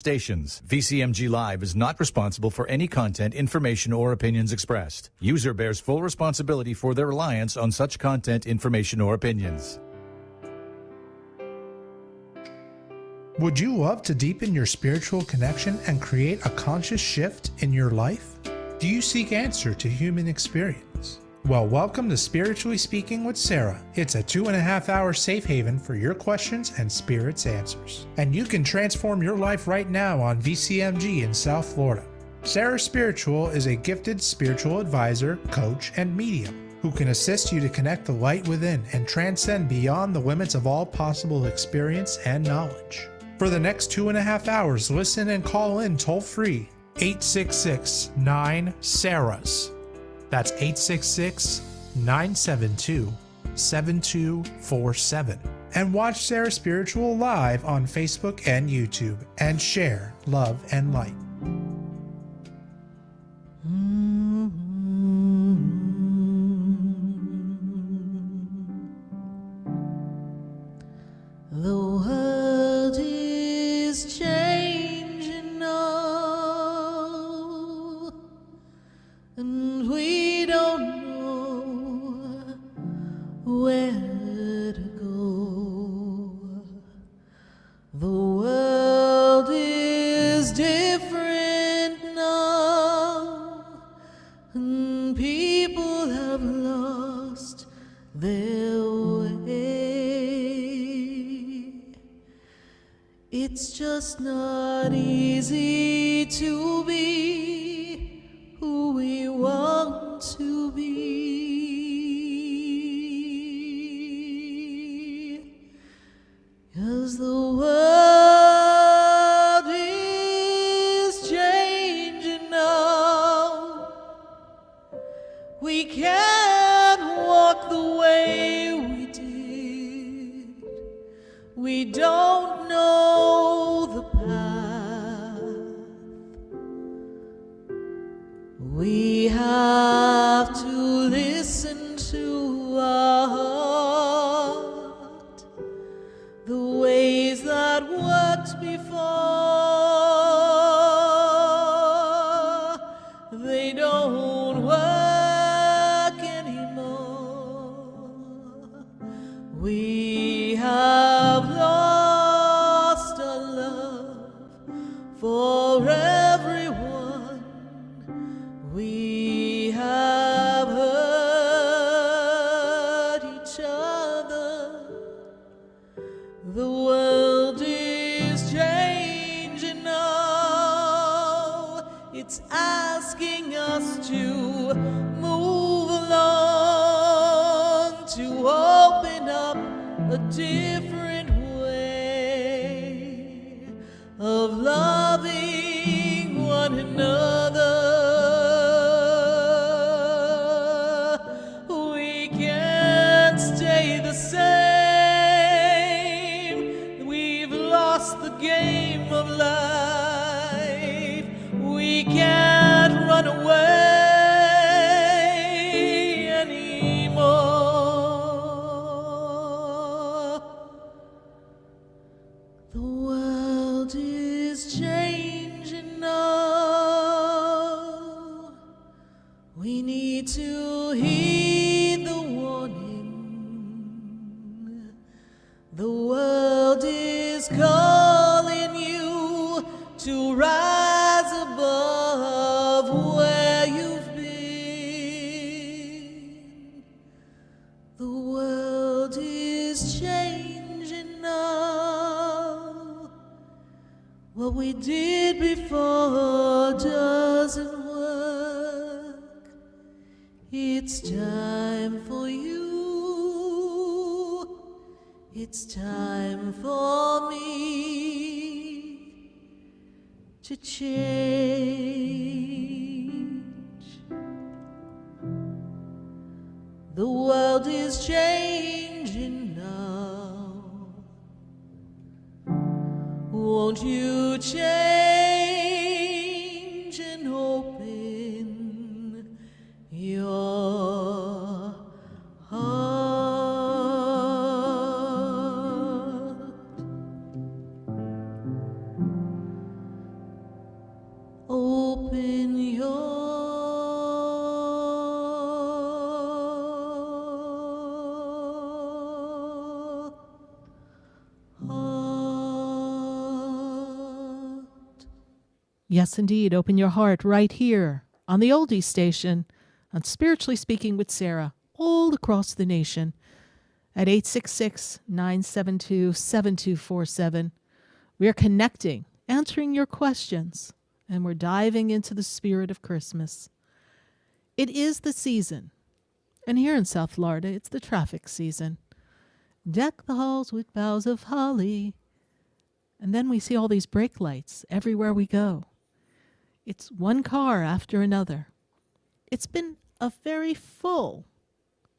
Stations. VCMG Live is not responsible for any content, information, or opinions expressed. User bears full responsibility for their reliance on such content, information, or opinions. Would you love to deepen your spiritual connection and create a conscious shift in your life? Do you seek answer to human experience? Well, welcome to Spiritually Speaking with Sarah. It's a 2.5-hour safe haven for your questions and Spirit's answers. And you can transform your life right now on VCMG in South Florida. Sarah Spiritual is a gifted spiritual advisor, coach, and medium who can assist you to connect the light within and transcend beyond the limits of all possible experience and knowledge. For the next 2.5 hours, listen and call in toll-free 866-9-SARAHS. That's 866-972-7247. And watch Sarah Spiritual live on Facebook and YouTube and share love and light. The world is changing now, and we don't know where to go. The world is different now, and people have lost their way. It's just not easy to be who we want to be, 'cause the world is changing now. We can't walk the way we did. We don't know the path. We have to listen to our heart. The ways that worked before, they don't work anymore. We have lost our love for everyone. We have hurt each other. The world is changing now. It's asking us to move along, to open up a different way of loving one another. We can't stay the same. We've lost the game of life. We can't run away anymore. The world is changing now. We need to heed the warning. The world is calling you to rise above where you've been. The world is changing now. What we did before doesn't work. It's time for you. It's time for me to change. The world is changing now. Won't you change and open your heart? Open your heart. Yes, indeed. Open your heart right here on the Oldie Station on Spiritually Speaking with Sarah, all across the nation at 866-972-7247. We are connecting, answering your questions, and we're diving into the spirit of Christmas. It is the season, and here in South Florida, it's the traffic season. Deck the halls with boughs of holly. And then we see all these brake lights everywhere we go. It's one car after another. It's been a very full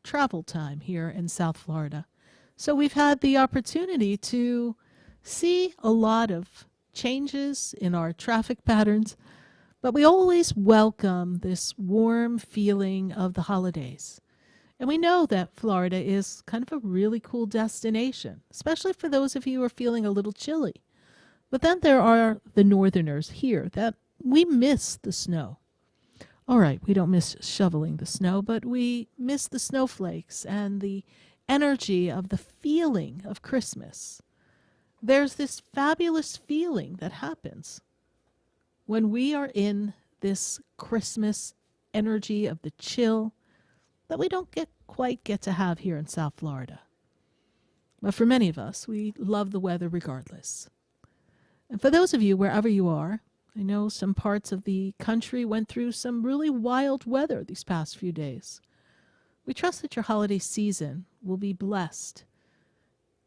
travel time here in South Florida. So we've had the opportunity to see a lot of changes in our traffic patterns, but we always welcome this warm feeling of the holidays. And we know that Florida is kind of a really cool destination, especially for those of you who are feeling a little chilly. But then there are the northerners here that we miss the snow. All right, we don't miss shoveling the snow, but we miss the snowflakes and the energy of the feeling of Christmas. There's this fabulous feeling that happens when we are in this Christmas energy of the chill that we don't quite get to have here in South Florida. But for many of us, we love the weather regardless. And for those of you, wherever you are, I know some parts of the country went through some really wild weather these past few days. We trust that your holiday season will be blessed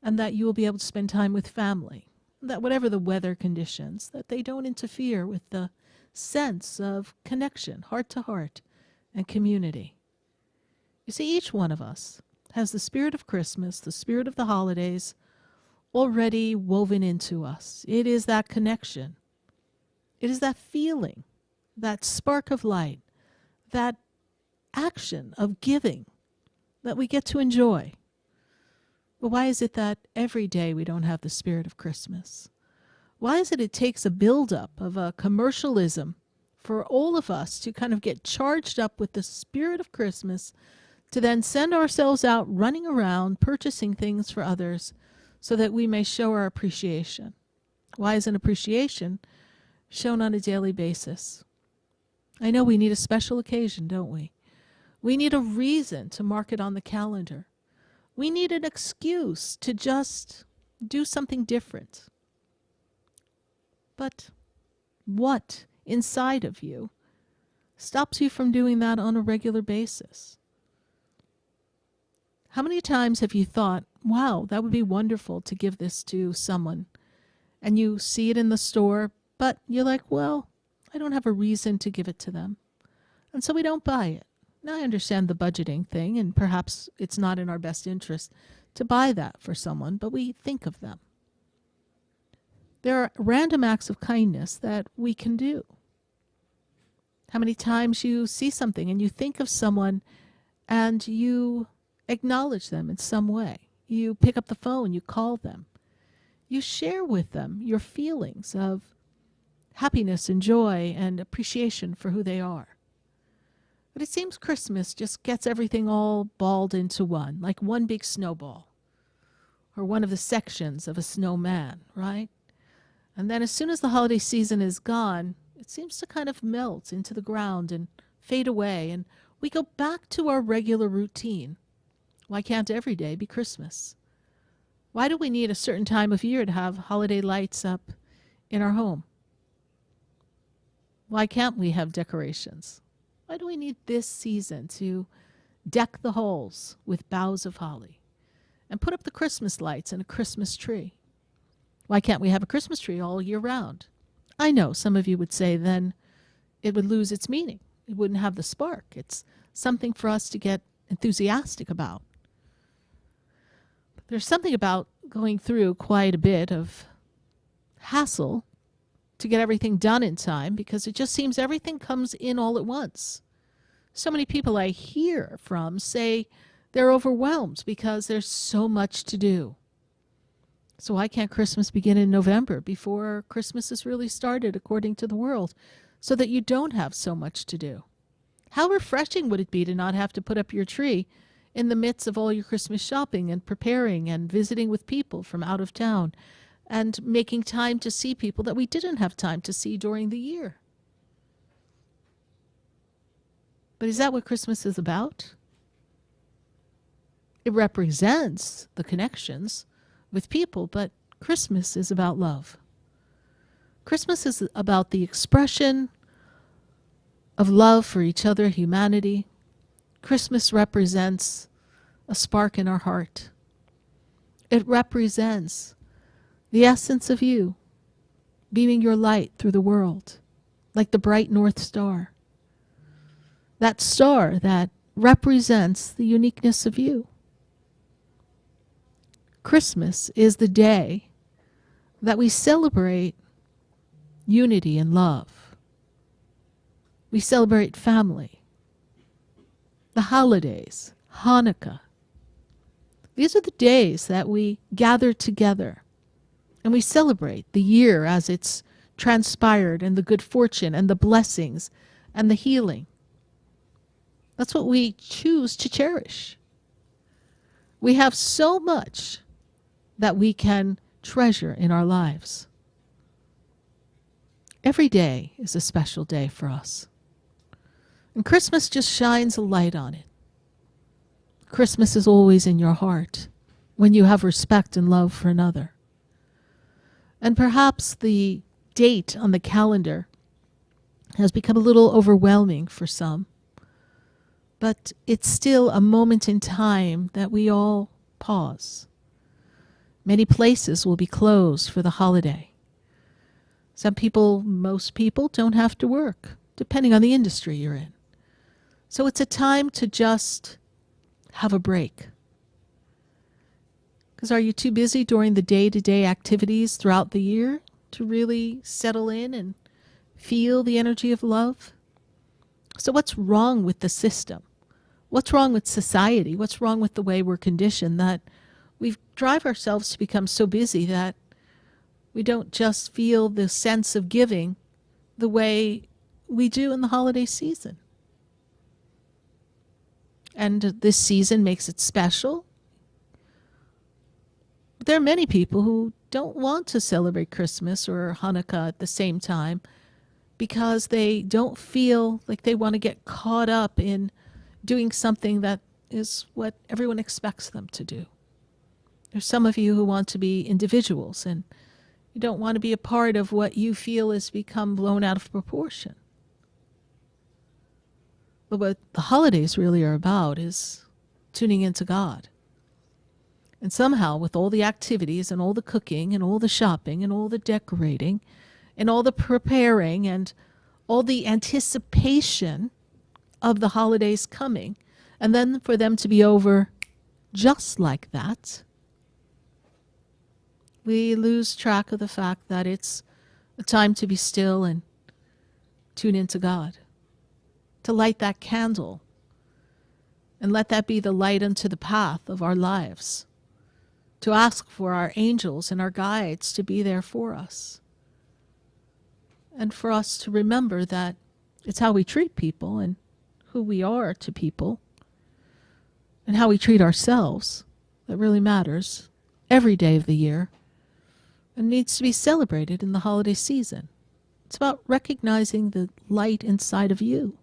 and that you will be able to spend time with family, that whatever the weather conditions, that they don't interfere with the sense of connection, heart to heart, and community. You see, each one of us has the spirit of Christmas, the spirit of the holidays, already woven into us. It is that connection. It is that feeling, that spark of light, that action of giving that we get to enjoy. But why is it that every day we don't have the spirit of Christmas? Why is it takes a buildup of a commercialism for all of us to kind of get charged up with the spirit of Christmas to then send ourselves out running around purchasing things for others so that we may show our appreciation? Why isn't appreciation shown on a daily basis? I know we need a special occasion, don't we? We need a reason to mark it on the calendar. We need an excuse to just do something different. But what inside of you stops you from doing that on a regular basis? How many times have you thought, wow, that would be wonderful to give this to someone, and you see it in the store, but you're like, well, I don't have a reason to give it to them, and so we don't buy it. Now, I understand the budgeting thing, and perhaps it's not in our best interest to buy that for someone, but we think of them. There are random acts of kindness that we can do. How many times you see something and you think of someone and you acknowledge them in some way. You pick up the phone, you call them. You share with them your feelings of happiness and joy and appreciation for who they are. But it seems Christmas just gets everything all balled into one, like one big snowball, or one of the sections of a snowman, right? And then as soon as the holiday season is gone, it seems to kind of melt into the ground and fade away, and we go back to our regular routine. Why can't every day be Christmas? Why do we need a certain time of year to have holiday lights up in our home? Why can't we have decorations? Why do we need this season to deck the halls with boughs of holly and put up the Christmas lights and a Christmas tree? Why can't we have a Christmas tree all year round? I know some of you would say then it would lose its meaning. It wouldn't have the spark. It's something for us to get enthusiastic about. But there's something about going through quite a bit of hassle to get everything done in time, because it just seems everything comes in all at once. So many people I hear from say they're overwhelmed because there's so much to do. So why can't Christmas begin in November before Christmas is really started according to the world? so that you don't have so much to do. How refreshing would it be to not have to put up your tree in the midst of all your Christmas shopping and preparing and visiting with people from out of town and making time to see people that we didn't have time to see during the year? But is that what Christmas is about? It represents the connections with people, but Christmas is about love. Christmas is about the expression of love for each other, humanity. Christmas represents a spark in our heart. It represents the essence of you, beaming your light through the world, like the bright North Star. That star that represents the uniqueness of you. Christmas is the day that we celebrate unity and love. We celebrate family. The holidays, Hanukkah. These are the days that we gather together and we celebrate the year as it's transpired and the good fortune and the blessings and the healing. That's what we choose to cherish. We have so much that we can treasure in our lives. Every day is a special day for us. And Christmas just shines a light on it. Christmas is always in your heart when you have respect and love for another. And perhaps the date on the calendar has become a little overwhelming for some, but it's still a moment in time that we all pause. Many places will be closed for the holiday. Some people, most people, don't have to work, depending on the industry you're in. So it's a time to just have a break. Because are you too busy during the day-to-day activities throughout the year to really settle in and feel the energy of love? So what's wrong with the system? What's wrong with society? What's wrong with the way we're conditioned that we drive ourselves to become so busy that we don't just feel the sense of giving the way we do in the holiday season? And this season makes it special. But there are many people who don't want to celebrate Christmas or Hanukkah at the same time because they don't feel like they want to get caught up in doing something that is what everyone expects them to do. There's some of you who want to be individuals and you don't want to be a part of what you feel has become blown out of proportion. But what the holidays really are about is tuning into God. And somehow, with all the activities and all the cooking and all the shopping and all the decorating and all the preparing and all the anticipation of the holidays coming, and then for them to be over just like that, we lose track of the fact that it's a time to be still and tune into God, to light that candle and let that be the light unto the path of our lives, to ask for our angels and our guides to be there for us, and for us to remember that it's how we treat people and who we are to people and how we treat ourselves that really matters every day of the year and needs to be celebrated in the holiday season. It's about recognizing the light inside of you.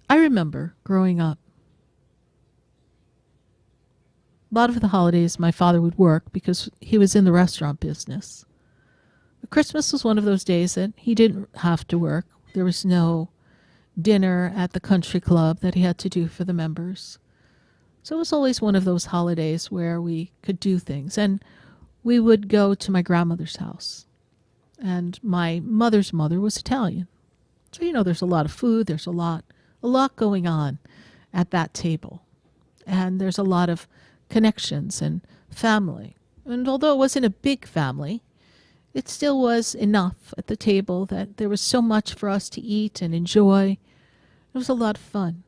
I remember growing up, a lot of the holidays my father would work because he was in the restaurant business. But Christmas was one of those days that he didn't have to work. There was no dinner at the country club that he had to do for the members. So it was always one of those holidays where we could do things. And we would go to my grandmother's house. And my mother's mother was Italian. So, there's a lot of food. There's a lot going on at that table. And there's a lot of connections and family. And although it wasn't a big family, it still was enough at the table that there was so much for us to eat and enjoy. It was a lot of fun.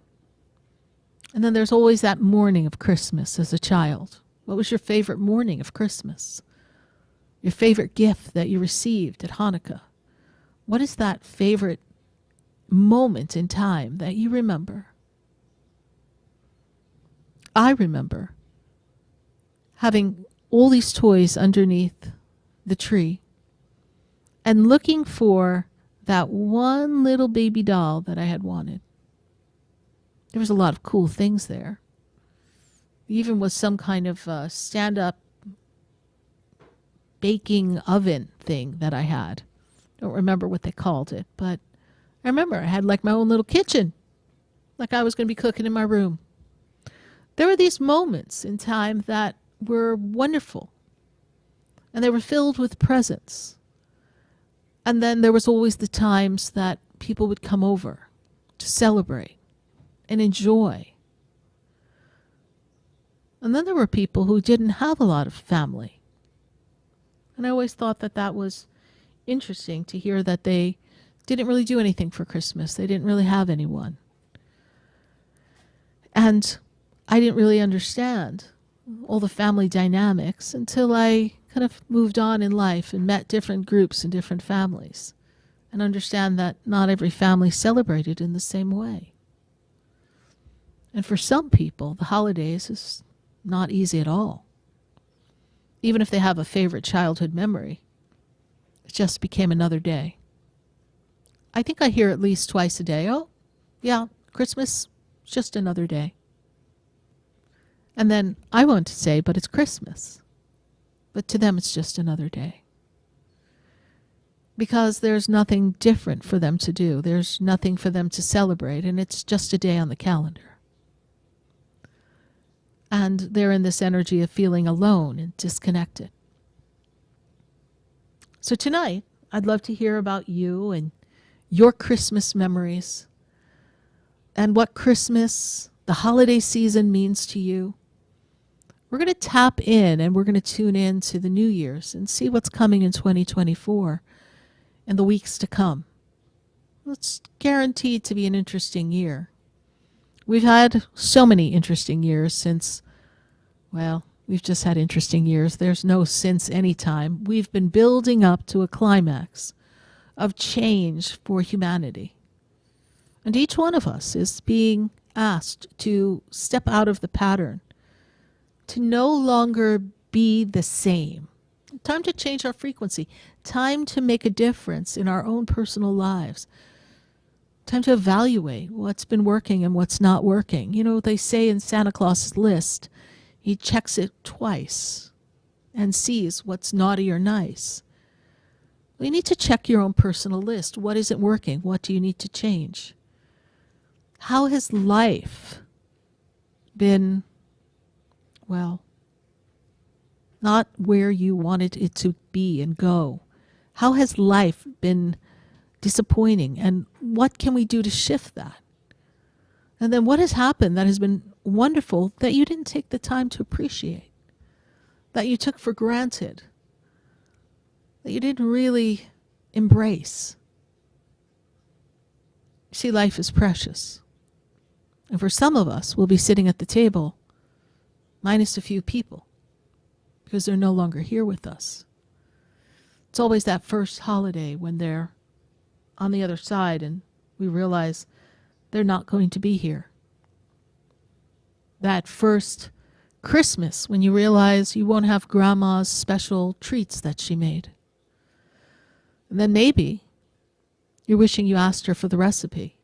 And then there's always that morning of Christmas as a child. What was your favorite morning of Christmas? your favorite gift that you received at Hanukkah. What is that favorite moment in time that you remember? I remember having all these toys underneath the tree and looking for that one little baby doll that I had wanted. There was a lot of cool things there. Even was some kind of stand-up baking oven thing that I had. Don't remember what they called it, but I remember I had like my own little kitchen, like I was going to be cooking in my room. There were these moments in time that were wonderful, and they were filled with presents. And then there was always the times that people would come over to celebrate and enjoy. And then there were people who didn't have a lot of family. And I always thought that that was interesting to hear that they didn't really do anything for Christmas. They didn't really have anyone. And I didn't really understand all the family dynamics until I kind of moved on in life and met different groups and different families and understand that not every family celebrated in the same way. And for some people, the holidays is not easy at all. Even if they have a favorite childhood memory, it just became another day. I think I hear at least twice a day, oh, yeah, Christmas, it's just another day. And then I want to say, but it's Christmas. But to them, it's just another day. Because there's nothing different for them to do. There's nothing for them to celebrate, and it's just a day on the calendar. And they're in this energy of feeling alone and disconnected. So tonight, I'd love to hear about you and your Christmas memories and what Christmas, the holiday season, means to you. We're going to tap in and we're going to tune in to the New Year's and see what's coming in 2024 and the weeks to come. It's guaranteed to be an interesting year. We've had so many interesting years since, well, we've just had interesting years. There's no since any time. We've been building up to a climax of change for humanity. And each one of us is being asked to step out of the pattern, to no longer be the same. Time to change our frequency. Time to make a difference in our own personal lives. Time to evaluate what's been working and what's not working. You know, they say in Santa Claus's list, he checks it twice and sees what's naughty or nice. Well, you need to check your own personal list. What isn't working? What do you need to change? How has life been, well, not where you wanted it to be and go? How has life been disappointing, and what can we do to shift that? And then what has happened that has been wonderful that you didn't take the time to appreciate, that you took for granted, that you didn't really embrace? You see, life is precious. And for some of us, we'll be sitting at the table minus a few people because they're no longer here with us. It's always that first holiday when they're on the other side and we realize they're not going to be here. That first Christmas when you realize you won't have grandma's special treats that she made. And then maybe you're wishing you asked her for the recipe.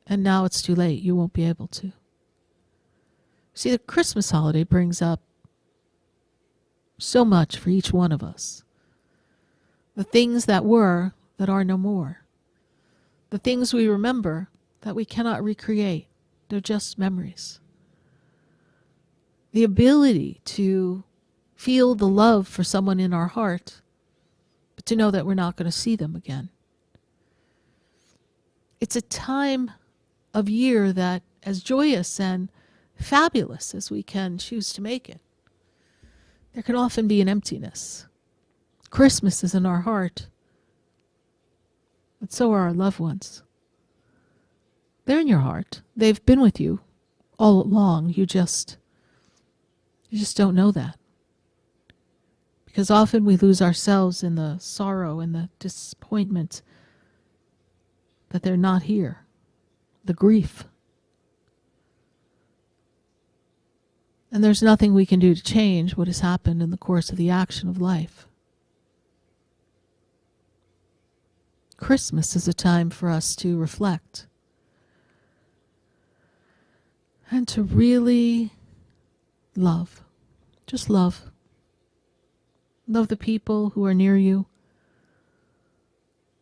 And now it's too late. You won't be able to. See, the Christmas holiday brings up so much for each one of us. The things that were that are no more. The things we remember that we cannot recreate. They're just memories. The ability to feel the love for someone in our heart, but to know that we're not going to see them again. It's a time of year that, as joyous and fabulous as we can choose to make it, there can often be an emptiness. Christmas is in our heart, but so are our loved ones. They're in your heart. They've been with you all along. You just don't know that. Because often we lose ourselves in the sorrow and the disappointment that they're not here, the grief. And there's nothing we can do to change what has happened in the course of the action of life. Christmas is a time for us to reflect and to really love. Just love. Love the people who are near you.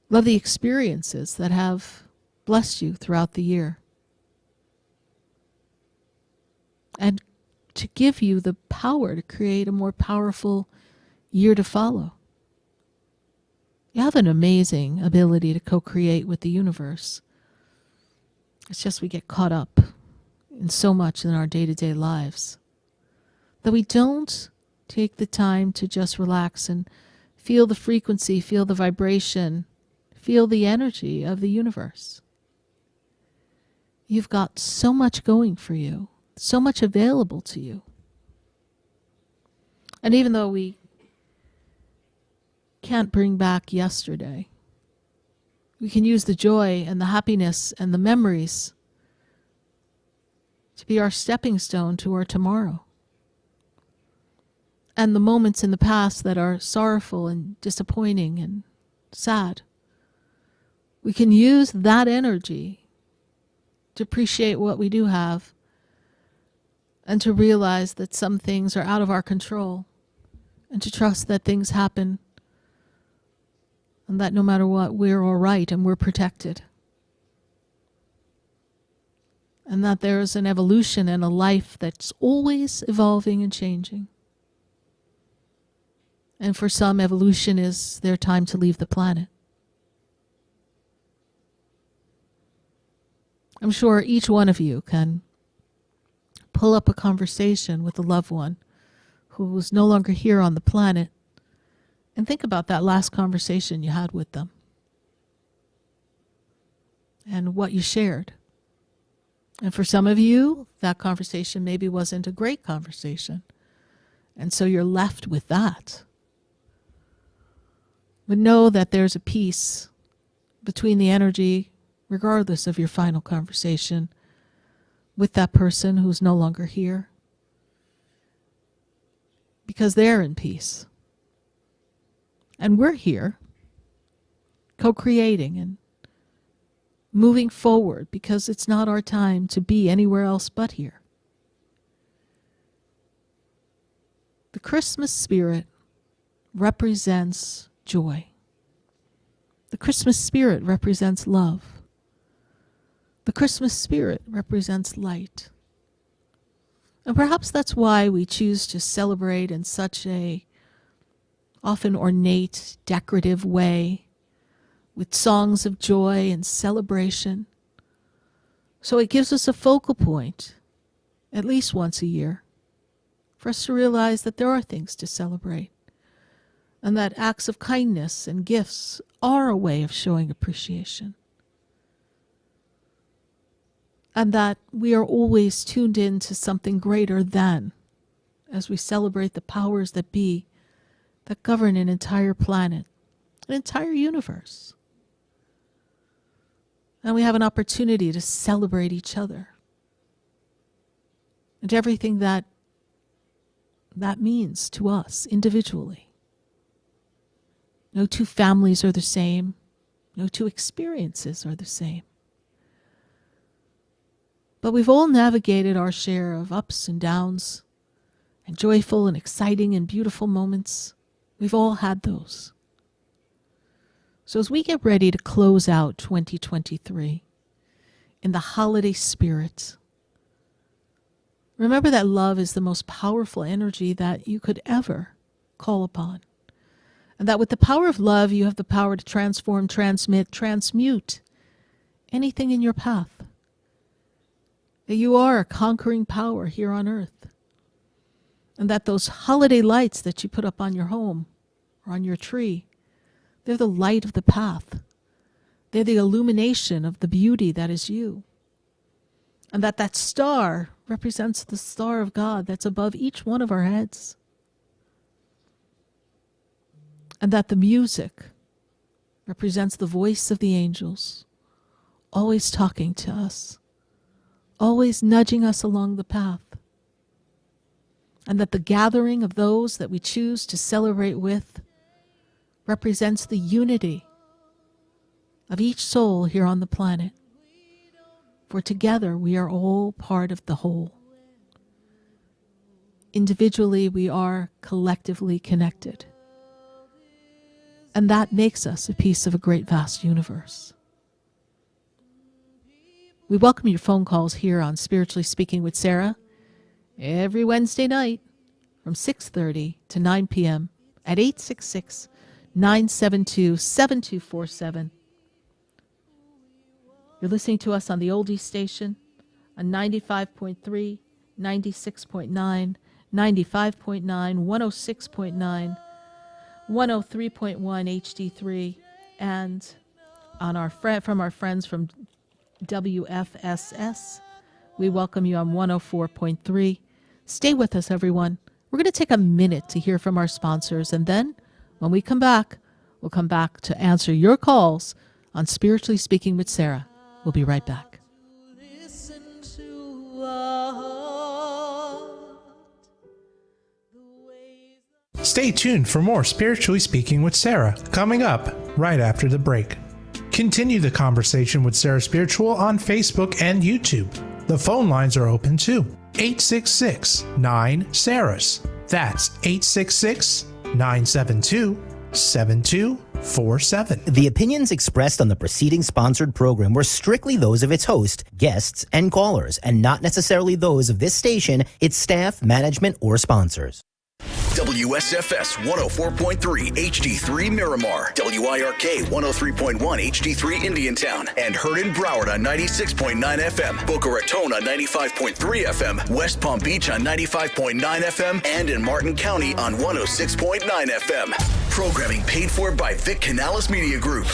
Love the experiences that have blessed you throughout the year. And to give you the power to create a more powerful year to follow. You have an amazing ability to co-create with the universe. It's just we get caught up in so much in our day-to-day lives that we don't take the time to just relax and feel the frequency, feel the vibration, feel the energy of the universe. You've got so much going for you, so much available to you. And even though we can't bring back yesterday, we can use the joy and the happiness and the memories to be our stepping stone to our tomorrow. And the moments in the past that are sorrowful and disappointing and sad, we can use that energy to appreciate what we do have and to realize that some things are out of our control and to trust that things happen and that no matter what, we're all right and we're protected. And that there is an evolution and a life that's always evolving and changing. And for some, evolution is their time to leave the planet. I'm sure each one of you can pull up a conversation with a loved one who is no longer here on the planet and think about that last conversation you had with them and what you shared. And for some of you, that conversation maybe wasn't a great conversation. And so you're left with that. But know that there's a peace between the energy, regardless of your final conversation, with that person who's no longer here. Because they're in peace. And we're here, co-creating and moving forward, because it's not our time to be anywhere else but here. The Christmas spirit represents joy. The Christmas spirit represents love. The Christmas spirit represents light. And perhaps that's why we choose to celebrate in such a often ornate, decorative way, with songs of joy and celebration. So it gives us a focal point, at least once a year, for us to realize that there are things to celebrate, and that acts of kindness and gifts are a way of showing appreciation. And that we are always tuned in to something greater than, as we celebrate the powers that be, that govern an entire planet, an entire universe. And we have an opportunity to celebrate each other and everything that means to us individually. No two families are the same. No two experiences are the same. But we've all navigated our share of ups and downs and joyful and exciting and beautiful moments. We've all had those. So as we get ready to close out 2023 in the holiday spirit, remember that love is the most powerful energy that you could ever call upon. And that with the power of love, you have the power to transform, transmit, transmute anything in your path. That you are a conquering power here on earth. And that those holiday lights that you put up on your home or on your tree, they're the light of the path. They're the illumination of the beauty that is you. And that star represents the star of God that's above each one of our heads. and that the music represents the voice of the angels, always talking to us, always nudging us along the path, and that the gathering of those that we choose to celebrate with represents the unity of each soul here on the planet. For together we are all part of the whole. Individually we are collectively connected. And that makes us a piece of a great vast universe. We welcome your phone calls here on Spiritually Speaking with Sarah every Wednesday night from 6:30 to 9 p.m. at 866-972-7247. You're listening to us on the Oldie station on 95.3, 96.9, 95.9, 106.9, 103.1 HD3, and on from our friends from WFSS, we welcome you on 104.3. Stay with us, everyone. We're going to take a minute to hear from our sponsors, and then when we come back, we'll come back to answer your calls on Spiritually Speaking with Sarah. We'll be right back. Listen to our heart, the ways. Stay tuned for more Spiritually Speaking with Sarah, coming up right after the break. Continue the conversation with Sarah Spiritual on Facebook and YouTube. The phone lines are open too. 866-9-SARAHS. That's 866-972-7247. The opinions expressed on the preceding sponsored program were strictly those of its host, guests, and callers, and not necessarily those of this station, its staff, management, or sponsors. WSFS 104.3 HD3 Miramar, WIRK 103.1 HD3 Indiantown, and heard in Broward on 96.9 FM, Boca Raton on 95.3 FM, West Palm Beach on 95.9 FM, and in Martin County on 106.9 FM. Programming paid for by Vic Canales Media Group.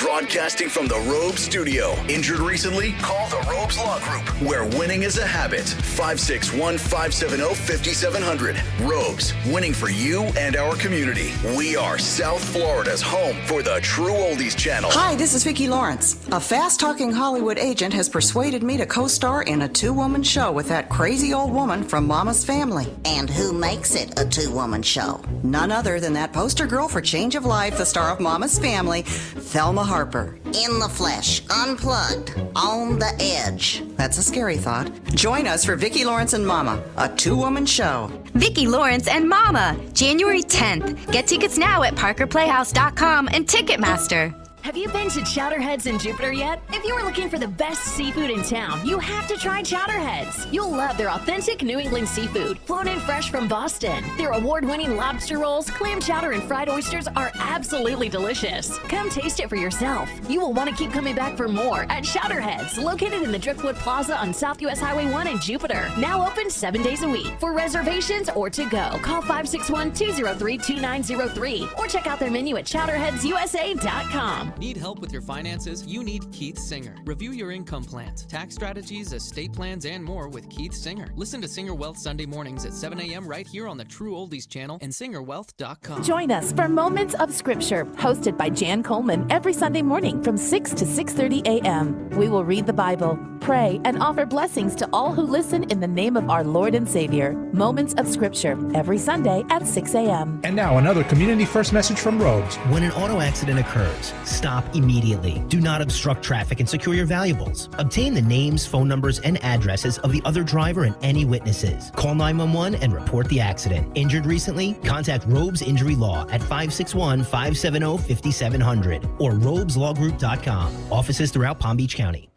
Broadcasting from the Robes Studio. Injured recently? Call the Robes Law Group, where winning is a habit. 561-570-5700. Robes, winning for you and our community. We are South Florida's home for the True Oldies channel. Hi, this is Vicki Lawrence. A fast-talking Hollywood agent has persuaded me to co-star in a two-woman show with that crazy old woman from Mama's Family. And who makes it a two-woman show? None other than that poster girl for Change of Life, the star of Mama's Family, Thelma Harper. In the flesh, unplugged, on the edge. That's a scary thought. Join us for Vicki Lawrence and Mama, a two-woman show. Vicki Lawrence and Mama, January 10th. Get tickets now at parkerplayhouse.com and Ticketmaster. Have you been to Chowderheads in Jupiter yet? If you are looking for the best seafood in town, you have to try Chowderheads. You'll love their authentic New England seafood, flown in fresh from Boston. Their award-winning lobster rolls, clam chowder, and fried oysters are absolutely delicious. Come taste it for yourself. You will want to keep coming back for more at Chowderheads, located in the Driftwood Plaza on South US Highway 1 in Jupiter. Now open 7 days a week. For reservations or to go, call 561-203-2903 or check out their menu at chowderheadsusa.com. Need help with your finances? You need Keith Singer. Review your income plans, tax strategies, estate plans, and more with Keith Singer. Listen to Singer Wealth Sunday mornings at 7 a.m. right here on the True Oldies channel and SingerWealth.com. Join us for Moments of Scripture, hosted by Jan Coleman every Sunday morning from 6 to 6:30 a.m. We will read the Bible, pray, and offer blessings to all who listen in the name of our Lord and Savior. Moments of Scripture every Sunday at 6 a.m. And now another Community First message from Robes. When an auto accident occurs, stop immediately. Do not obstruct traffic and secure your valuables. Obtain the names, phone numbers, and addresses of the other driver and any witnesses. Call 911 and report the accident. Injured recently? Contact Robes Injury Law at 561-570-5700 or robeslawgroup.com. Offices throughout Palm Beach County.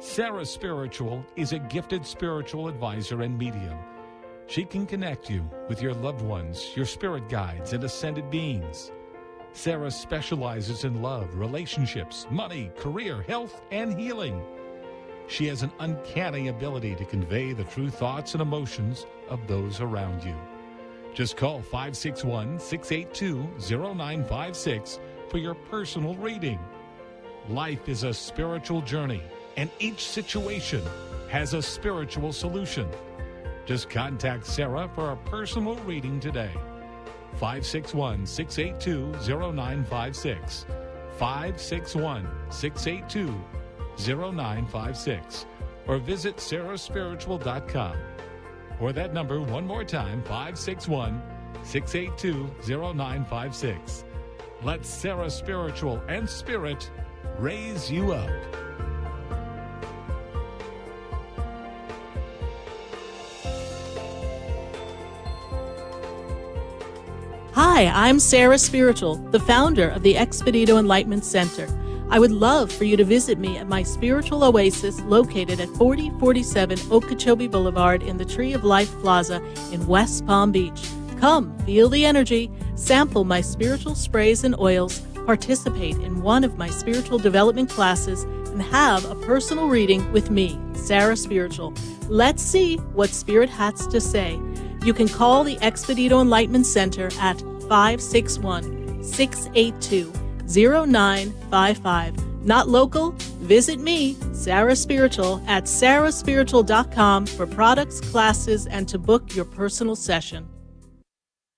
Sarah Spiritual is a gifted spiritual advisor and medium. She can connect you with your loved ones, your spirit guides, and ascended beings. Sarah specializes in love, relationships, money, career, health, and healing. She has an uncanny ability to convey the true thoughts and emotions of those around you. Just call 561-682-0956 for your personal reading. Life is a spiritual journey, and each situation has a spiritual solution. Just contact Sarah for a personal reading today. 561-682-0956. 561-682-0956. Or visit sarahspiritual.com. Or that number one more time, 561-682-0956. Let Sarah Spiritual and Spirit raise you up. Hi, I'm Sarah Spiritual, the founder of the Expedito Enlightenment Center. I would love for you to visit me at my spiritual oasis located at 4047 Okeechobee Boulevard in the Tree of Life Plaza in West Palm Beach. Come, feel the energy, sample my spiritual sprays and oils, participate in one of my spiritual development classes, and have a personal reading with me, Sarah Spiritual. Let's see what Spirit has to say. You can call the Expedito Enlightenment Center at 561-682-0955. Not local? Visit me, Sarah Spiritual, at sarahspiritual.com for products, classes, and to book your personal session.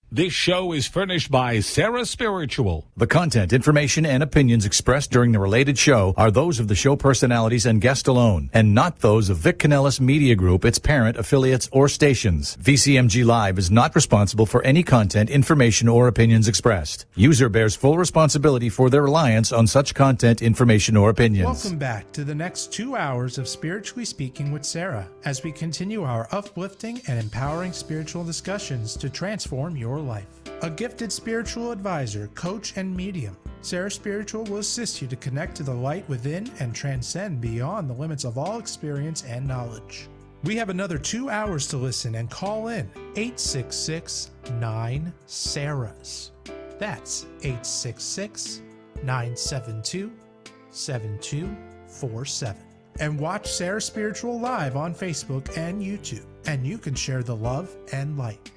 This show is furnished by Sarah Spiritual. The content, information, and opinions expressed during the related show are those of the show personalities and guest alone, and not those of Vic Canellis Media Group, its parent, affiliates, or stations. VCMG Live is not responsible for any content, information, or opinions expressed. User bears full responsibility for their reliance on such content, information, or opinions. Welcome back to the next 2 hours of Spiritually Speaking with Sarah, as we continue our uplifting and empowering spiritual discussions to transform your life. A gifted spiritual advisor, coach, and medium, Sarah Spiritual will assist you to connect to the light within and transcend beyond the limits of all experience and knowledge. We have another 2 hours to listen and call in 866-9-SARAHs. That's 866-972-7247. And watch Sarah Spiritual live on Facebook and YouTube, and you can share the love and light.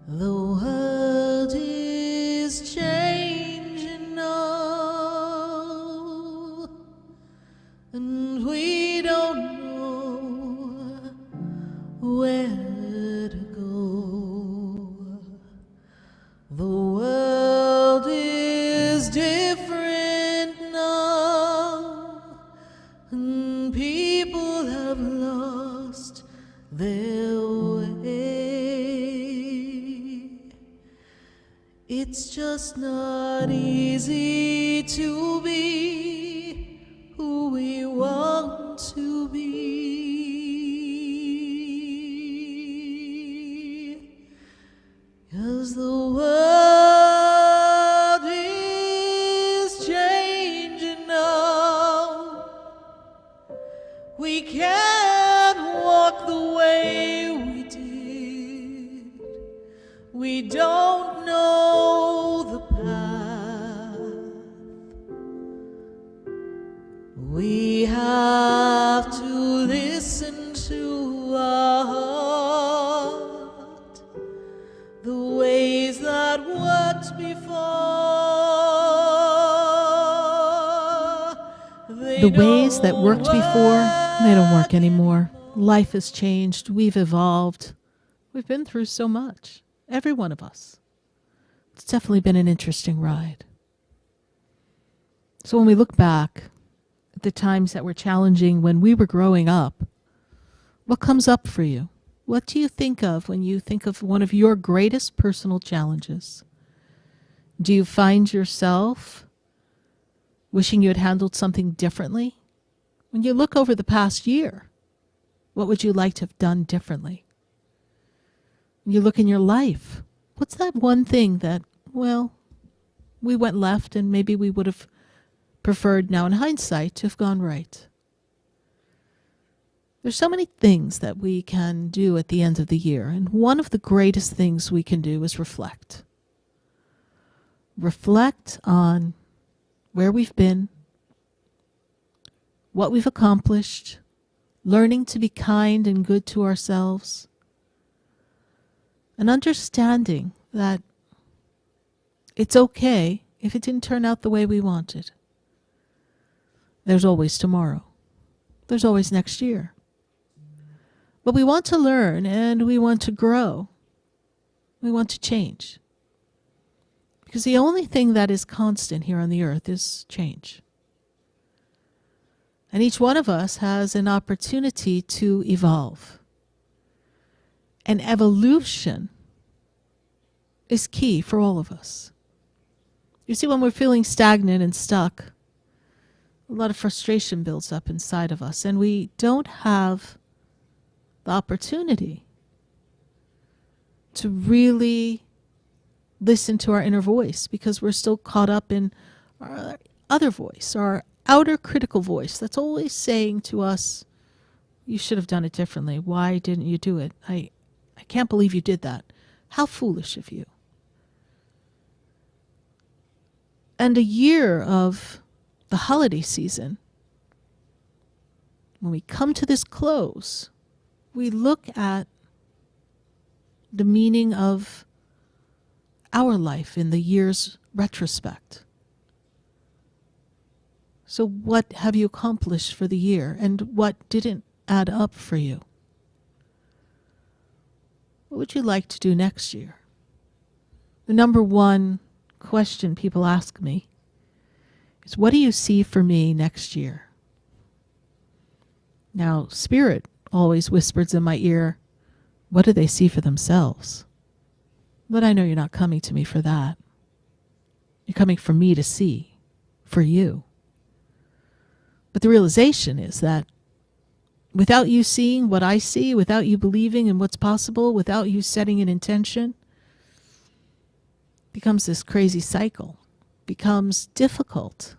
The world is changing now, and we don't know where to go. The world is different now, and people have lost their way. It's just not easy to be who we want to be, 'cause the world is changing now. We can't walk the way we did. We don't know the path. We have to listen to our heart, the ways that worked before. The ways that worked before, they don't work anymore. Life has changed. We've evolved. We've been through so much. Every one of us. It's definitely been an interesting ride. So when we look back at the times that were challenging when we were growing up, what comes up for you? What do you think of when you think of one of your greatest personal challenges? Do you find yourself wishing you had handled something differently? When you look over the past year, what would you like to have done differently? When you look in your life, what's that one thing that, well, we went left and maybe we would have preferred now in hindsight to have gone right? There's so many things that we can do at the end of the year, and one of the greatest things we can do is reflect. Reflect on where we've been, what we've accomplished, learning to be kind and good to ourselves, and understanding that it's okay if it didn't turn out the way we wanted. There's always tomorrow. There's always next year. But we want to learn and we want to grow. We want to change. Because the only thing that is constant here on the earth is change. And each one of us has an opportunity to evolve. And evolution is key for all of us. You see, when we're feeling stagnant and stuck, a lot of frustration builds up inside of us, and we don't have the opportunity to really listen to our inner voice because we're still caught up in our other voice, our outer critical voice that's always saying to us, you should have done it differently. Why didn't you do it? I can't believe you did that. How foolish of you. And a year of the holiday season, when we come to this close, we look at the meaning of our life in the year's retrospect. So what have you accomplished for the year, and what didn't add up for you? What would you like to do next year? The number one question people ask me is, what do you see for me next year? Now, Spirit always whispers in my ear, what do they see for themselves? But I know you're not coming to me for that. You're coming for me to see, for you. But the realization is that without you seeing what I see, without you believing in what's possible, without you setting an intention, becomes this crazy cycle, becomes difficult.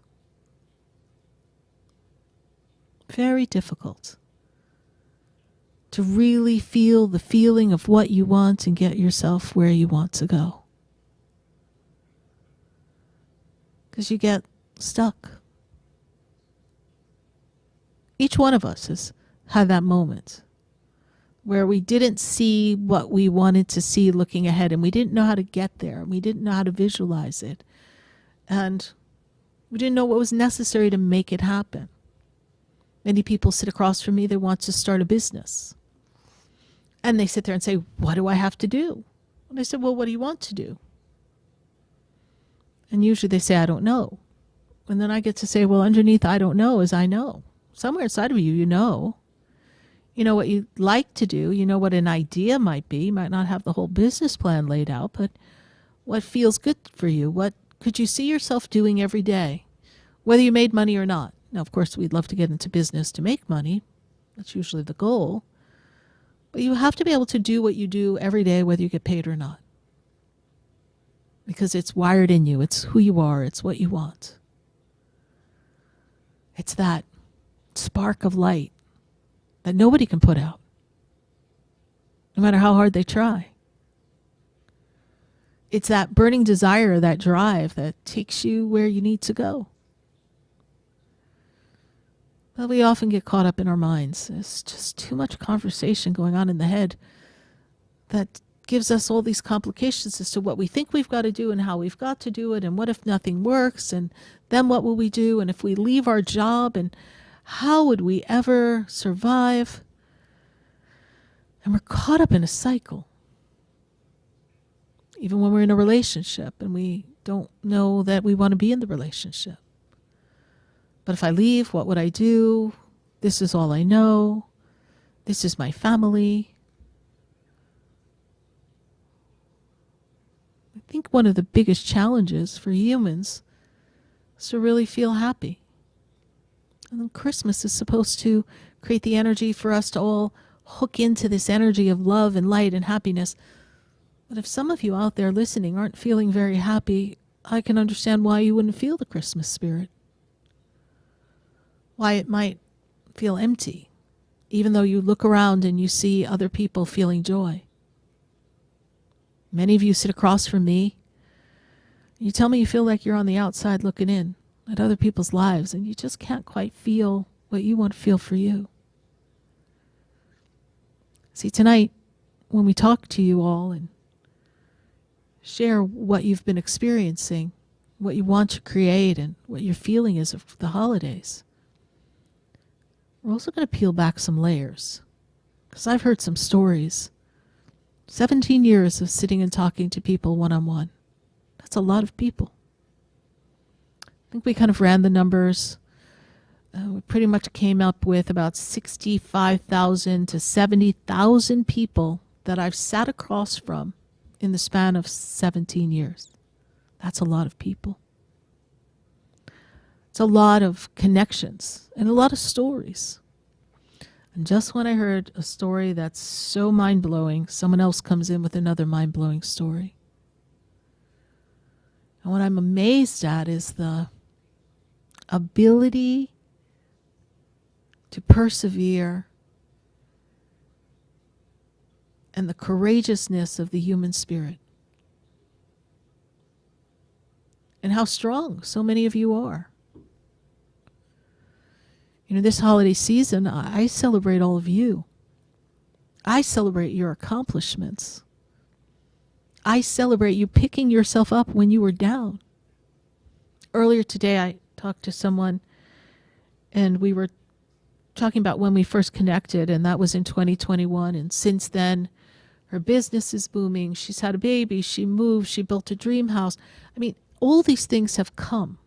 Very difficult to really feel the feeling of what you want and get yourself where you want to go. Because you get stuck. Each one of us has had that moment where we didn't see what we wanted to see looking ahead, and we didn't know how to get there, and we didn't know how to visualize it, and we didn't know what was necessary to make it happen. Many people sit across from me, they want to start a business. And they sit there and say, what do I have to do? And I said, well, what do you want to do? And usually they say, I don't know. And then I get to say, well, underneath I don't know is I know. Somewhere inside of you, you know. You know what you'd like to do. You know what an idea might be. You might not have the whole business plan laid out, but what feels good for you? What could you see yourself doing every day, whether you made money or not? Now, of course, we'd love to get into business to make money. That's usually the goal. But you have to be able to do what you do every day, whether you get paid or not. Because it's wired in you. It's who you are. It's what you want. It's that spark of light that nobody can put out, no matter how hard they try. It's that burning desire, that drive that takes you where you need to go. But we often get caught up in our minds. There's just too much conversation going on in the head that gives us all these complications as to what we think we've got to do and how we've got to do it, and what if nothing works, and then what will we do, and if we leave our job, and how would we ever survive? And we're caught up in a cycle. Even when we're in a relationship and we don't know that we want to be in the relationship. But if I leave, what would I do? This is all I know. This is my family. I think one of the biggest challenges for humans is to really feel happy. And then Christmas is supposed to create the energy for us to all hook into this energy of love and light and happiness. But if some of you out there listening aren't feeling very happy, I can understand why you wouldn't feel the Christmas spirit. Why it might feel empty, even though you look around and you see other people feeling joy. Many of you sit across from me, and you tell me you feel like you're on the outside looking in at other people's lives, and you just can't quite feel what you want to feel for you. See, tonight, when we talk to you all and share what you've been experiencing, what you want to create, and what your feeling is of the holidays. We're also going to peel back some layers, because I've heard some stories. 17 years of sitting and talking to people one-on-one. That's a lot of people. I think we kind of ran the numbers. We pretty much came up with about 65,000 to 70,000 people that I've sat across from in the span of 17 years. That's a lot of people. It's a lot of connections and a lot of stories. And just when I heard a story that's so mind-blowing, someone else comes in with another mind-blowing story. And what I'm amazed at is the ability to persevere and the courageousness of the human spirit. And how strong so many of you are. You know, this holiday season, I celebrate all of you. I celebrate your accomplishments. I celebrate you picking yourself up when you were down. Earlier today, I talked to someone, and we were talking about when we first connected, and that was in 2021. And since then, her business is booming. She's had a baby. She moved. She built a dream house. I mean, all these things have come.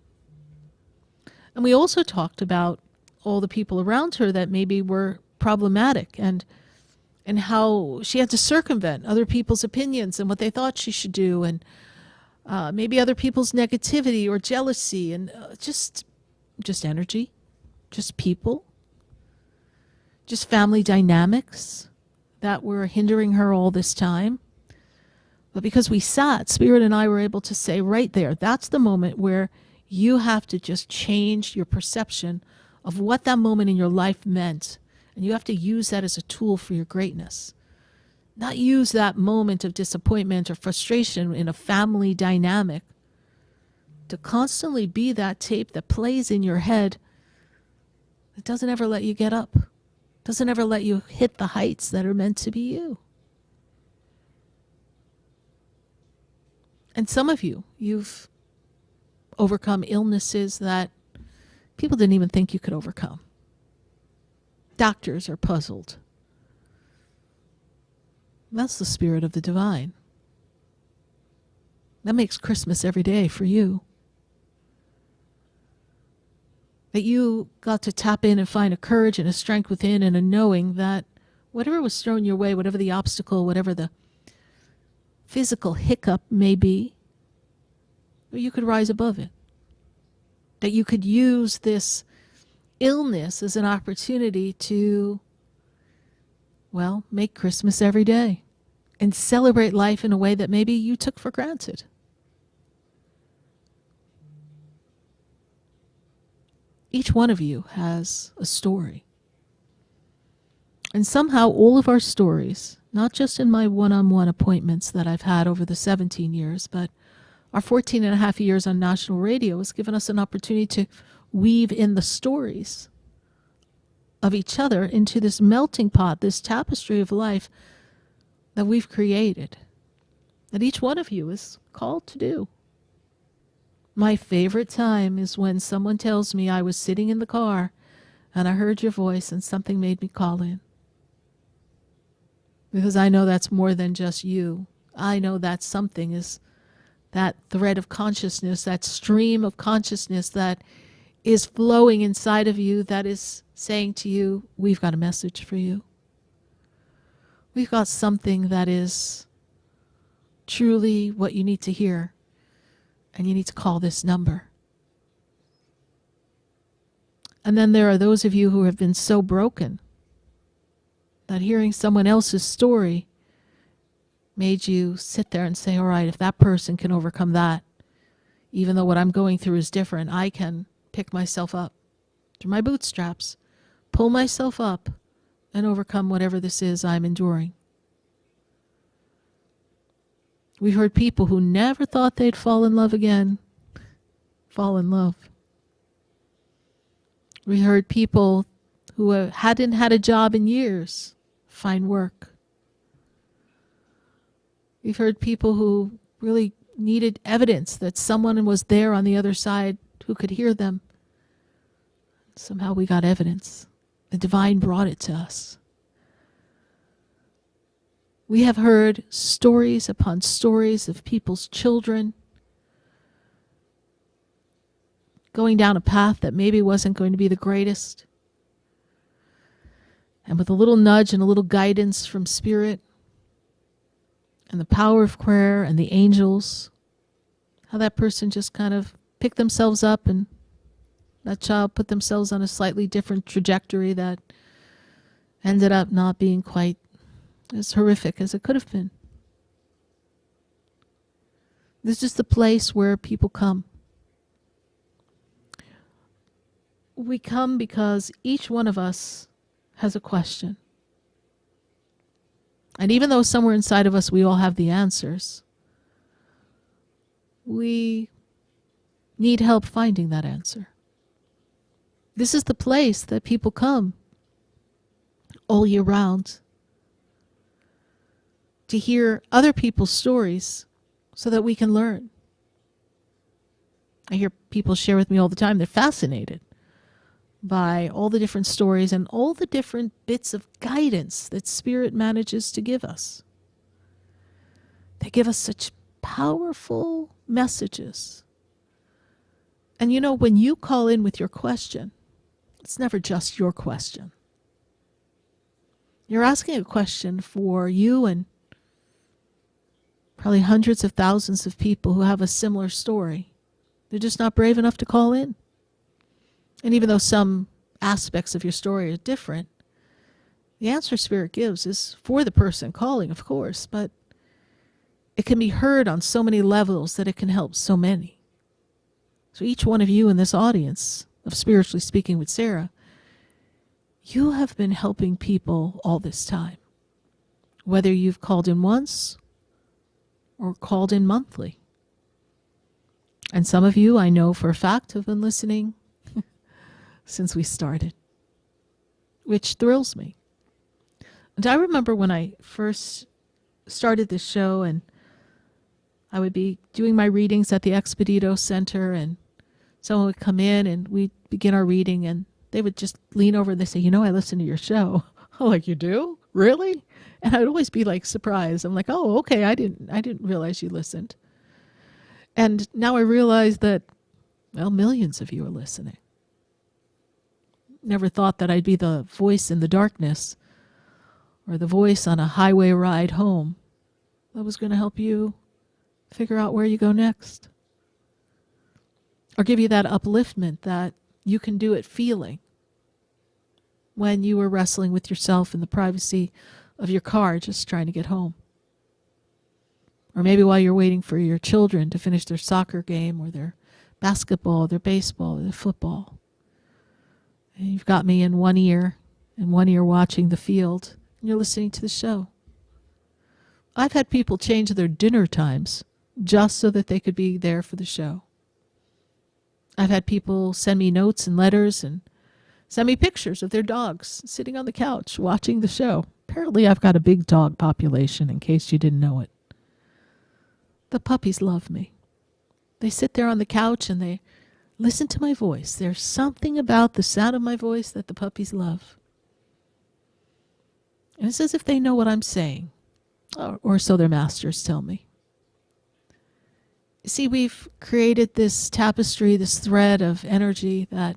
And we also talked about all the people around her that maybe were problematic, and how she had to circumvent other people's opinions and what they thought she should do, and maybe other people's negativity or jealousy, and just energy, just people, just family dynamics that were hindering her all this time. But because we sat, Spirit and I were able to say right there, that's the moment where you have to just change your perception of what that moment in your life meant. And you have to use that as a tool for your greatness. Not use that moment of disappointment or frustration in a family dynamic to constantly be that tape that plays in your head that doesn't ever let you get up, doesn't ever let you hit the heights that are meant to be you. And some of you, you've overcome illnesses that people didn't even think you could overcome. Doctors are puzzled. That's the spirit of the divine. That makes Christmas every day for you. That you got to tap in and find a courage and a strength within, and a knowing that whatever was thrown your way, whatever the obstacle, whatever the physical hiccup may be, you could rise above it. That you could use this illness as an opportunity to, well, make Christmas every day and celebrate life in a way that maybe you took for granted. Each one of you has a story. And somehow all of our stories, not just in my one-on-one appointments that I've had over the 17 years, but our 14 and a half years on national radio has given us an opportunity to weave in the stories of each other into this melting pot, this tapestry of life that we've created, that each one of you is called to do. My favorite time is when someone tells me I was sitting in the car and I heard your voice and something made me call in. Because I know that's more than just you. I know that something is that thread of consciousness, that stream of consciousness that is flowing inside of you, that is saying to you, we've got a message for you. We've got something that is truly what you need to hear, and you need to call this number. And then there are those of you who have been so broken that hearing someone else's story made you sit there and say, all right, if that person can overcome that, even though what I'm going through is different, I can pick myself up through my bootstraps, pull myself up, and overcome whatever this is I'm enduring. We heard people who never thought they'd fall in love again fall in love. We heard people who hadn't had a job in years find work. We've heard people who really needed evidence that someone was there on the other side who could hear them. Somehow we got evidence. The divine brought it to us. We have heard stories upon stories of people's children going down a path that maybe wasn't going to be the greatest. And with a little nudge and a little guidance from Spirit and the power of prayer and the angels, how that person just kind of picked themselves up and that child put themselves on a slightly different trajectory that ended up not being quite as horrific as it could have been. This is the place where people come. We come because each one of us has a question. And even though somewhere inside of us we all have the answers, we need help finding that answer. This is the place that people come all year round to hear other people's stories so that we can learn. I hear people share with me all the time, they're fascinated by all the different stories and all the different bits of guidance that Spirit manages to give us. They give us such powerful messages. And you know, when you call in with your question, it's never just your question. You're asking a question for you and probably hundreds of thousands of people who have a similar story. They're just not brave enough to call in. And even though some aspects of your story are different, the answer Spirit gives is for the person calling, of course, but it can be heard on so many levels that it can help so many. So each one of you in this audience of Spiritually Speaking with Sarah, you have been helping people all this time. Whether you've called in once or called in monthly. And some of you, I know for a fact, have been listening since we started, which thrills me. And I remember when I first started this show and I would be doing my readings at the Expedito Center and someone would come in and we'd begin our reading and they would just lean over and they say, you know, I listen to your show. I'm like, you do? Really? And I'd always be like surprised. I'm like, oh, okay, I didn't realize you listened. And now I realize that, well, millions of you are listening. Never thought that I'd be the voice in the darkness or the voice on a highway ride home that was going to help you figure out where you go next. Or give you that upliftment that you can do it feeling when you were wrestling with yourself in the privacy of your car just trying to get home. Or maybe while you're waiting for your children to finish their soccer game or their basketball, their baseball, or their football. And you've got me in one ear and one ear watching the field and you're listening to the show. I've had people change their dinner times just so that they could be there for the show. I've had people send me notes and letters and send me pictures of their dogs sitting on the couch watching the show. Apparently I've got a big dog population, in case you didn't know it. The puppies love me. They sit there on the couch and they listen to my voice. There's something about the sound of my voice that the puppies love. And it's as if they know what I'm saying, or so their masters tell me. See, we've created this tapestry, this thread of energy that,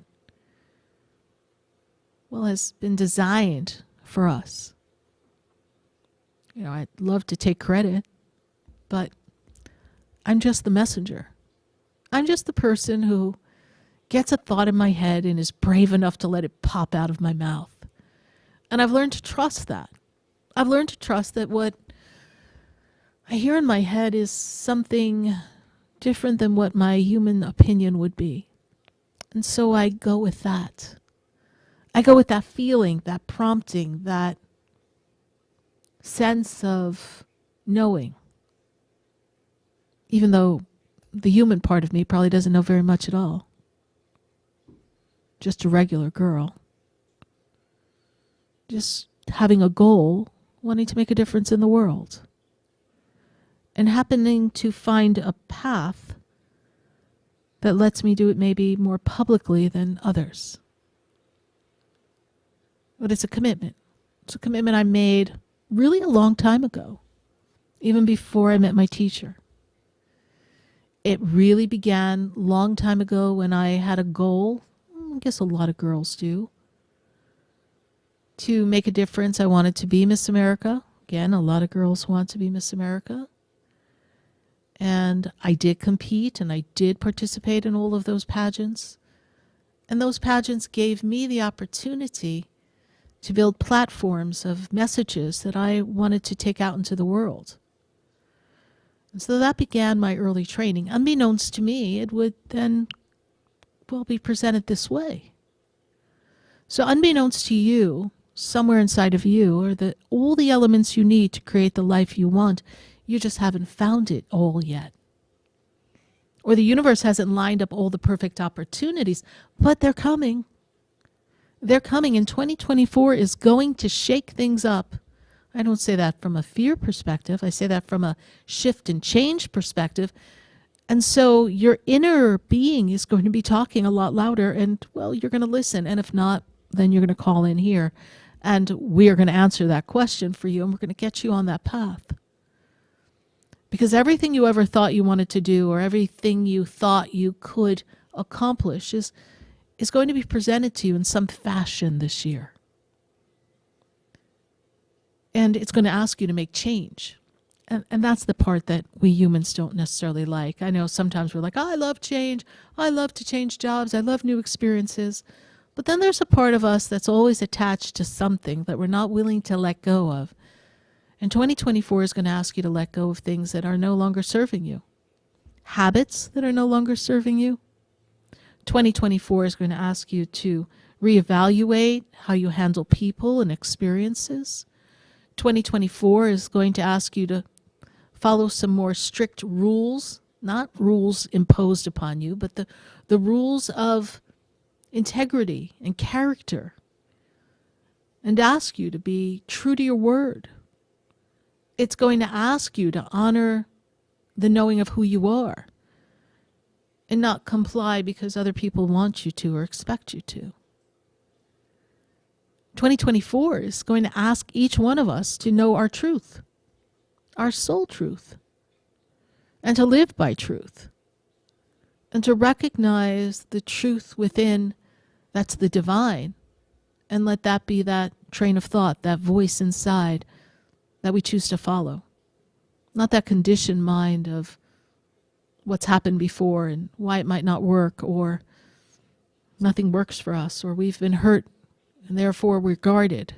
well, has been designed for us. You know, I'd love to take credit, but I'm just the messenger. I'm just the person who gets a thought in my head and is brave enough to let it pop out of my mouth. And I've learned to trust that. I've learned to trust that what I hear in my head is something different than what my human opinion would be. And so I go with that. I go with that feeling, that prompting, that sense of knowing. Even though the human part of me probably doesn't know very much at all. Just a regular girl. Just having a goal, wanting to make a difference in the world. and happening to find a path that lets me do it maybe more publicly than others. But it's a commitment. It's a commitment I made really a long time ago, even before I met my teacher. It really began a long time ago when I had a goal, I guess a lot of girls do, to make a difference. I wanted to be Miss America. Again, a lot of girls want to be Miss America. And I did compete and I did participate in all of those pageants. And those pageants gave me the opportunity to build platforms of messages that I wanted to take out into the world. And so that began my early training. Unbeknownst to me, it would then, be presented this way. So unbeknownst to you, somewhere inside of you are all the elements you need to create the life you want. You just haven't found it all yet. Or the universe hasn't lined up all the perfect opportunities, but they're coming. They're coming, and 2024 is going to shake things up. I don't say that from a fear perspective. I say that from a shift and change perspective. And so your inner being is going to be talking a lot louder, and, you're going to listen. And if not, then you're going to call in here, and we are going to answer that question for you, and we're going to get you on that path. Because everything you ever thought you wanted to do or everything you thought you could accomplish is going to be presented to you in some fashion this year. And it's going to ask you to make change. And that's the part that we humans don't necessarily like. I know sometimes we're like, I love change. I love to change jobs. I love new experiences. But then there's a part of us that's always attached to something that we're not willing to let go of. And 2024 is going to ask you to let go of things that are no longer serving you. Habits that are no longer serving you. 2024 is going to ask you to reevaluate how you handle people and experiences. 2024 is going to ask you to follow some more strict rules, not rules imposed upon you, but the rules of integrity and character, and ask you to be true to your word. It's going to ask you to honor the knowing of who you are and not comply because other people want you to or expect you to. 2024 is going to ask each one of us to know our truth, our soul truth, and to live by truth, and to recognize the truth within that's the divine, and let that be that train of thought, that voice inside that we choose to follow. Not that conditioned mind of what's happened before and why it might not work, or nothing works for us, or we've been hurt and therefore we're guarded.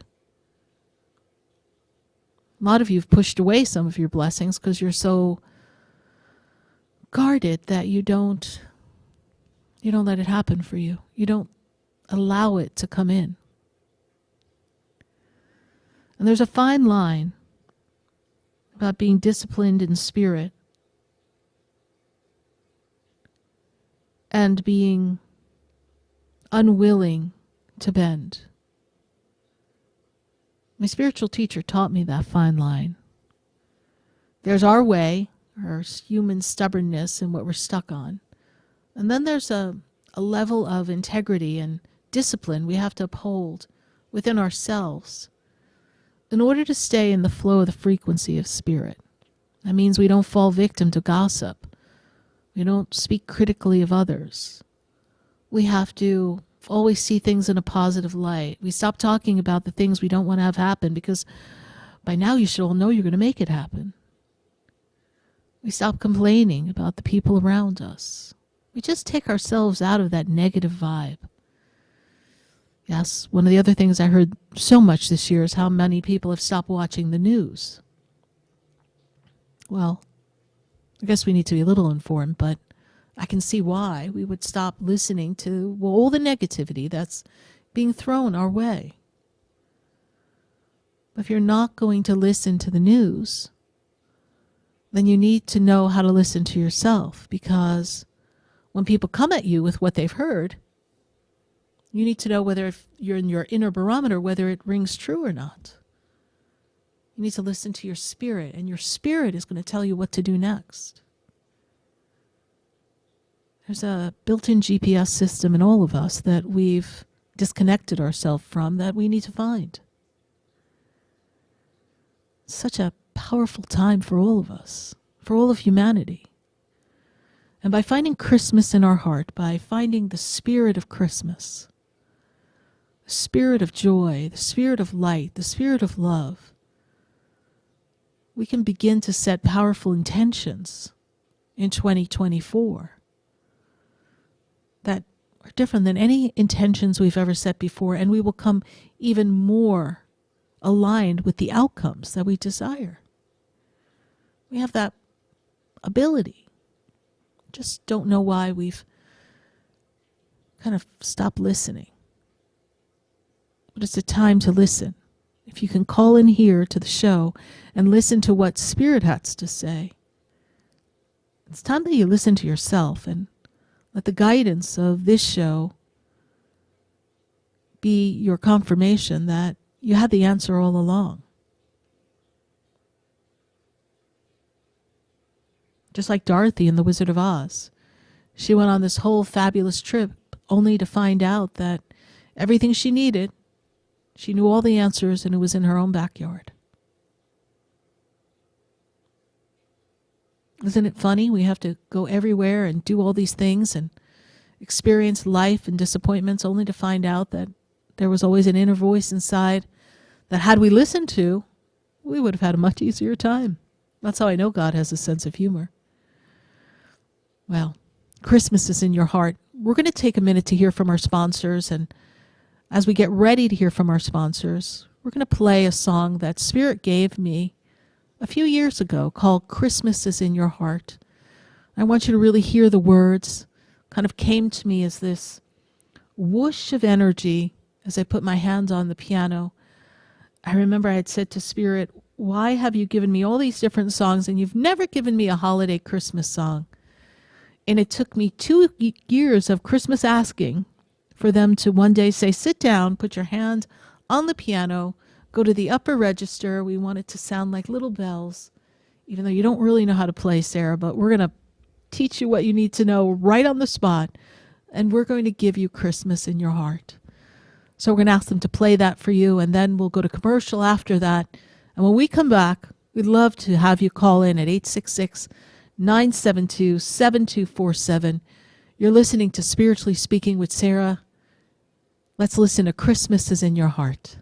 A lot of you have pushed away some of your blessings because you're so guarded that you don't let it happen for you. You don't allow it to come in. And there's a fine line about being disciplined in spirit and being unwilling to bend. My spiritual teacher taught me that fine line. There's our way, our human stubbornness and what we're stuck on. And then there's a level of integrity and discipline we have to uphold within ourselves in order to stay in the flow of the frequency of spirit. That means we don't fall victim to gossip. We don't speak critically of others. We have to always see things in a positive light. We stop talking about the things we don't want to have happen, because by now you should all know you're going to make it happen. We stop complaining about the people around us. We just take ourselves out of that negative vibe. Yes, one of the other things I heard so much this year is how many people have stopped watching the news. Well, I guess we need to be a little informed, but I can see why we would stop listening to all the negativity that's being thrown our way. But if you're not going to listen to the news, then you need to know how to listen to yourself, because when people come at you with what they've heard, you need to know whether, if you're in your inner barometer, whether it rings true or not. You need to listen to your spirit, and your spirit is going to tell you what to do next. There's a built-in GPS system in all of us that we've disconnected ourselves from that we need to find. It's such a powerful time for all of us, for all of humanity. And by finding Christmas in our heart, by finding the spirit of Christmas, the spirit of joy, the spirit of light, the spirit of love, we can begin to set powerful intentions in 2024 that are different than any intentions we've ever set before, and we will come even more aligned with the outcomes that we desire. We have that ability. Just don't know why we've kind of stopped listening. But it's a time to listen. If you can call in here to the show and listen to what Spirit has to say, it's time that you listen to yourself and let the guidance of this show be your confirmation that you had the answer all along. Just like Dorothy in The Wizard of Oz. She went on this whole fabulous trip only to find out that everything she needed, she knew all the answers, and it was in her own backyard. Isn't it funny? We have to go everywhere and do all these things and experience life and disappointments only to find out that there was always an inner voice inside that had we listened to, we would have had a much easier time. That's how I know God has a sense of humor. Well, Christmas is in your heart. We're going to take a minute to hear from our sponsors, and as we get ready to hear from our sponsors, we're going to play a song that Spirit gave me a few years ago called Christmas is in Your Heart. I want you to really hear the words. Kind of came to me as this whoosh of energy as I put my hands on the piano. I remember I had said to Spirit, why have you given me all these different songs and you've never given me a holiday Christmas song? And it took me 2 years of Christmas asking for them to one day say, sit down, put your hand on the piano, go to the upper register. We want it to sound like little bells, even though you don't really know how to play, Sarah, but we're going to teach you what you need to know right on the spot, and we're going to give you Christmas in your heart. So we're going to ask them to play that for you, and then we'll go to commercial after that. And when we come back, we'd love to have you call in at 866-972-7247. You're listening to Spiritually Speaking with Sarah. Let's listen to Christmas is in Your Heart.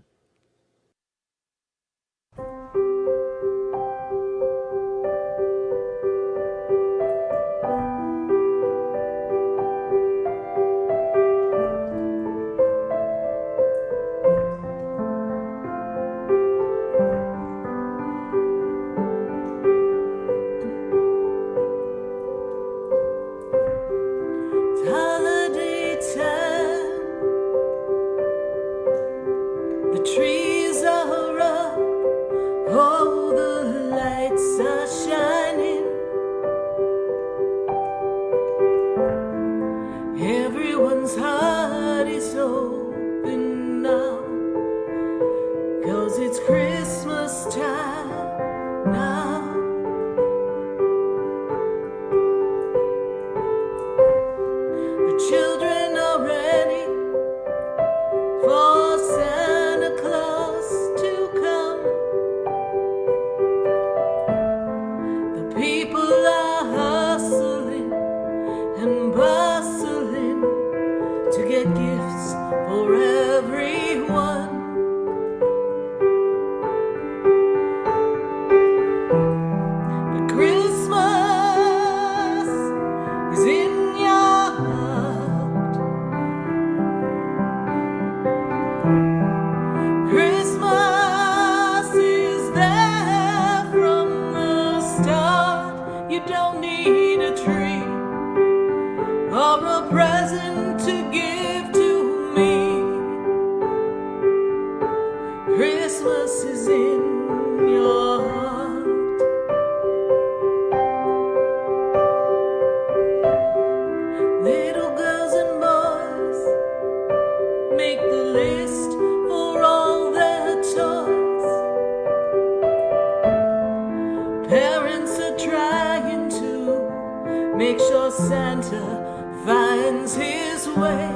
make sure Santa finds his way.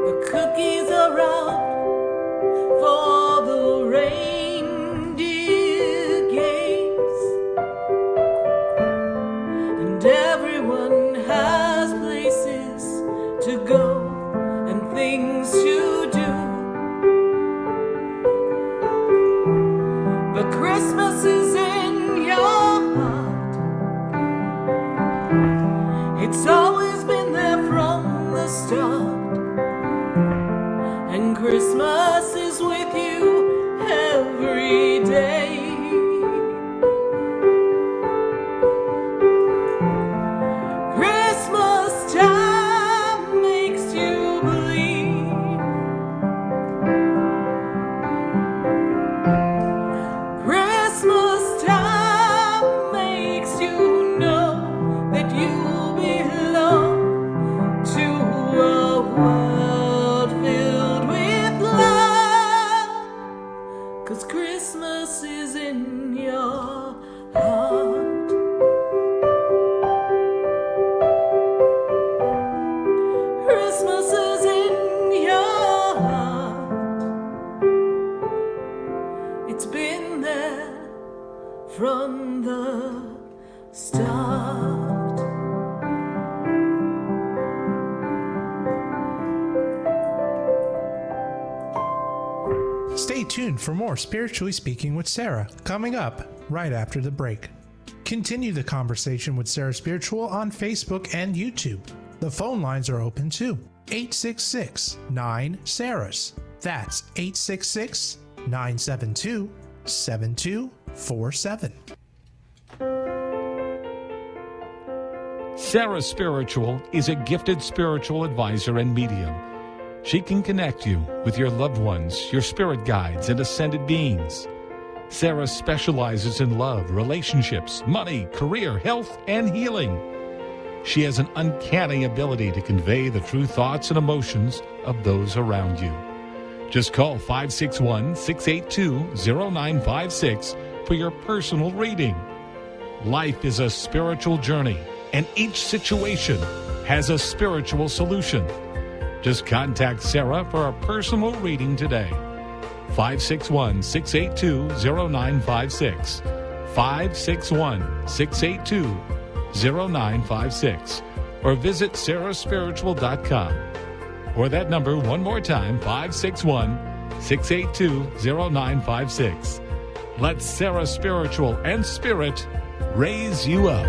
The cookies are out for the reindeer games, and everyone has places to go and things to do. But Christmas is in your heart. It's always been there from the start, and Christmas is with you every day. Christmas time makes you believe. Christmas time makes you know that you belong to a world filled with love. 'Cause Christmas is in your heart. Christmas is in your heart. It's been there from the start. Stay tuned for more Spiritually Speaking with Sarah coming up right after the break. Continue the conversation with Sarah Spiritual on Facebook and YouTube. The phone lines are open too. 866-9-SARAHS. That's 866-972-7247. Sarah Spiritual is a gifted spiritual advisor and medium. She can connect you with your loved ones, your spirit guides, and ascended beings. Sarah specializes in love, relationships, money, career, health, and healing. She has an uncanny ability to convey the true thoughts and emotions of those around you. Just call 561-682-0956 for your personal reading. Life is a spiritual journey, and each situation has a spiritual solution. Just contact Sarah for a personal reading today. 561-682-0956. 561-682-0956. Or visit sarahspiritual.com. Or that number one more time, 561-682-0956. Let Sarah Spiritual and Spirit raise you up.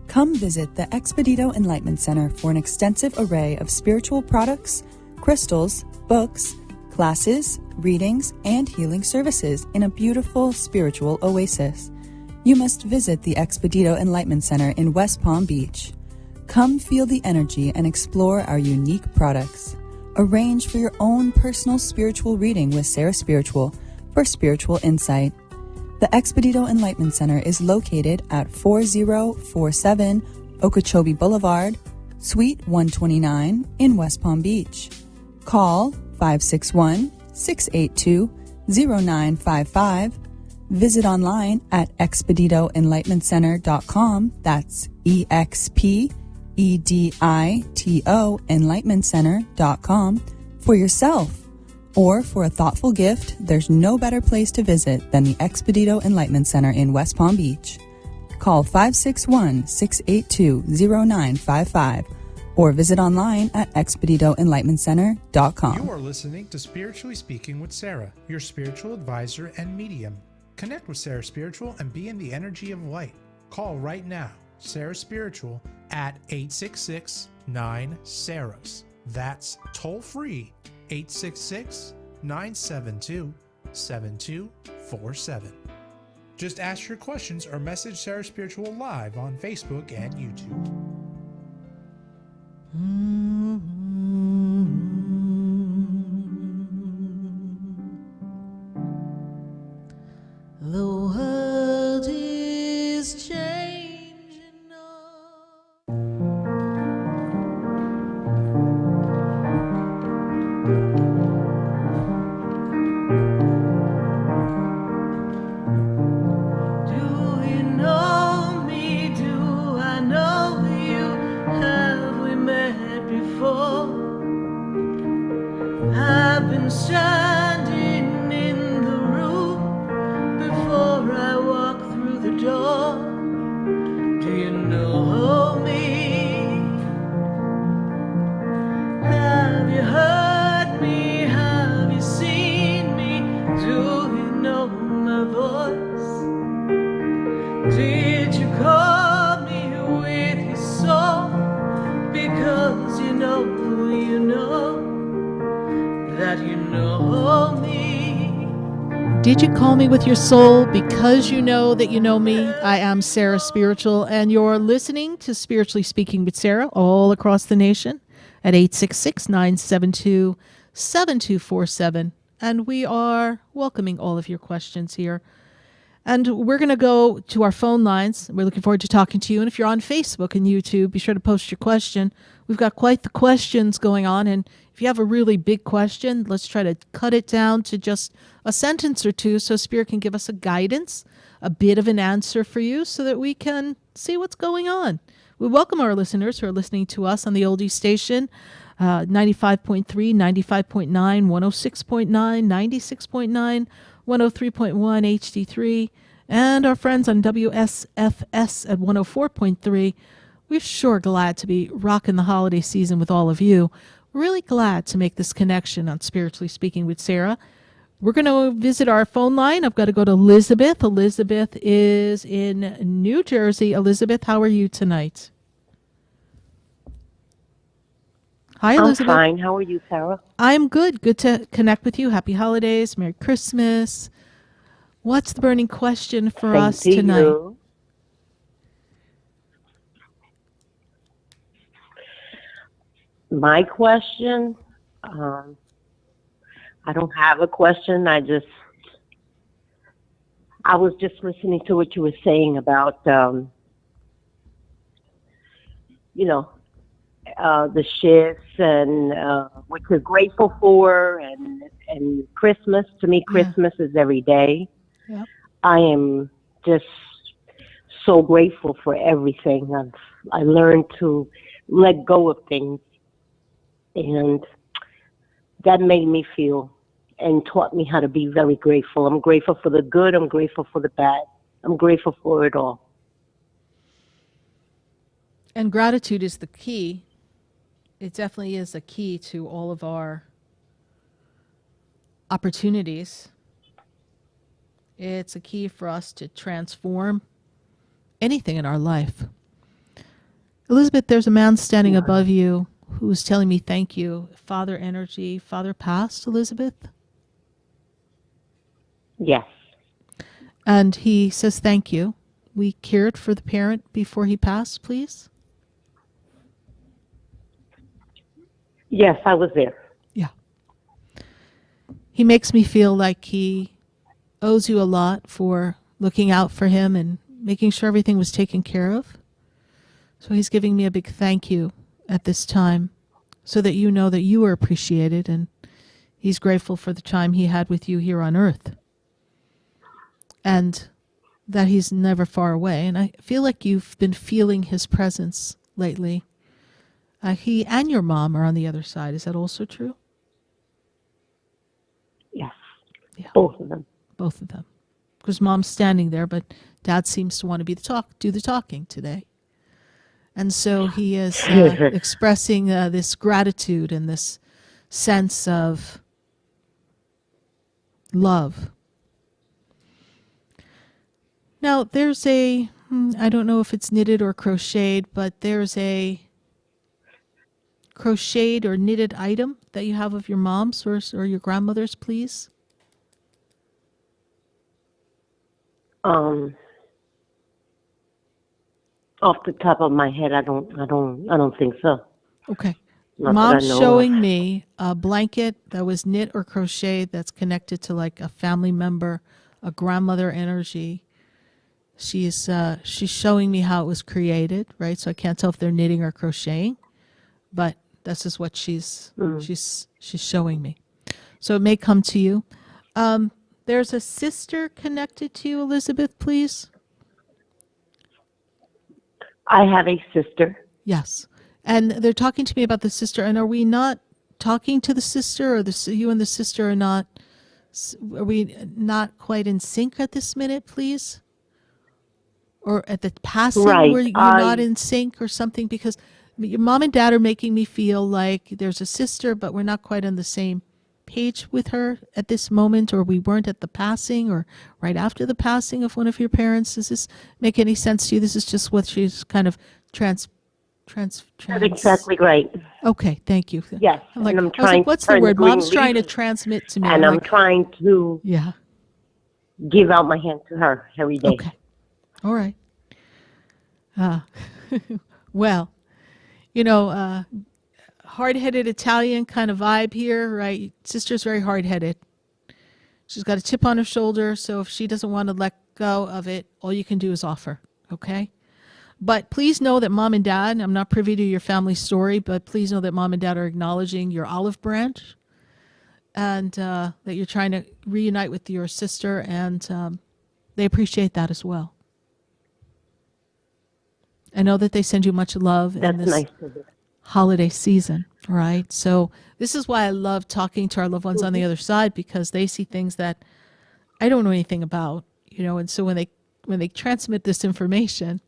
Come visit the Expedito Enlightenment Center for an extensive array of spiritual products, crystals, books, classes, readings, and healing services in a beautiful spiritual oasis. You must visit the Expedito Enlightenment Center in West Palm Beach. Come feel the energy and explore our unique products. Arrange for your own personal spiritual reading with Sarah Spiritual for spiritual insight. The Expedito Enlightenment Center is located at 4047 Okeechobee Boulevard, Suite 129 in West Palm Beach. Call 561-682-0955. Visit online at expeditoenlightenmentcenter.com. That's EXPEDITO enlightenmentcenter.com for yourself. Or for a thoughtful gift, there's no better place to visit than the Expedito Enlightenment Center in West Palm Beach. Call 561-682-0955 or visit online at expeditoenlightenmentcenter.com. You are listening to Spiritually Speaking with Sarah, your spiritual advisor and medium. Connect with Sarah Spiritual and be in the energy of light. Call right now, Sarah Spiritual at 866-9-SARAHS. That's toll free. 866-972-7247. Just ask your questions or message Sarah Spiritual live on Facebook and YouTube. The world is changing. Did you call me with your soul? Because you know that you know me. I am Sarah Spiritual, and you're listening to Spiritually Speaking with Sarah all across the nation at 866-972-7247. And we are welcoming all of your questions here. And we're going to go to our phone lines. We're looking forward to talking to you. And if you're on Facebook and YouTube, be sure to post your question. We've got quite the questions going on. And if you have a really big question, let's try to cut it down to just a sentence or two so Spirit can give us a guidance, a bit of an answer for you so that we can see what's going on. We welcome our listeners who are listening to us on the oldie station, 95.3, 95.9, 106.9, 96.9, 103.1 HD3, and our friends on WSFS at 104.3. We're sure glad to be rocking the holiday season with all of you. We're really glad to make this connection on Spiritually Speaking with Sarah. We're going to visit our phone line. I've got to go to Elizabeth. Elizabeth is in New Jersey. Elizabeth, how are you tonight? Hi, Elizabeth. I'm fine. How are you, Sarah? I'm good. Good to connect with you. Happy holidays. Merry Christmas. What's the burning question for us tonight? You. My question, I don't have a question. I was just listening to what you were saying about, the shifts and what you're grateful for and Christmas. To me, Christmas is every day. Yep. I am just so grateful for everything. I learned to let go of things, and that made me feel and taught me how to be very grateful. I'm grateful for the good. I'm grateful for the bad. I'm grateful for it all. And gratitude is the key. It definitely is a key to all of our opportunities. It's a key for us to transform anything in our life. Elizabeth, there's a man standing above you who's telling me thank you. Father energy, Father passed, Elizabeth? Yes. And he says thank you. We cared for the parent before he passed, please? Yes, I was there. Yeah. He makes me feel like he owes you a lot for looking out for him and making sure everything was taken care of. So he's giving me a big thank you at this time so that you know that you are appreciated, and he's grateful for the time he had with you here on earth and that he's never far away. And I feel like you've been feeling his presence lately. He and your mom are on the other side. Is that also true? Yes. Yeah. Both of them. Both of them. Because mom's standing there, but dad seems to want to do the talking today. And so he is expressing this gratitude and this sense of love. Now, there's I don't know if it's knitted or crocheted, but there's a crocheted or knitted item that you have of your mom's or your grandmother's, please? Off the top of my head, I don't think so. Okay. Not Mom's that I know showing of. me a blanket that was knit or crocheted that's connected to like a family member, a grandmother energy. She's showing me how it was created, right? So I can't tell if they're knitting or crocheting, but this is what she's showing me. So it may come to you. There's a sister connected to you, Elizabeth, please. I have a sister. Yes. And they're talking to me about the sister. And are we not talking to the sister, or you and the sister are we not quite in sync at this minute, please? Or at the passing Right. where you're not in sync or something? Because your mom and dad are making me feel like there's a sister, but we're not quite on the same page with her at this moment, or we weren't at the passing or right after the passing of one of your parents. Does this make any sense to you? This is just what she's kind of That's exactly right. Okay, thank you. Yes, I'm like, and I'm I was trying like, what's to the turn word? green Mom's trying to leaf, transmit to me. and I'm like, trying to give out my hand to her every day. Okay. All right. Well, hard-headed Italian kind of vibe here, right? Sister's very hard-headed. She's got a chip on her shoulder, so if she doesn't want to let go of it, all you can do is offer, okay? But please know that Mom and Dad, I'm not privy to your family story, but please know that Mom and Dad are acknowledging your olive branch and that you're trying to reunite with your sister, and they appreciate that as well. I know that they send you much love in this nice to hear. holiday season, right? So this is why I love talking to our loved ones on the other side, because they see things that I don't know anything about, and so when they transmit this information,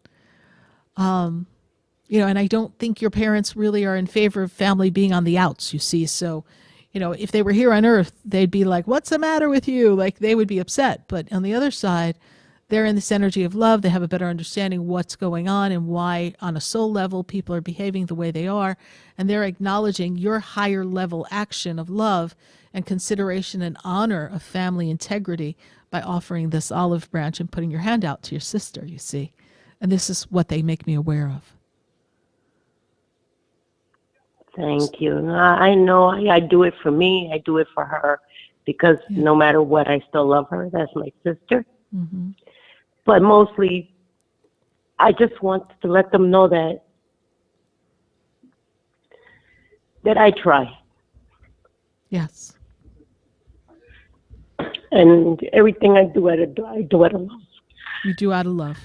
and I don't think your parents really are in favor of family being on the outs, you see. So, if they were here on earth, they'd be like, what's the matter with you? Like, they would be upset. But on the other side, they're in this energy of love. They have a better understanding of what's going on and why on a soul level people are behaving the way they are. And they're acknowledging your higher level action of love and consideration and honor of family integrity by offering this olive branch and putting your hand out to your sister, you see. And this is what they make me aware of. Thank you. I know I do it for me. I do it for her because no matter what, I still love her. That's my sister. Mm-hmm. But mostly, I just want to let them know that I try. Yes. And everything I do, I do out of love. You do out of love.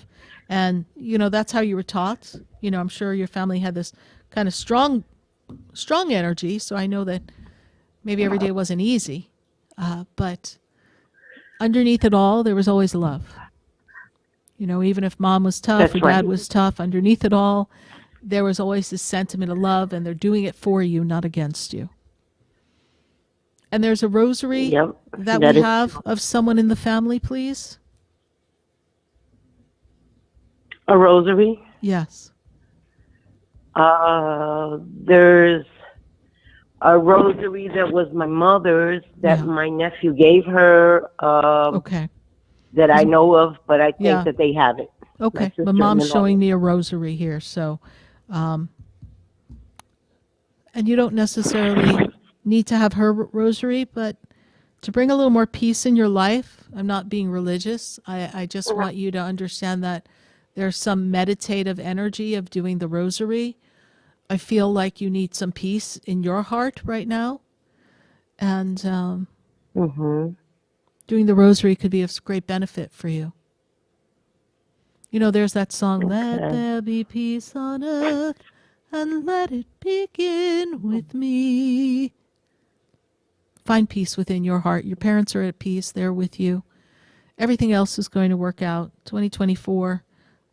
And, that's how you were taught. I'm sure your family had this kind of strong energy. So I know that maybe every day wasn't easy. But underneath it all, there was always love. Even if Mom was tough That's or right. Dad was tough, underneath it all, there was always this sentiment of love, and they're doing it for you, not against you. And there's a rosary that we have of someone in the family, please. A rosary? Yes. There's a rosary that was my mother's that my nephew gave her. Okay. That I know of, but I think that they have it. Okay. My mom's showing me a rosary here. So, and you don't necessarily need to have her rosary, but to bring a little more peace in your life, I'm not being religious. I just want you to understand that there's some meditative energy of doing the rosary. I feel like you need some peace in your heart right now. And doing the rosary could be of great benefit for you. There's that song, Let there be peace on earth, and let it begin with me. Find peace within your heart. Your parents are at peace. They're with you. Everything else is going to work out. 2024,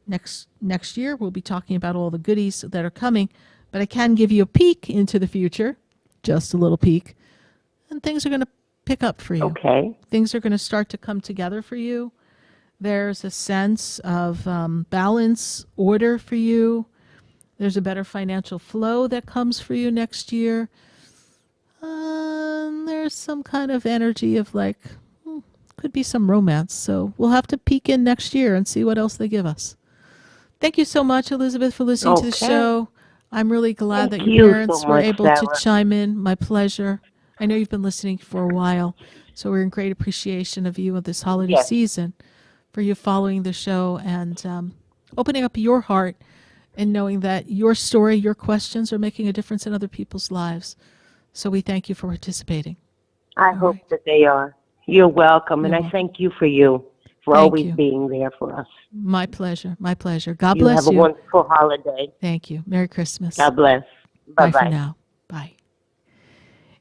next year, we'll be talking about all the goodies that are coming, but I can give you a peek into the future, just a little peek, and things are going to pick up for you. Okay. Things are going to start to come together for you. There's a sense of balance, order for you. There's a better financial flow that comes for you next year. There's some kind of energy of could be some romance. So we'll have to peek in next year and see what else they give us. Thank you so much, Elizabeth, for listening to the show. I'm really glad that your parents were able to chime in. My pleasure. I know you've been listening for a while, so we're in great appreciation of you of this holiday season, for you following the show and opening up your heart and knowing that your story, your questions are making a difference in other people's lives. So we thank you for participating. I hope that they are. You're welcome, and I thank you for always being there for us. My pleasure. My pleasure. God bless you. Have a wonderful holiday. Thank you. Merry Christmas. God bless. Bye Bye-bye. for now. Bye.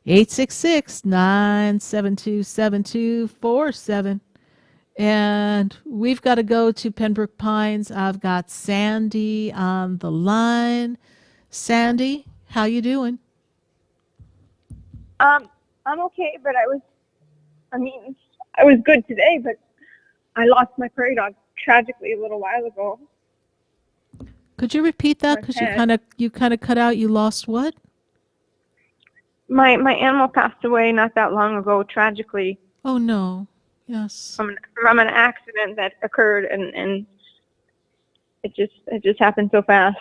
866-972-7247. And we've got to go to Pembroke Pines. I've got Sandy on the line. Sandy, how you doing? I'm okay, but I was good today, but I lost my prairie dog tragically a little while ago. Could you repeat that? Because you kind of cut out. You lost what? My animal passed away not that long ago, tragically. Oh no. Yes. From an accident that occurred, and it just happened so fast.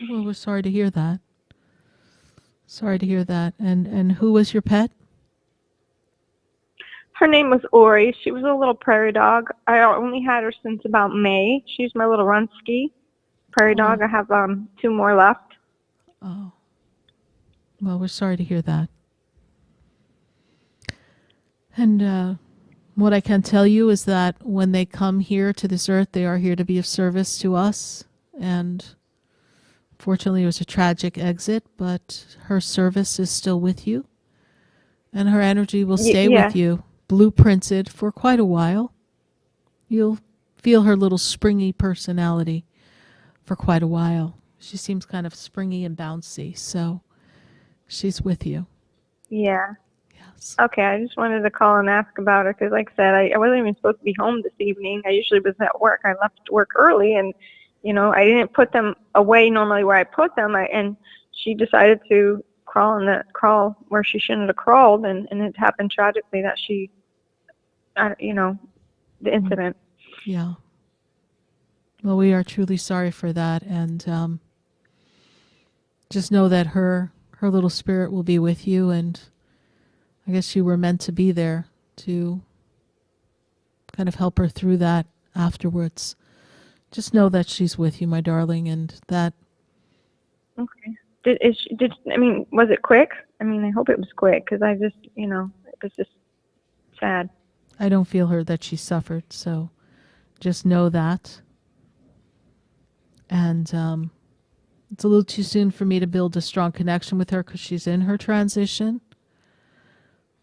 Well, we're sorry to hear that. Sorry to hear that. And who was your pet? Her name was Ori. She was a little prairie dog. I only had her since about May. She's my little Runsky prairie dog. I have 2 more left. Oh. Well, we're sorry to hear that. And what I can tell you is that when they come here to this earth, they are here to be of service to us. And fortunately, it was a tragic exit, but her service is still with you. And her energy will stay with you, blueprinted for quite a while. You'll feel her little springy personality for quite a while. She seems kind of springy and bouncy, so she's with you. Yeah. Yes. Okay, I just wanted to call and ask about her because, like I said, I wasn't even supposed to be home this evening. I usually was at work. I left work early, and I didn't put them away normally where I put them. And she decided to crawl where she shouldn't have crawled, and it happened tragically that she, the incident. Yeah. Well, we are truly sorry for that, and just know that her little spirit will be with you, and I guess you were meant to be there to kind of help her through that afterwards. Just know that she's with you, my darling, and that. Okay. Was it quick? I hope it was quick because I just, it was just sad. I don't feel that she suffered, so just know that. And it's a little too soon for me to build a strong connection with her because she's in her transition.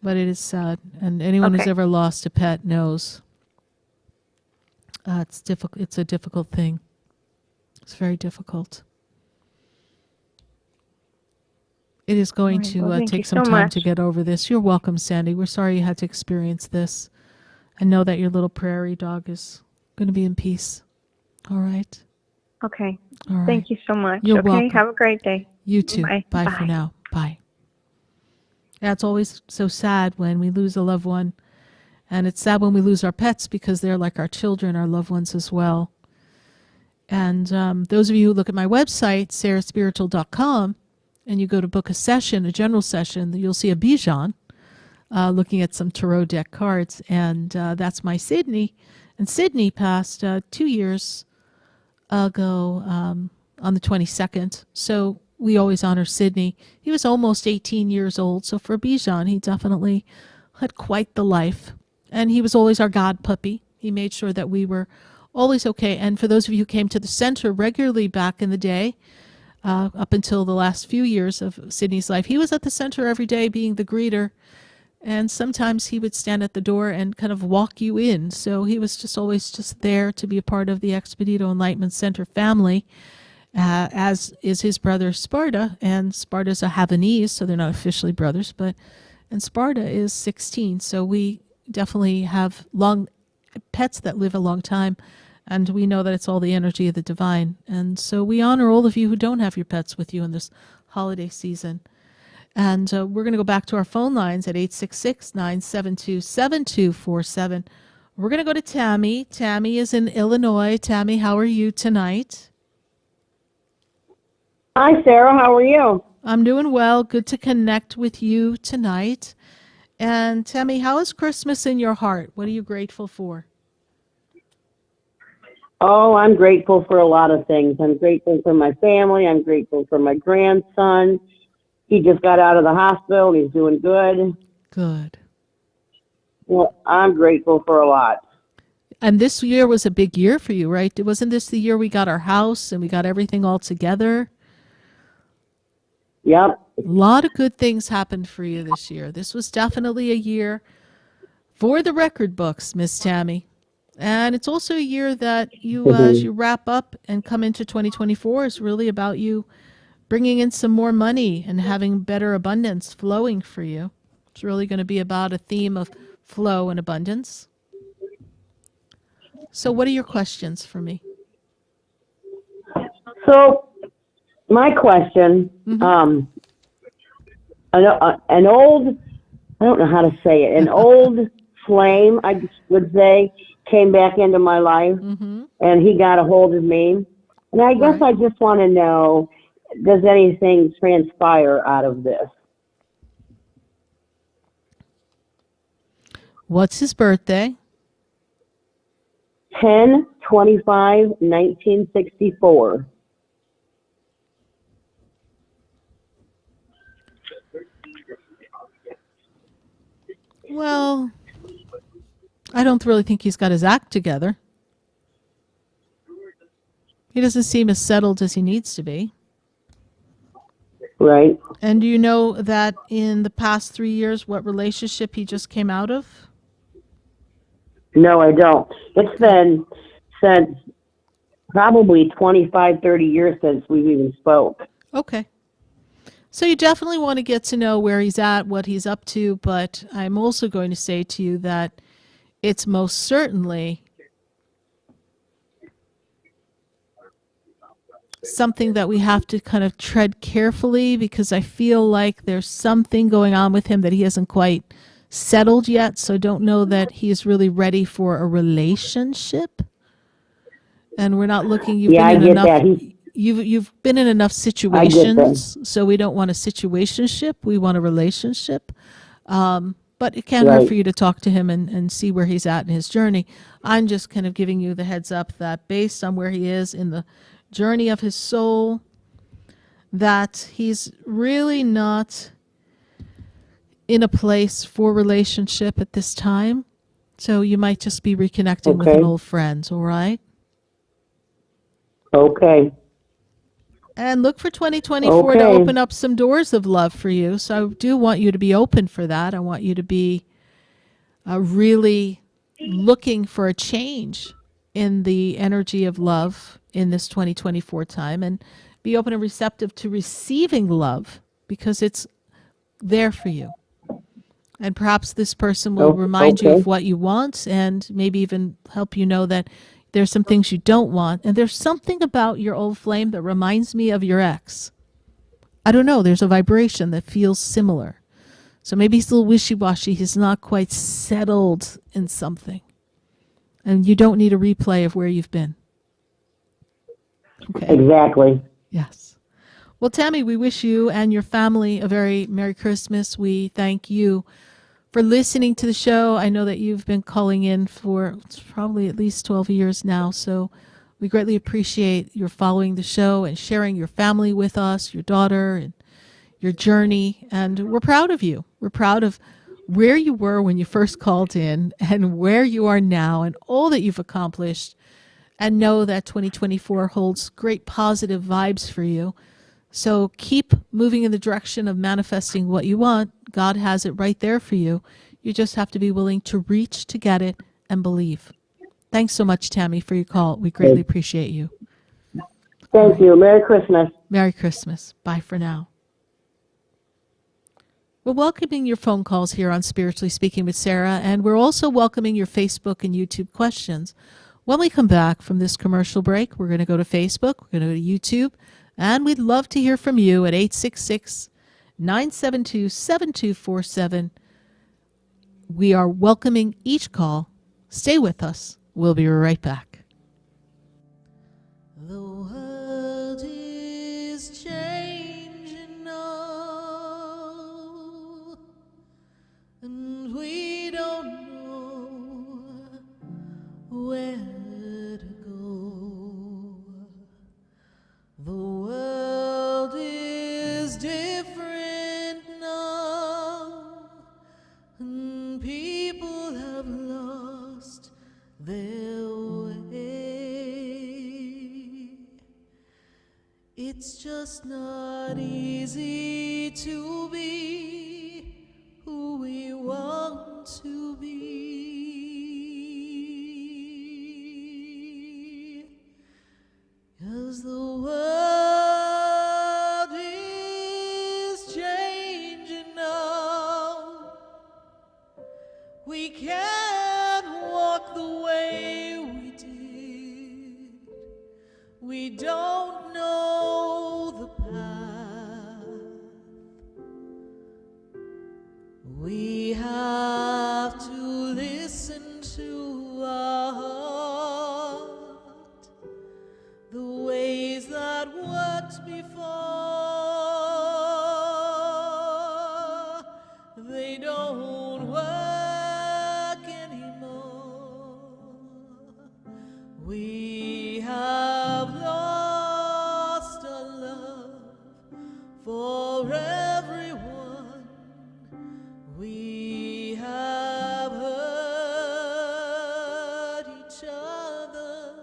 But it is sad, and anyone who's ever lost a pet knows it's difficult. It's a difficult thing. It's very difficult. It is going to take some time to get over this. You're welcome, Sandy. We're sorry you had to experience this. And know that your little prairie dog is going to be in peace. All right? Okay. All right. Thank you so much. You're welcome. Have a great day. You too. Bye. Bye for now. Bye. Yeah, it's always so sad when we lose a loved one. And it's sad when we lose our pets because they're like our children, our loved ones as well. And those of you who look at my website, sarahspiritual.com, and you go to book a session, a general session, you'll see a Bijan looking at some tarot deck cards. And that's my Sydney. And Sydney passed 2 years ago on the 22nd. So we always honor Sydney. He was almost 18 years old. So for Bijan, he definitely had quite the life. And he was always our God puppy. He made sure that we were always okay. And for those of you who came to the center regularly back in the day, up until the last few years of Sydney's life, he was at the center every day being the greeter. And sometimes he would stand at the door and kind of walk you in. So he was just always just there to be a part of the Expedito Enlightenment Center family, as is his brother Sparta. And Sparta's a Havanese, so they're not officially brothers, and Sparta is 16. So we definitely have long pets that live a long time, and we know that it's all the energy of the divine. And so we honor all of you who don't have your pets with you in this holiday season. And we're going to go back to our phone lines at 866-972-7247. We're going to go to Tammy. Tammy is in Illinois. Tammy, how are you tonight? Hi, Sarah. How are you? I'm doing well. Good to connect with you tonight. And Tammy, how is Christmas in your heart? What are you grateful for? Oh, I'm grateful for a lot of things. I'm grateful for my family. I'm grateful for my grandson. He just got out of the hospital. He's doing good. Good. Well, I'm grateful for a lot. And this year was a big year for you, right? Wasn't this the year we got our house and we got everything all together? Yep. A lot of good things happened for you this year. This was definitely a year for the record books, Miss Tammy. And it's also a year that you, as you wrap up and come into 2024, is really about you bringing in some more money and having better abundance flowing for you. It's really going to be about a theme of flow and abundance. So what are your questions for me? So my question, an old, I don't know how to say it, an old flame, I would say, came back into my life, and he got a hold of me. And I guess I just want to know, does anything transpire out of this? What's his birthday? 10/25/1964. Well, I don't really think he's got his act together. He doesn't seem as settled as he needs to be. Right. And do you know that in the past 3 years, what relationship he just came out of? No, I don't. It's been since probably 25, 30 years since we've even spoke. Okay. So you definitely want to get to know where he's at, what he's up to, but I'm also going to say to you that it's most certainly something that we have to kind of tread carefully, because I feel like there's something going on with him that he hasn't quite settled yet. So don't know that he is really ready for a relationship. And we're not looking. You've been in enough. You've been in enough situations, so we don't want a situationship. We want a relationship. But it can't hurt for you to talk to him and see where he's at in his journey. I'm just kind of giving you the heads up that based on where he is in the journey of his soul, that he's really not in a place for relationship at this time. So you might just be reconnecting with an old friend, all right? Okay. And look for 2024 to open up some doors of love for you. So I do want you to be open for that. I want you to be really looking for a change in the energy of love in this 2024 time, and be open and receptive to receiving love, because it's there for you. And perhaps this person will remind you of what you want, and maybe even help you know that there's some things you don't want. And there's something about your old flame that reminds me of your ex. I don't know. There's a vibration that feels similar. So maybe he's a little wishy-washy. He's not quite settled in something. And you don't need a replay of where you've been. Okay. Exactly. Yes. Well, Tammy, we wish you and your family a very Merry Christmas. We thank you for listening to the show. I know that you've been calling in for probably at least 12 years now, so we greatly appreciate your following the show and sharing your family with us, your daughter, and your journey. And we're proud of you. We're proud of where you were when you first called in and where you are now and all that you've accomplished. And know that 2024 holds great positive vibes for you. So keep moving in the direction of manifesting what you want. God has it right there for you. You just have to be willing to reach to get it and believe. Thanks so much, Tammy, for your call. We greatly appreciate you. Thank you. Merry Christmas. Merry Christmas. Bye for now. We're welcoming your phone calls here on Spiritually Speaking with Sarah, and we're also welcoming your Facebook and YouTube questions. When we come back from this commercial break, we're going to go to Facebook, we're going to go to YouTube, and we'd love to hear from you at 866-972-7247. We are welcoming each call. Stay with us. We'll be right back. The world is changing now, and we don't know where to go. The world is different now, and people have lost their way. It's just not easy to be who we want to be, 'cause the world is changing now. We can't walk the way we did. We don't know the path. We have to live for everyone. We have hurt each other.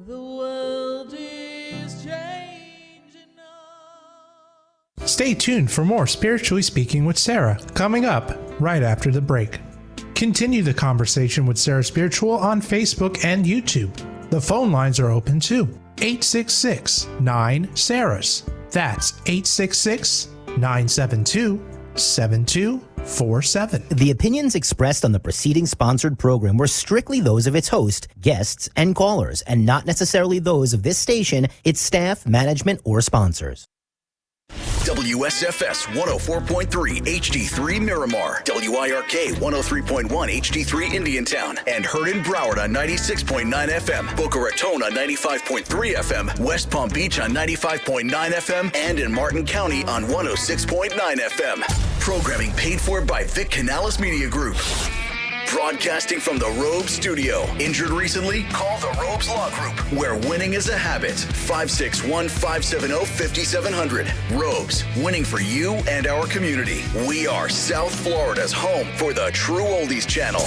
The world is changing. Stay tuned for more Spiritually Speaking with Sarah, coming up right after the break. Continue the conversation with Sarah Spiritual on Facebook and YouTube. The phone lines are open too. 866-9-SARAHS. That's 866-972-7247. The opinions expressed on the preceding sponsored program were strictly those of its host, guests, and callers, and not necessarily those of this station, its staff, management, or sponsors. WSFS 104.3 HD3 Miramar, WIRK 103.1 HD3 Indiantown, and heard in Broward on 96.9 FM, Boca Raton on 95.3 FM, West Palm Beach on 95.9 FM, and in Martin County on 106.9 FM. Programming paid for by Vic Canales Media Group. Broadcasting from the Robes Studio. Injured recently? Call the Robes Law Group, where winning is a habit. 561-570-5700. Robes, winning for you and our community. We are South Florida's home for the True Oldies Channel.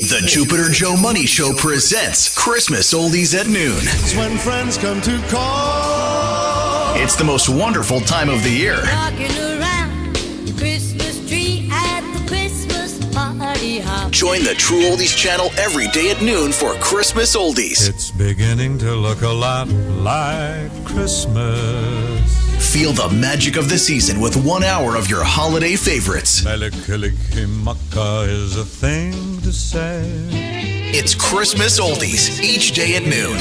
The Jupiter Joe Money Show presents Christmas Oldies at Noon. It's when friends come to call. It's the most wonderful time of the year. Rocking around the Christmas tree at the Christmas party hop. Join the True Oldies Channel every day at noon for Christmas Oldies. It's beginning to look a lot like Christmas. Feel the magic of the season with 1 hour of your holiday favorites. Melikilikimaka is a thing to say. It's Christmas Oldies each day at noon.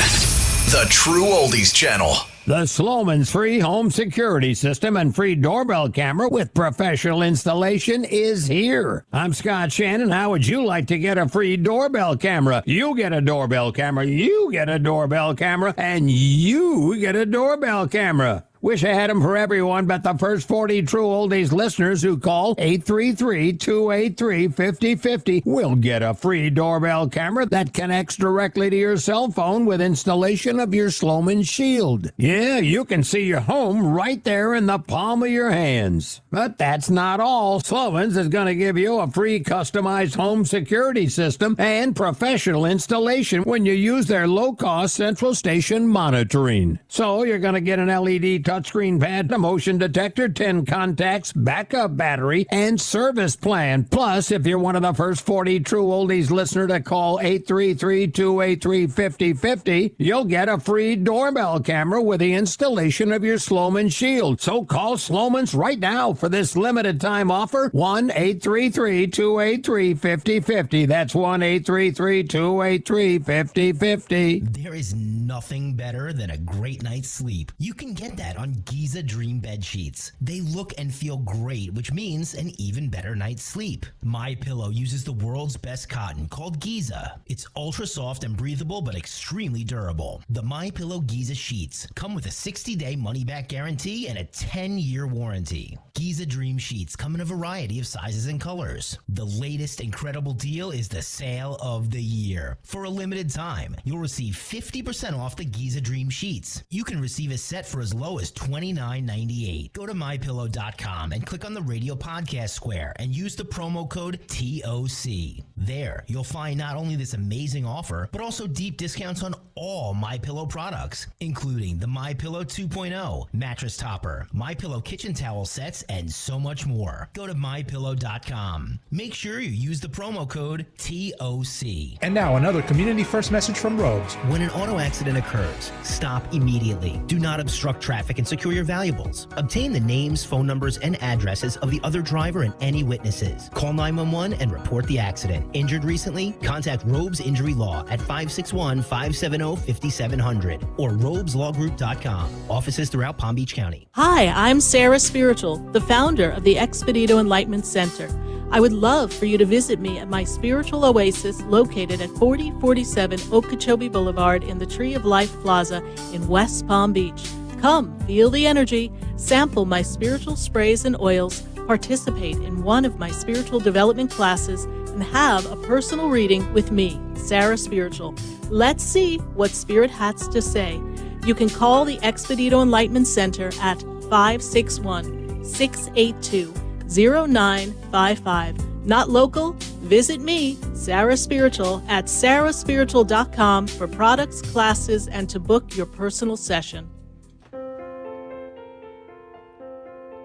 The True Oldies Channel. The Sloman's free home security system and free doorbell camera with professional installation is here. I'm Scott Shannon. How would you like to get a free doorbell camera? You get a doorbell camera, you get a doorbell camera, and you get a doorbell camera. Wish I had them for everyone, but the first 40 True Oldies listeners who call 833-283-5050 will get a free doorbell camera that connects directly to your cell phone with installation of your Sloman Shield. Yeah, you can see your home right there in the palm of your hands. But that's not all. Sloman's is going to give you a free customized home security system and professional installation when you use their low-cost central station monitoring. So you're going to get an LED touchscreen pad, a motion detector, 10 contacts, backup battery, and service plan. Plus, if you're one of the first 40 True Oldies listener to call 833-283-5050, you'll get a free doorbell camera with the installation of your Sloman Shield. So call Sloman's right now for this limited time offer, 1-833-283-5050. That's 1-833-283-5050. There is nothing better than a great night's sleep. You can get that on Giza Dream Bed Sheets. They look and feel great, which means an even better night's sleep. MyPillow uses the world's best cotton called Giza. It's ultra soft and breathable, but extremely durable. The MyPillow Giza sheets come with a 60-day money-back guarantee and a 10-year warranty. Giza Dream Sheets come in a variety of sizes and colors. The latest incredible deal is the sale of the year. For a limited time, you'll receive 50% off the Giza Dream Sheets. You can receive a set for as low as $29.98. Go to MyPillow.com and click on the radio podcast square and use the promo code TOC. There, you'll find not only this amazing offer, but also deep discounts on all MyPillow products, including the MyPillow 2.0, mattress topper, MyPillow kitchen towel sets, and so much more. Go to MyPillow.com. Make sure you use the promo code TOC. And now another community first message from Robes. When an auto accident occurs, stop immediately. Do not obstruct traffic and secure your valuables. Obtain the names, phone numbers, and addresses of the other driver and any witnesses. Call 911 and report the accident. Injured recently? Contact Robes Injury Law at 561-570-5700 or robeslawgroup.com. Offices throughout Palm Beach County. Hi, I'm Sarah Spiritual, the founder of the Expedito Enlightenment Center. I would love for you to visit me at my spiritual oasis located at 4047 Okeechobee Boulevard in the Tree of Life Plaza in West Palm Beach. Come, feel the energy, sample my spiritual sprays and oils, participate in one of my spiritual development classes, and have a personal reading with me, Sarah Spiritual. Let's see what Spirit has to say. You can call the Expedito Enlightenment Center at 561-682-0955. Not local? Visit me, Sarah Spiritual, at sarahspiritual.com for products, classes, and to book your personal session.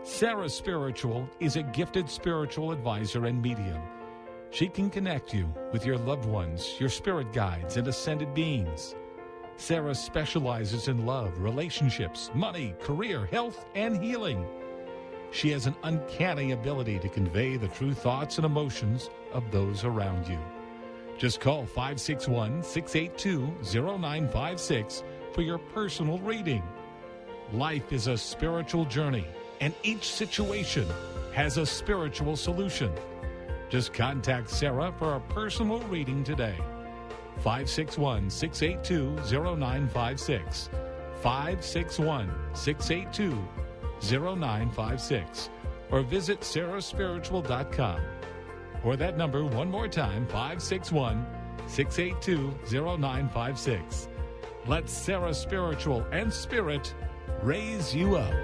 Sarah Spiritual is a gifted spiritual advisor and medium. She can connect you with your loved ones, your spirit guides, and ascended beings. Sarah specializes in love, relationships, money, career, health, and healing. She has an uncanny ability to convey the true thoughts and emotions of those around you. Just call 561-682-0956 for your personal reading. Life is a spiritual journey, and each situation has a spiritual solution. Just contact Sarah for a personal reading today. 561-682-0956. 561-682-0956. Or visit sarahspiritual.com. Or that number one more time, 561-682-0956. Let Sarah Spiritual and Spirit raise you up.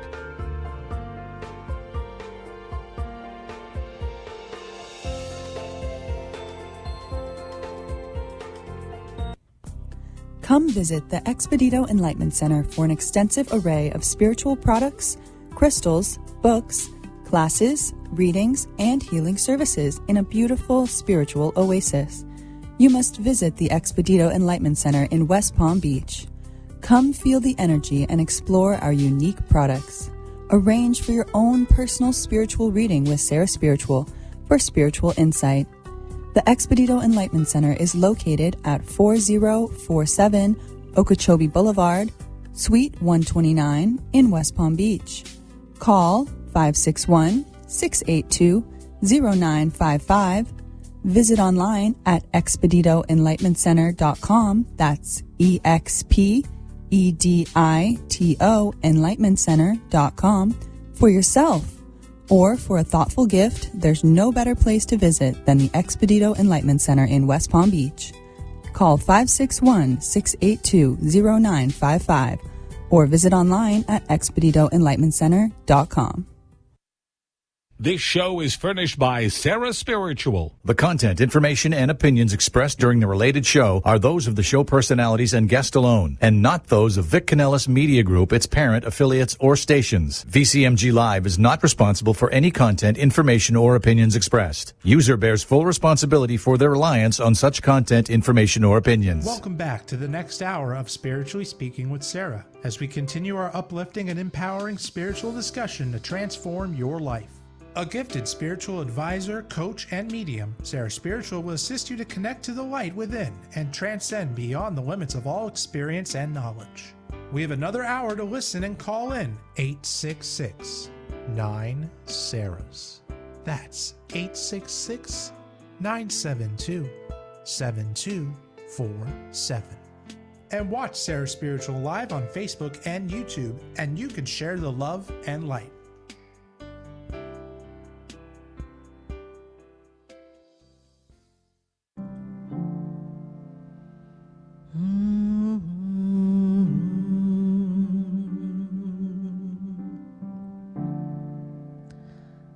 Come visit the Expedito Enlightenment Center for an extensive array of spiritual products, crystals, books, classes, readings, and healing services in a beautiful spiritual oasis. You must visit the Expedito Enlightenment Center in West Palm Beach. Come feel the energy and explore our unique products. Arrange for your own personal spiritual reading with Sarah Spiritual for spiritual insight. The Expedito Enlightenment Center is located at 4047 Okeechobee Boulevard, Suite 129 in West Palm Beach. Call 561-682-0955. Visit online at expeditoenlightenmentcenter.com. That's EXPEDITO enlightenmentcenter.com for yourself. Or for a thoughtful gift, there's no better place to visit than the Expedito Enlightenment Center in West Palm Beach. Call 561-682-0955 or visit online at expeditoenlightenmentcenter.com. This show is furnished by Sarah Spiritual. The content, information, and opinions expressed during the related show are those of the show personalities and guest alone, and not those of Vic Canellis Media Group, its parent, affiliates, or stations. VCMG Live is not responsible for any content, information, or opinions expressed. User bears full responsibility for their reliance on such content, information, or opinions. Welcome back to the next hour of Spiritually Speaking with Sarah, as we continue our uplifting and empowering spiritual discussion to transform your life. A gifted spiritual advisor, coach, and medium, Sarah Spiritual will assist you to connect to the light within and transcend beyond the limits of all experience and knowledge. We have another hour to listen and call in 866-9-SARAHs. That's 866-972-7247. And watch Sarah Spiritual live on Facebook and YouTube, and you can share the love and light.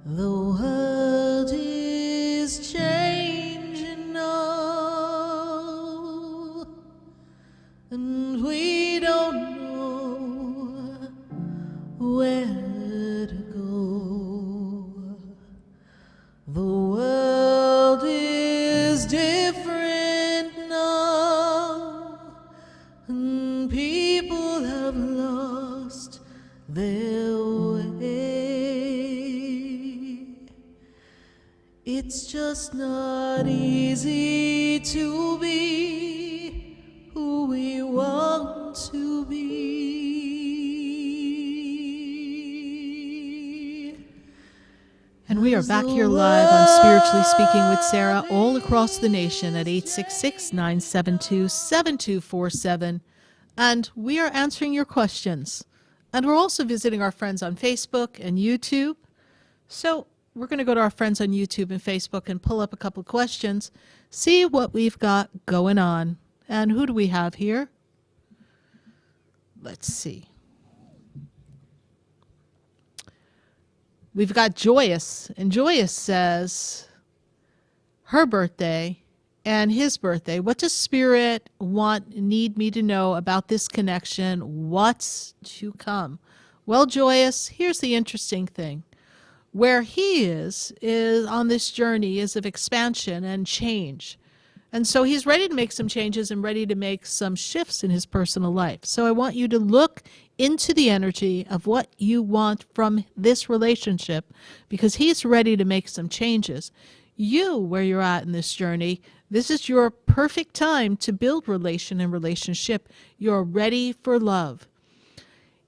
The world is changing now, and we don't know where to go. The world is different now, and people have lost their way. It's just not easy to be who we want to be. And we are back here live on Spiritually Speaking with Sarah, all across the nation at 866-972-7247. And we are answering your questions. And we're also visiting our friends on Facebook and YouTube. So we're going to go to our friends on YouTube and Facebook and pull up a couple of questions, see what we've got going on. And who do we have here? let's see. We've got Joyous, and Joyous says her birthday and his birthday. What does Spirit need me to know about this connection? What's to come? Well, Joyous, here's the interesting thing. Where he is on this journey is of expansion and change. And so he's ready to make some changes and ready to make some shifts in his personal life. So I want you to look into the energy of what you want from this relationship, because he's ready to make some changes. You, where you're at in this journey, this is your perfect time to build relation and relationship. You're ready for love.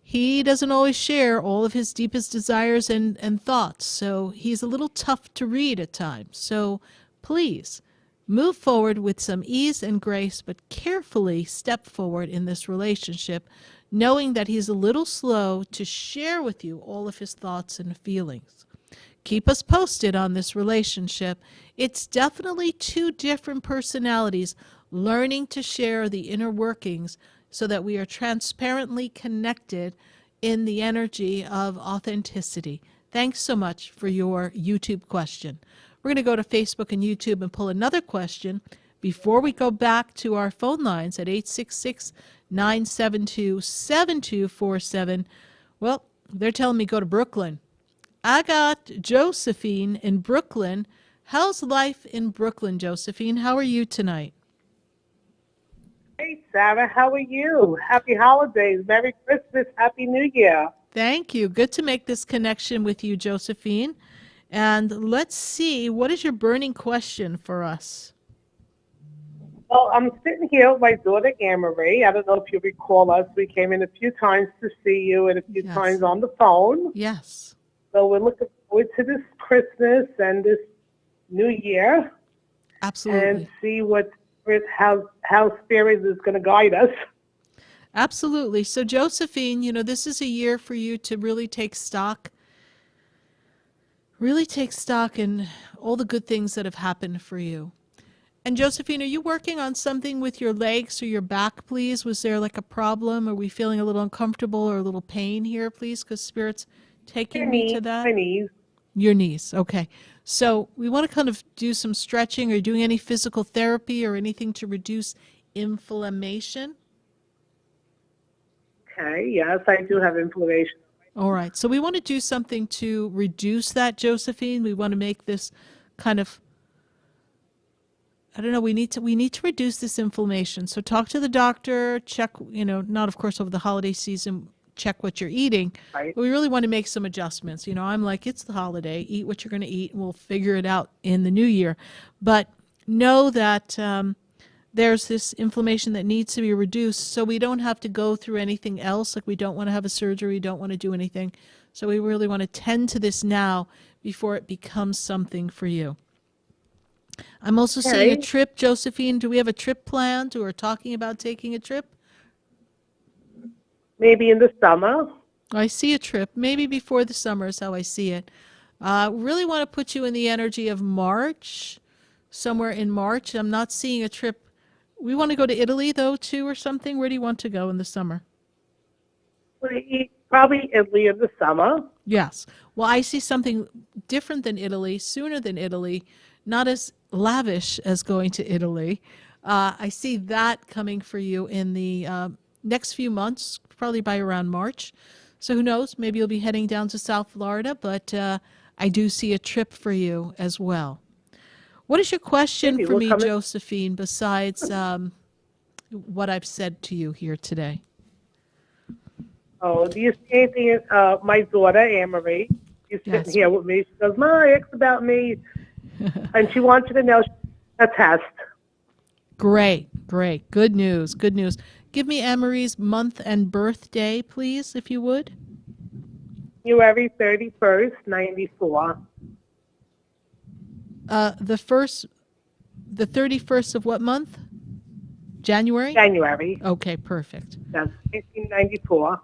He doesn't always share all of his deepest desires and thoughts, so he's a little tough to read at times. So please, move forward with some ease and grace, but carefully step forward in this relationship, knowing that he's a little slow to share with you all of his thoughts and feelings. Keep us posted on this relationship. It's definitely two different personalities learning to share the inner workings so that we are transparently connected in the energy of authenticity. Thanks so much for your YouTube question. We're going to go to Facebook and YouTube and pull another question before we go back to our phone lines at 866-972-7247. Well, they're telling me go to Brooklyn. I got Josephine in Brooklyn. How's life in Brooklyn, Josephine? How are you tonight? Hey, Sarah, how are you? Happy holidays. Merry Christmas. Happy New Year. Thank you. Good to make this connection with you, Josephine. And let's see, what is your burning question for us? Well, I'm sitting here with my daughter, Anne-Marie. I don't know if you recall us. We came in a few times to see you and a few times on the phone. Yes. So we're looking forward to this Christmas and this New Year. Absolutely. And see how Spirit is going to guide us. Absolutely. So, Josephine, this is a year for you to really take stock in all the good things that have happened for you. And Josephine, are you working on something with your legs or your back, please? Was there like a problem? Are we feeling a little uncomfortable or a little pain here, please? Because Spirit's taking me to that. My knees. Your knees. Okay. So we want to kind of do some stretching. Are you doing any physical therapy or anything to reduce inflammation? Okay. Yes, I do have inflammation. All right. So we want to do something to reduce that, Josephine. We want to make this kind of, I don't know, we need to reduce this inflammation. So talk to the doctor, check, not of course over the holiday season, check what you're eating. Right. But we really want to make some adjustments. I'm like, it's the holiday, eat what you're going to eat, and we'll figure it out in the new year. But know that there's this inflammation that needs to be reduced so we don't have to go through anything else. Like we don't want to have a surgery, we don't want to do anything. So we really want to tend to this now before it becomes something for you. I'm also seeing a trip, Josephine. Do we have a trip planned or talking about taking a trip? Maybe in the summer. I see a trip. Maybe before the summer is how I see it. Really want to put you in the energy of March, somewhere in March. I'm not seeing a trip. We want to go to Italy, though, too, or something. Where do you want to go in the summer? Probably Italy in the summer. Yes. Well, I see something different than Italy, sooner than Italy, not as lavish as going to Italy. I see that coming for you in the next few months, probably by around March. So who knows? Maybe you'll be heading down to South Florida, but I do see a trip for you as well. What is your question for me, Josephine, besides what I've said to you here today? Oh, do you see anything? My daughter, Anne-Marie, she's sitting here with me. She goes, "Ma, ask about me." And she wants you to know a test. Great. Good news. Give me Anne-Marie's month and birthday, please, if you would. January 31st, 94. The 31st of what month? January? January. Okay, perfect. That's 1994.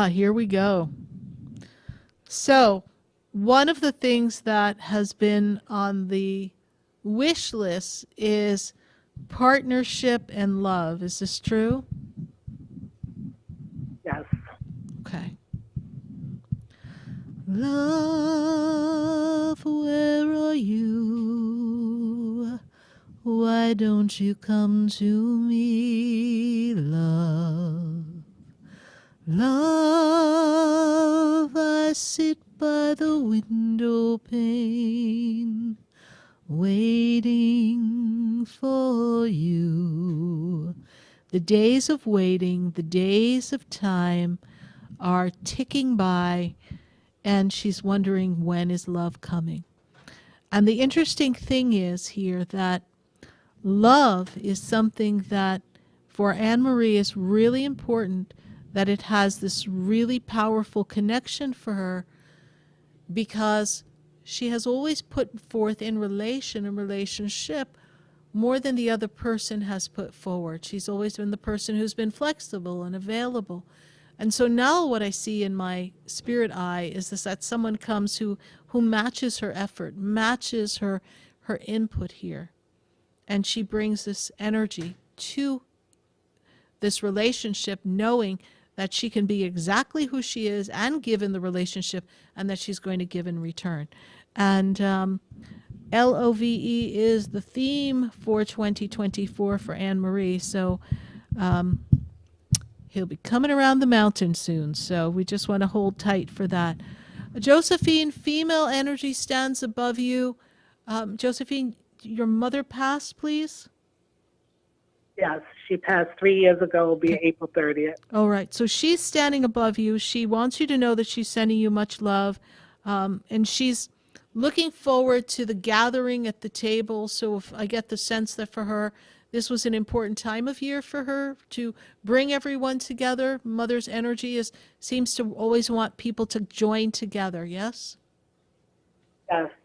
Here we go. So, one of the things that has been on the wish list is partnership and love. Is this true? Love, where are you? Why don't you come to me, love? Love, I sit by the window pane, waiting for you. The days of waiting, the days of time are ticking by, and she's wondering, when is love coming? And the interesting thing is here that love is something that for Anne Marie is really important, that it has this really powerful connection for her, because she has always put forth in relationship more than the other person has put forward. She's always been the person who's been flexible and available. And so now what I see in my spirit eye is this, that someone comes who matches her effort, matches her input here. And she brings this energy to this relationship, knowing that she can be exactly who she is and give in the relationship, and that she's going to give in return. And LOVE is the theme for 2024 for Anne Marie. So he'll be coming around the mountain soon. So we just want to hold tight for that. Josephine, female energy stands above you. Josephine, your mother passed, please? Yes, she passed 3 years ago. It'll be April 30th. All right. So she's standing above you. She wants you to know that she's sending you much love. And she's looking forward to the gathering at the table. So if I get the sense that for her, this was an important time of year for her to bring everyone together. Mother's energy seems to always want people to join together. Yes?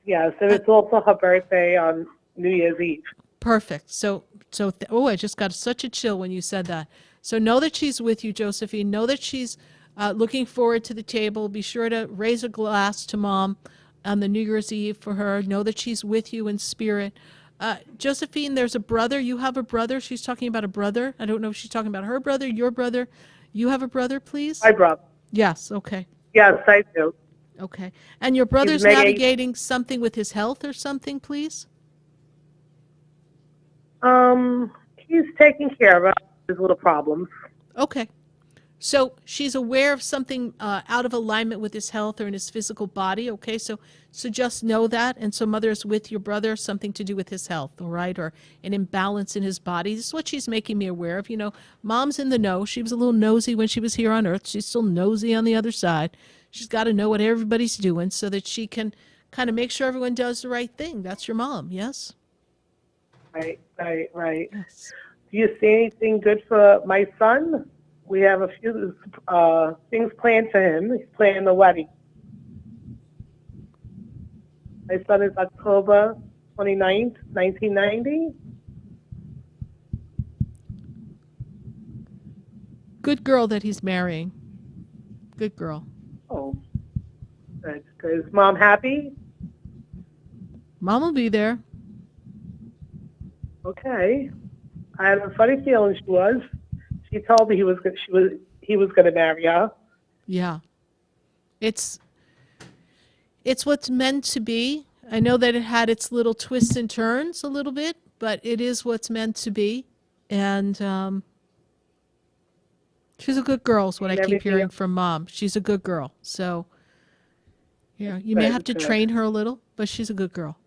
Yes. And it's also her birthday on New Year's Eve. Perfect. So, I just got such a chill when you said that. So know that she's with you, Josephine. Know that she's looking forward to the table. Be sure to raise a glass to Mom on the New Year's Eve for her. Know that she's with you in spirit. Josephine, there's a brother. You have a brother. She's talking about a brother. I don't know if she's talking about her brother, your brother. You have a brother, please? My brother. Yes. Okay. Yes, I do. Okay. And your brother's navigating something with his health or something, please? He's taking care of his little problems. Okay. So she's aware of something out of alignment with his health or in his physical body. Okay. So just know that. And so Mother is with your brother, something to do with his health. All right. Or an imbalance in his body. This is what she's making me aware of. You know, Mom's in the know. She was a little nosy when she was here on Earth. She's still nosy on the other side. She's got to know what everybody's doing so that she can kind of make sure everyone does the right thing. That's your mom. Yes. Right. Yes. Do you see anything good for my son? We have a few things planned for him. He's planning the wedding. My son is October 29th, 1990. Good girl that he's marrying. Good girl. Oh, good. Is Mom happy? Mom will be there. Okay. I had a funny feeling she was. She told me he was going to marry her. Yeah. It's what's meant to be. I know that it had its little twists and turns a little bit, but it is what's meant to be. And she's a good girl is what I keep hearing from Mom. She's a good girl. So, yeah, you may have to train her a little, but she's a good girl.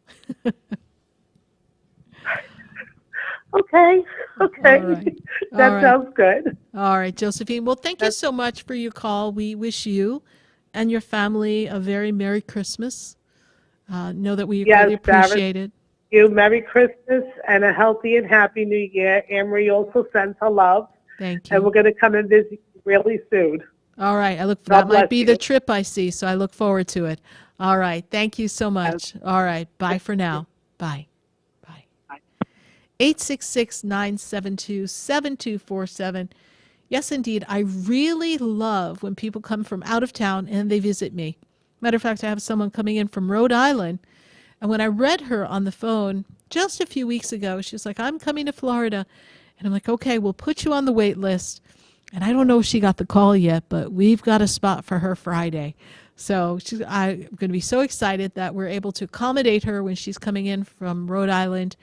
Okay. All right. That sounds good. All right, Josephine. Well, thank you so much for your call. We wish you and your family a very Merry Christmas. Know that we really appreciate it. You Merry Christmas and a healthy and happy New Year. Anne-Marie also sends her love. Thank you. And we're going to come and visit you really soon. All right. That might be the trip I see, so I look forward to it. All right. Thank you so much. All right. Bye for now. Bye. 866-972-7247. Yes, indeed. I really love when people come from out of town and they visit me. Matter of fact, I have someone coming in from Rhode Island. And when I read her on the phone just a few weeks ago, she was like, I'm coming to Florida. And I'm like, okay, we'll put you on the wait list. And I don't know if she got the call yet, but we've got a spot for her Friday. So I'm going to be so excited that we're able to accommodate her when she's coming in from Rhode Island.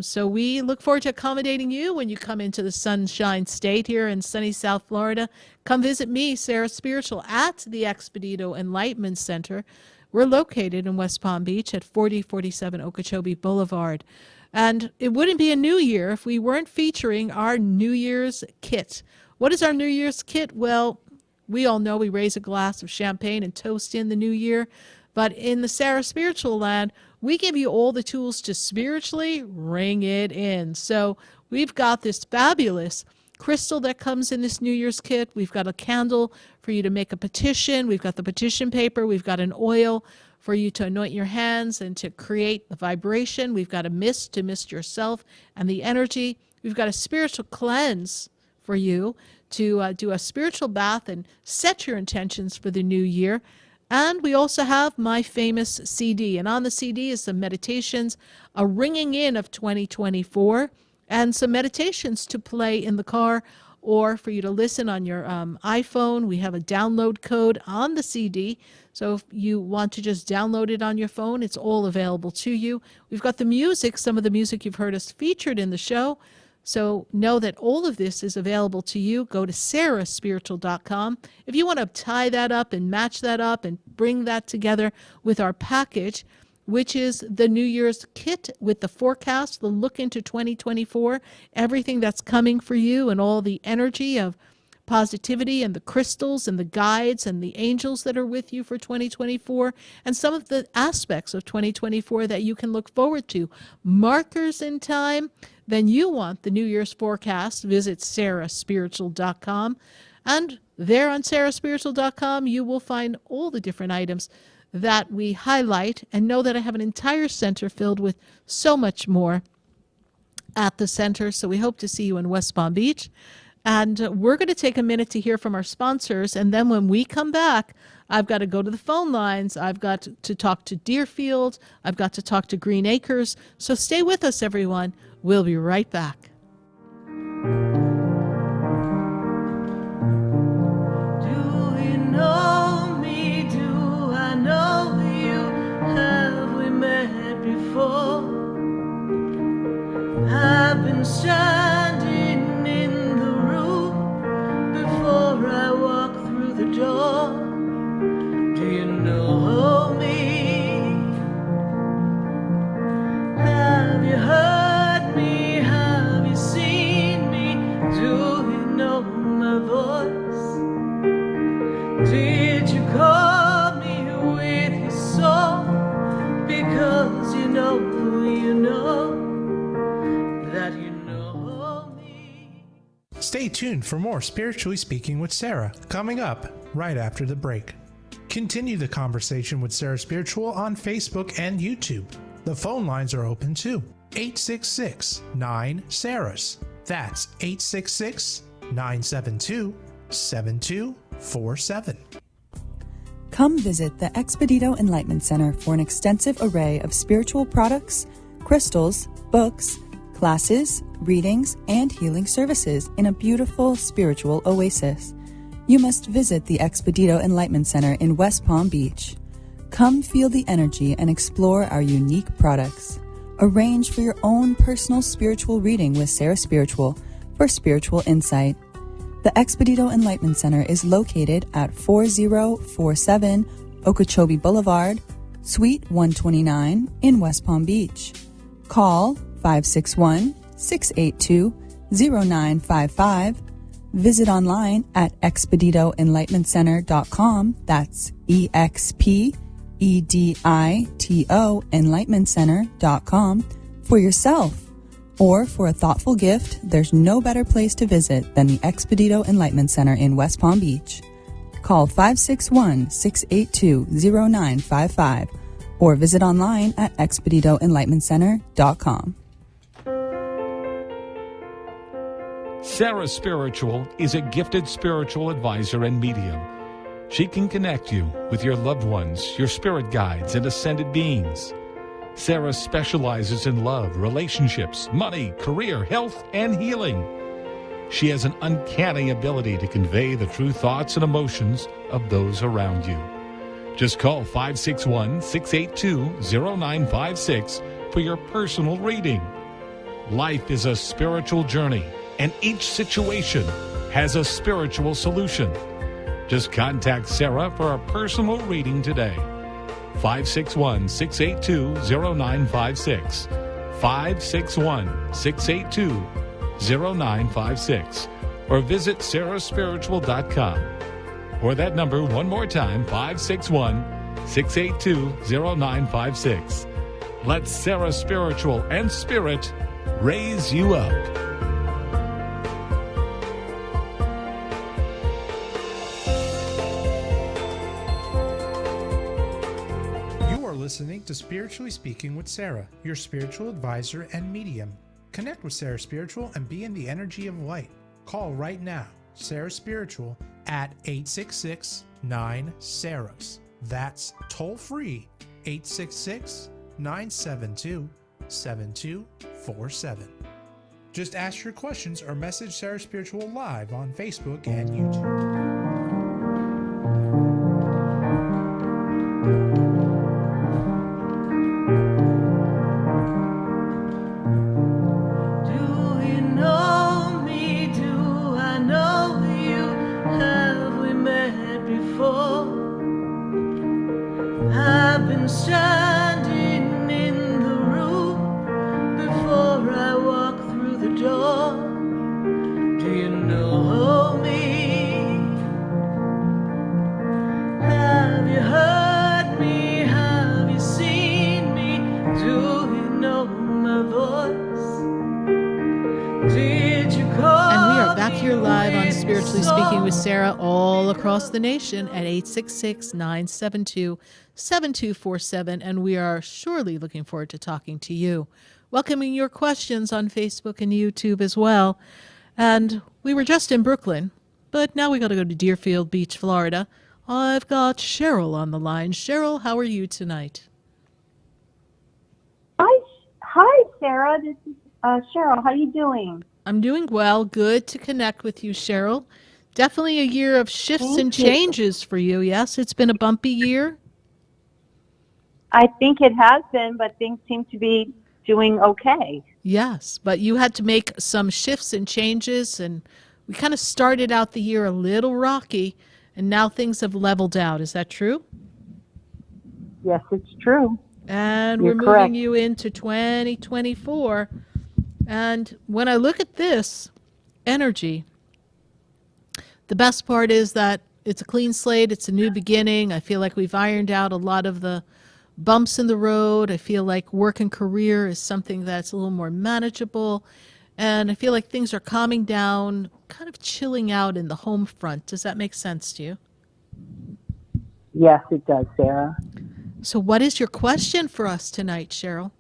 So we look forward to accommodating you when you come into the Sunshine State here in sunny South Florida. Come visit me, Sarah Spiritual, at the Expedito Enlightenment Center. We're located in West Palm Beach at 4047 Okeechobee Boulevard. And it wouldn't be a new year if we weren't featuring our New Year's kit. What is our New Year's kit? Well, we all know we raise a glass of champagne and toast in the new year. But in the Sarah Spiritual land, we give you all the tools to spiritually ring it in. So we've got this fabulous crystal that comes in this New Year's kit. We've got a candle for you to make a petition. We've got the petition paper. We've got an oil for you to anoint your hands and to create the vibration. We've got a mist to mist yourself and the energy. We've got a spiritual cleanse for you to do a spiritual bath and set your intentions for the new year. And we also have my famous CD. And on the CD is some meditations, a ringing in of 2024, and some meditations to play in the car or for you to listen on your iPhone. We have a download code on the CD. So if you want to just download it on your phone, it's all available to you. We've got the music, some of the music you've heard us featured in the show. So know that all of this is available to you. Go to sarahspiritual.com. If you want to tie that up and match that up and bring that together with our package, which is the New Year's kit with the forecast, the look into 2024, everything that's coming for you and all the energy of positivity and the crystals and the guides and the angels that are with you for 2024, and some of the aspects of 2024 that you can look forward to. Markers in time, then you want the New Year's forecast, visit sarahspiritual.com. And there on sarahspiritual.com, you will find all the different items that we highlight, and know that I have an entire center filled with so much more at the center. So we hope to see you in West Palm Beach. And we're going to take a minute to hear from our sponsors. And then when we come back, I've got to go to the phone lines. I've got to talk to Deerfield. I've got to talk to Green Acres. So stay with us, everyone. We'll be right back. Do you know me? Do I know you? Have we met before? I've been standing in the room before I walk through the door. Do you know me? Have you heard me? Have you seen me? Do you know my voice? Did you call me with your soul? Because you know that you know me. Stay tuned for more Spiritually Speaking with Sarah, coming up right after the break. Continue the conversation with Sarah Spiritual on Facebook and YouTube. The phone lines are open too. 866-9-SARAHS. That's 866-972-7247. Come visit the Expedito Enlightenment Center for an extensive array of spiritual products, crystals, books, classes, readings, and healing services in a beautiful spiritual oasis. You must visit the Expedito Enlightenment Center in West Palm Beach. Come feel the energy and explore our unique products. Arrange for your own personal spiritual reading with Sarah Spiritual for spiritual insight. The Expedito Enlightenment Center is located at 4047 Okeechobee Boulevard, Suite 129 in West Palm Beach. Call 561-682-0955. Visit online at expeditoenlightenmentcenter.com. That's EXPEDITO enlightenmentcenter.com for yourself. Or for a thoughtful gift, there's no better place to visit than the Expedito Enlightenment Center in West Palm Beach. Call 561-682-0955 or visit online at expeditoenlightenmentcenter.com. Sarah Spiritual is a gifted spiritual advisor and medium. She can connect you with your loved ones, your spirit guides, and ascended beings. Sarah specializes in love, relationships, money, career, health, and healing. She has an uncanny ability to convey the true thoughts and emotions of those around you. Just call 561-682-0956 for your personal reading. Life is a spiritual journey, and each situation has a spiritual solution. Just contact Sarah for a personal reading today. 561-682-0956. 561-682-0956. Or visit sarahspiritual.com. Or that number one more time, 561-682-0956. Let Sarah Spiritual and Spirit raise you up. You are listening to Spiritually Speaking with Sarah, your spiritual advisor and medium. Connect with Sarah Spiritual and be in the energy of light. Call right now, Sarah Spiritual, at 866-9-SARAHS. That's toll free, 866-972-7247. Just ask your questions or message Sarah Spiritual live on Facebook and YouTube. I've been standing in the room before I walk through the door. Do you know me? Have you heard me? Have you seen me? Do you know my voice? Did you call? And we are back here live on Spiritually Speaking with Sarah all across the nation at 866-972-7247. And we are surely looking forward to talking to you. Welcoming your questions on Facebook and YouTube as well. And we were just in Brooklyn, but now we got to go to Deerfield Beach, Florida. I've got Cheryl on the line. Cheryl, how are you tonight? Hi, Sarah. This is Cheryl. How you doing? I'm doing well. Good to connect with you, Cheryl. Definitely a year of shifts and changes for you. Yes, it's been a bumpy year. I think it has been, but things seem to be doing okay. Yes, but you had to make some shifts and changes, and we kind of started out the year a little rocky, and now things have leveled out. Is that true? Yes, it's true. And You're we're moving correct. you into 2024. And when I look at this energy, the best part is that it's a clean slate. It's a new beginning. I feel like we've ironed out a lot of the bumps in the road. I feel like work and career is something that's a little more manageable. And I feel like things are calming down, kind of chilling out in the home front. Does that make sense to you? Yes, it does, Sarah. So what is your question for us tonight, Cheryl?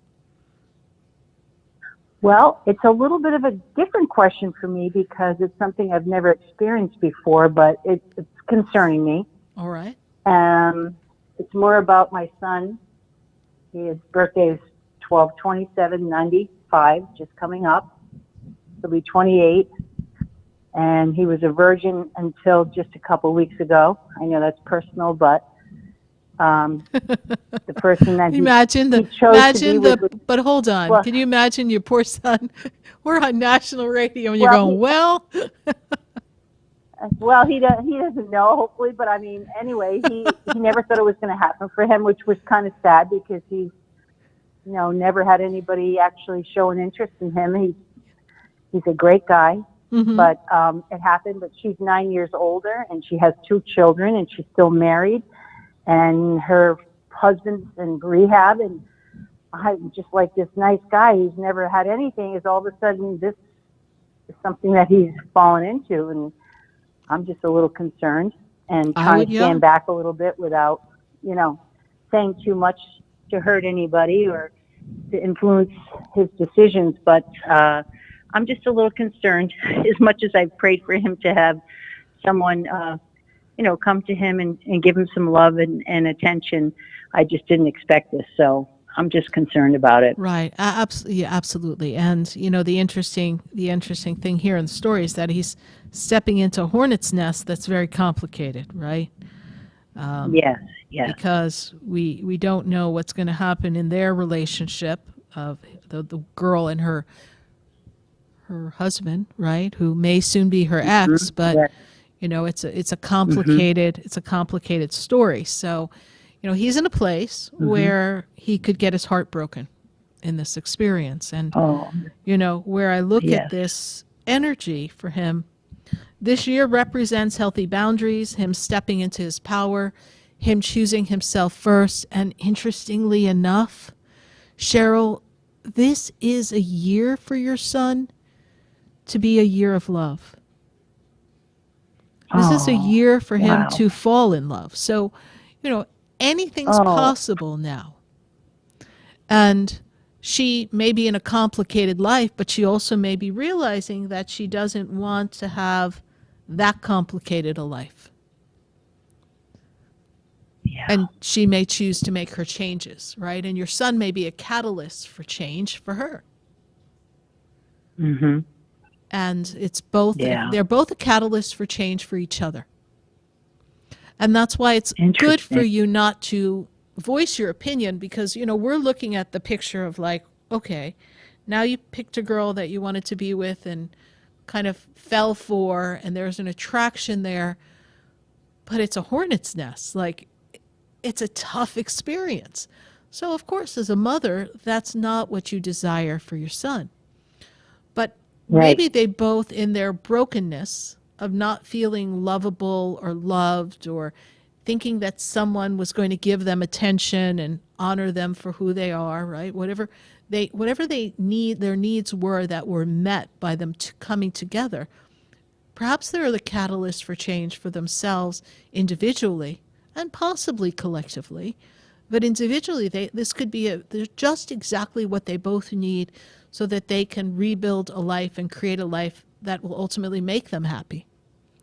Well, it's a little bit of a different question for me because it's something I've never experienced before, but it's concerning me. All right. It's more about my son. His birthday is 12/27/95, just coming up. He'll be 28. And he was a virgin until just a couple weeks ago. I know that's personal, but the person that but hold on. Well, can you imagine your poor son? We're on national radio and you're going, Well, he doesn't know, hopefully, but I mean, anyway, he never thought it was going to happen for him, which was kind of sad because he's, never had anybody actually show an interest in him. He's a great guy, but it happened. But she's 9 years older and she has 2 children and she's still married, and her husband's in rehab, and I'm just like this nice guy who's never had anything is all of a sudden this is something that he's fallen into, and I'm just a little concerned and trying to stand back a little bit without, saying too much to hurt anybody or to influence his decisions. But I'm just a little concerned. As much as I've prayed for him to have someone, come to him and give him some love and attention, I just didn't expect this. So I'm just concerned about it. Right. Absolutely. And, the interesting thing here in the story is that he's stepping into a hornet's nest that's very complicated, right? Yes. Because we don't know what's going to happen in their relationship of the girl and her husband, right? Who may soon be her ex, but Yes. it's a complicated story. So, he's in a place where he could get his heart broken in this experience. And, where I look at this energy for him, this year represents healthy boundaries, him stepping into his power, him choosing himself first. And interestingly enough, Cheryl, this is a year for your son to be a year of love. This is a year for him to fall in love. So, anything's possible now. And she may be in a complicated life, but she also may be realizing that she doesn't want to have that complicated a life. Yeah. And she may choose to make her changes, right? And your son may be a catalyst for change for her. Mm-hmm. And it's both, they're both a catalyst for change for each other. And that's why it's good for you not to voice your opinion, because, we're looking at the picture of like, okay, now you picked a girl that you wanted to be with and kind of fell for, and there's an attraction there, but it's a hornet's nest. Like, it's a tough experience. So, of course, as a mother, that's not what you desire for your son. But maybe they both, in their brokenness of not feeling lovable or loved, or thinking that someone was going to give them attention and honor them for who they are, right? Whatever they need, their needs were that were met by them coming together. Perhaps they're the catalyst for change for themselves individually and possibly collectively. But individually, this could be they're just exactly what they both need so that they can rebuild a life and create a life that will ultimately make them happy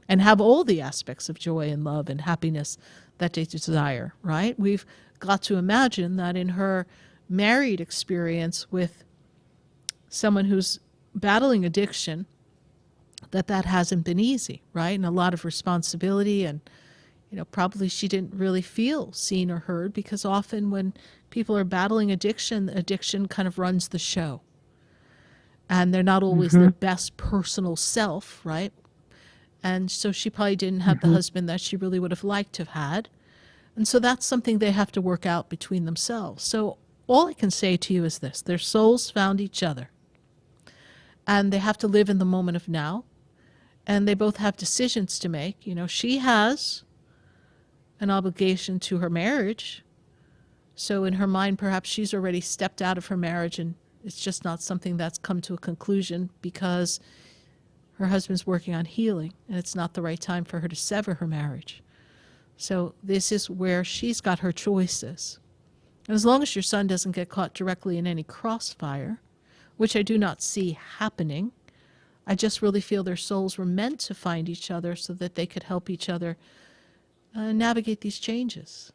and have all the aspects of joy and love and happiness that they desire, right? We've got to imagine that in her married experience with someone who's battling addiction, that hasn't been easy, right? And a lot of responsibility, and probably she didn't really feel seen or heard, because often when people are battling addiction kind of runs the show. And they're not always their best personal self, right? And so she probably didn't have the husband that she really would have liked to have had. And so that's something they have to work out between themselves. So all I can say to you is this: their souls found each other. And they have to live in the moment of now. And they both have decisions to make. She has an obligation to her marriage. So in her mind, perhaps she's already stepped out of her marriage, and it's just not something that's come to a conclusion because her husband's working on healing, and it's not the right time for her to sever her marriage. So this is where she's got her choices. And as long as your son doesn't get caught directly in any crossfire, which I do not see happening, I just really feel their souls were meant to find each other so that they could help each other navigate these changes.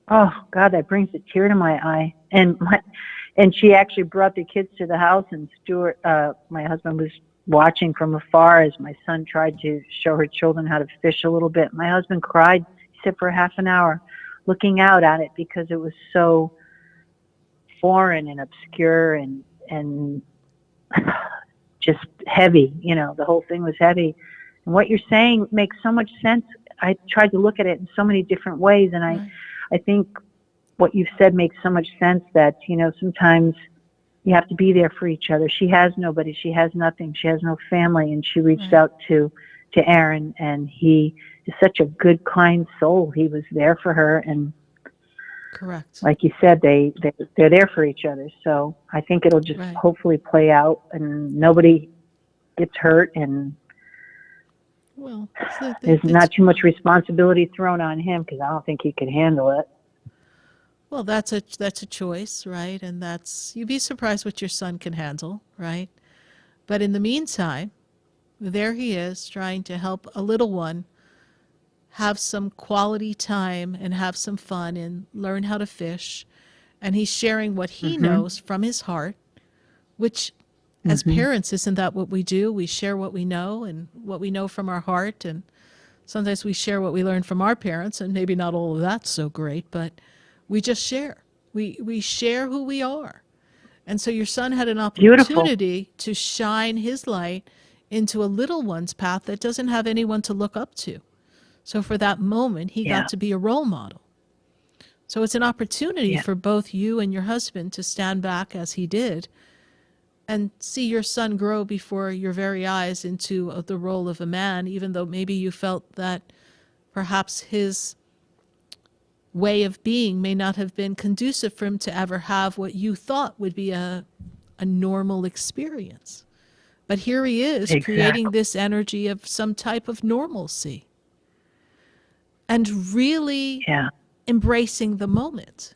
Oh God, that brings a tear to my eye. And she actually brought the kids to the house, and Stuart, my husband, was watching from afar as my son tried to show her children how to fish a little bit. My husband cried. He said for half an hour, looking out at it because it was so foreign and obscure and just heavy. The whole thing was heavy. And what you're saying makes so much sense. I tried to look at it in so many different ways, and I think what you've said makes so much sense that, sometimes you have to be there for each other. She has nobody. She has nothing. She has no family. And she reached out to Aaron, and he is such a good, kind soul. He was there for her. And correct. Like you said, they're there for each other. So I think it'll just hopefully play out and nobody gets hurt, and there's not too much responsibility thrown on him, because I don't think he could handle it. Well, that's a choice, right? And you'd be surprised what your son can handle, right? But in the meantime, there he is trying to help a little one have some quality time and have some fun and learn how to fish. And he's sharing what he knows from his heart, which as parents, isn't that what we do? We share what we know and what we know from our heart. And Sometimes we share what we learned from our parents, and maybe not all of that's so great, but we just share. We share who we are. And so your son had an opportunity to shine his light into a little one's path that doesn't have anyone to look up to. So for that moment, he got to be a role model. So it's an opportunity for both you and your husband to stand back as he did and see your son grow before your very eyes into the role of a man, even though maybe you felt that perhaps his way of being may not have been conducive for him to ever have what you thought would be a normal experience. But here he is creating this energy of some type of normalcy and really embracing the moment.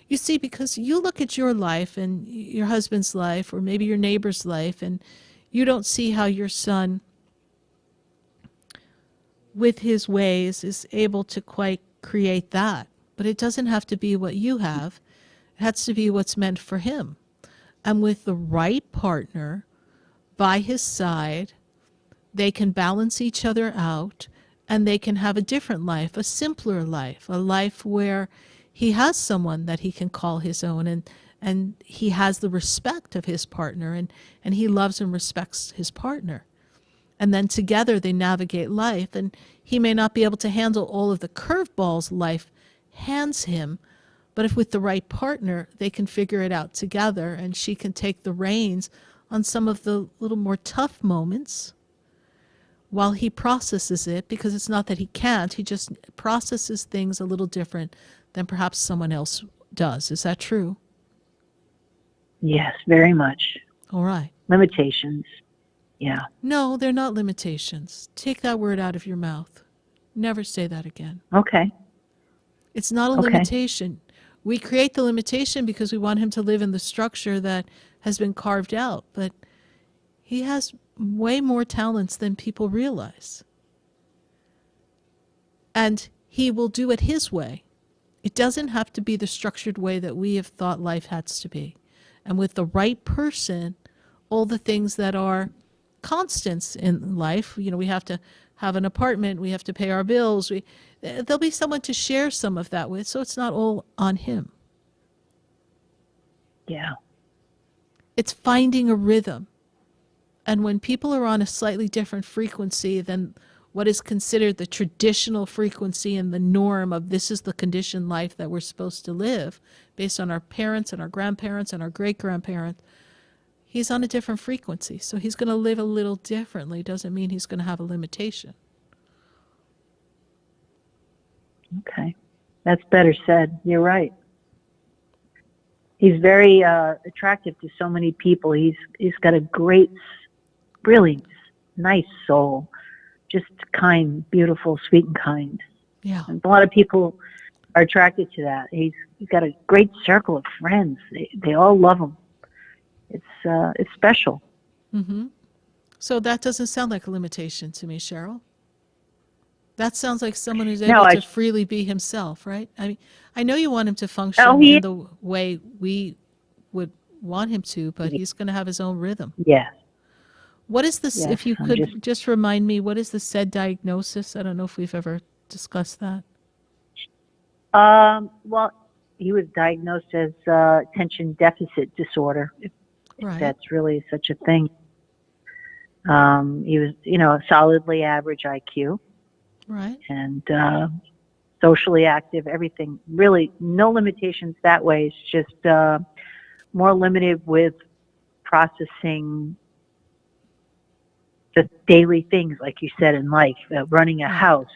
You see, because you look at your life and your husband's life or maybe your neighbor's life, and you don't see how your son, with his ways, is able to quite create that. But it doesn't have to be what you have. It has to be what's meant for him. And with the right partner by his side, they can balance each other out, and they can have a different life, a simpler life, a life where he has someone that he can call his own, and he has the respect of his partner, and he loves and respects his partner. And then together they navigate life, and he may not be able to handle all of the curveballs life hands him, but if with the right partner, they can figure it out together, and she can take the reins on some of the little more tough moments while he processes it, because it's not that he can't, he just processes things a little different than perhaps someone else does. Is that true? Yes, very much. All right. Limitations. Yeah. No, they're not limitations. Take that word out of your mouth. Never say that again. Okay. It's not a limitation. We create the limitation because we want him to live in the structure that has been carved out, but he has way more talents than people realize. And he will do it his way. It doesn't have to be the structured way that we have thought life has to be. And with the right person, all the things that are constants in life, we have to have an apartment, we have to pay our bills, there'll be someone to share some of that with, so it's not all on him. Yeah. It's finding a rhythm. And when people are on a slightly different frequency than what is considered the traditional frequency and the norm of this is the conditioned life that we're supposed to live based on our parents and our grandparents and our great-grandparents, he's on a different frequency. So he's going to live a little differently. Doesn't mean he's going to have a limitation. Okay. That's better said. You're right. He's very attractive to so many people. He's got a great, really nice soul. Just kind, beautiful, sweet and kind. Yeah. And a lot of people are attracted to that. He's got a great circle of friends. They all love him. It's special. Mm-hmm. So that doesn't sound like a limitation to me, Cheryl. That sounds like someone who's able to freely be himself, right? I mean, I know you want him to function in the way we would want him to, but he's going to have his own rhythm. Yes. What is this, if you could just remind me, what is the SAID diagnosis? I don't know if we've ever discussed that. Well, he was diagnosed as attention deficit disorder, if that's really such a thing. He was, a solidly average IQ. Right. And socially active, everything. Really, no limitations that way. It's just more limited with processing the daily things, like you said, in life, running a house,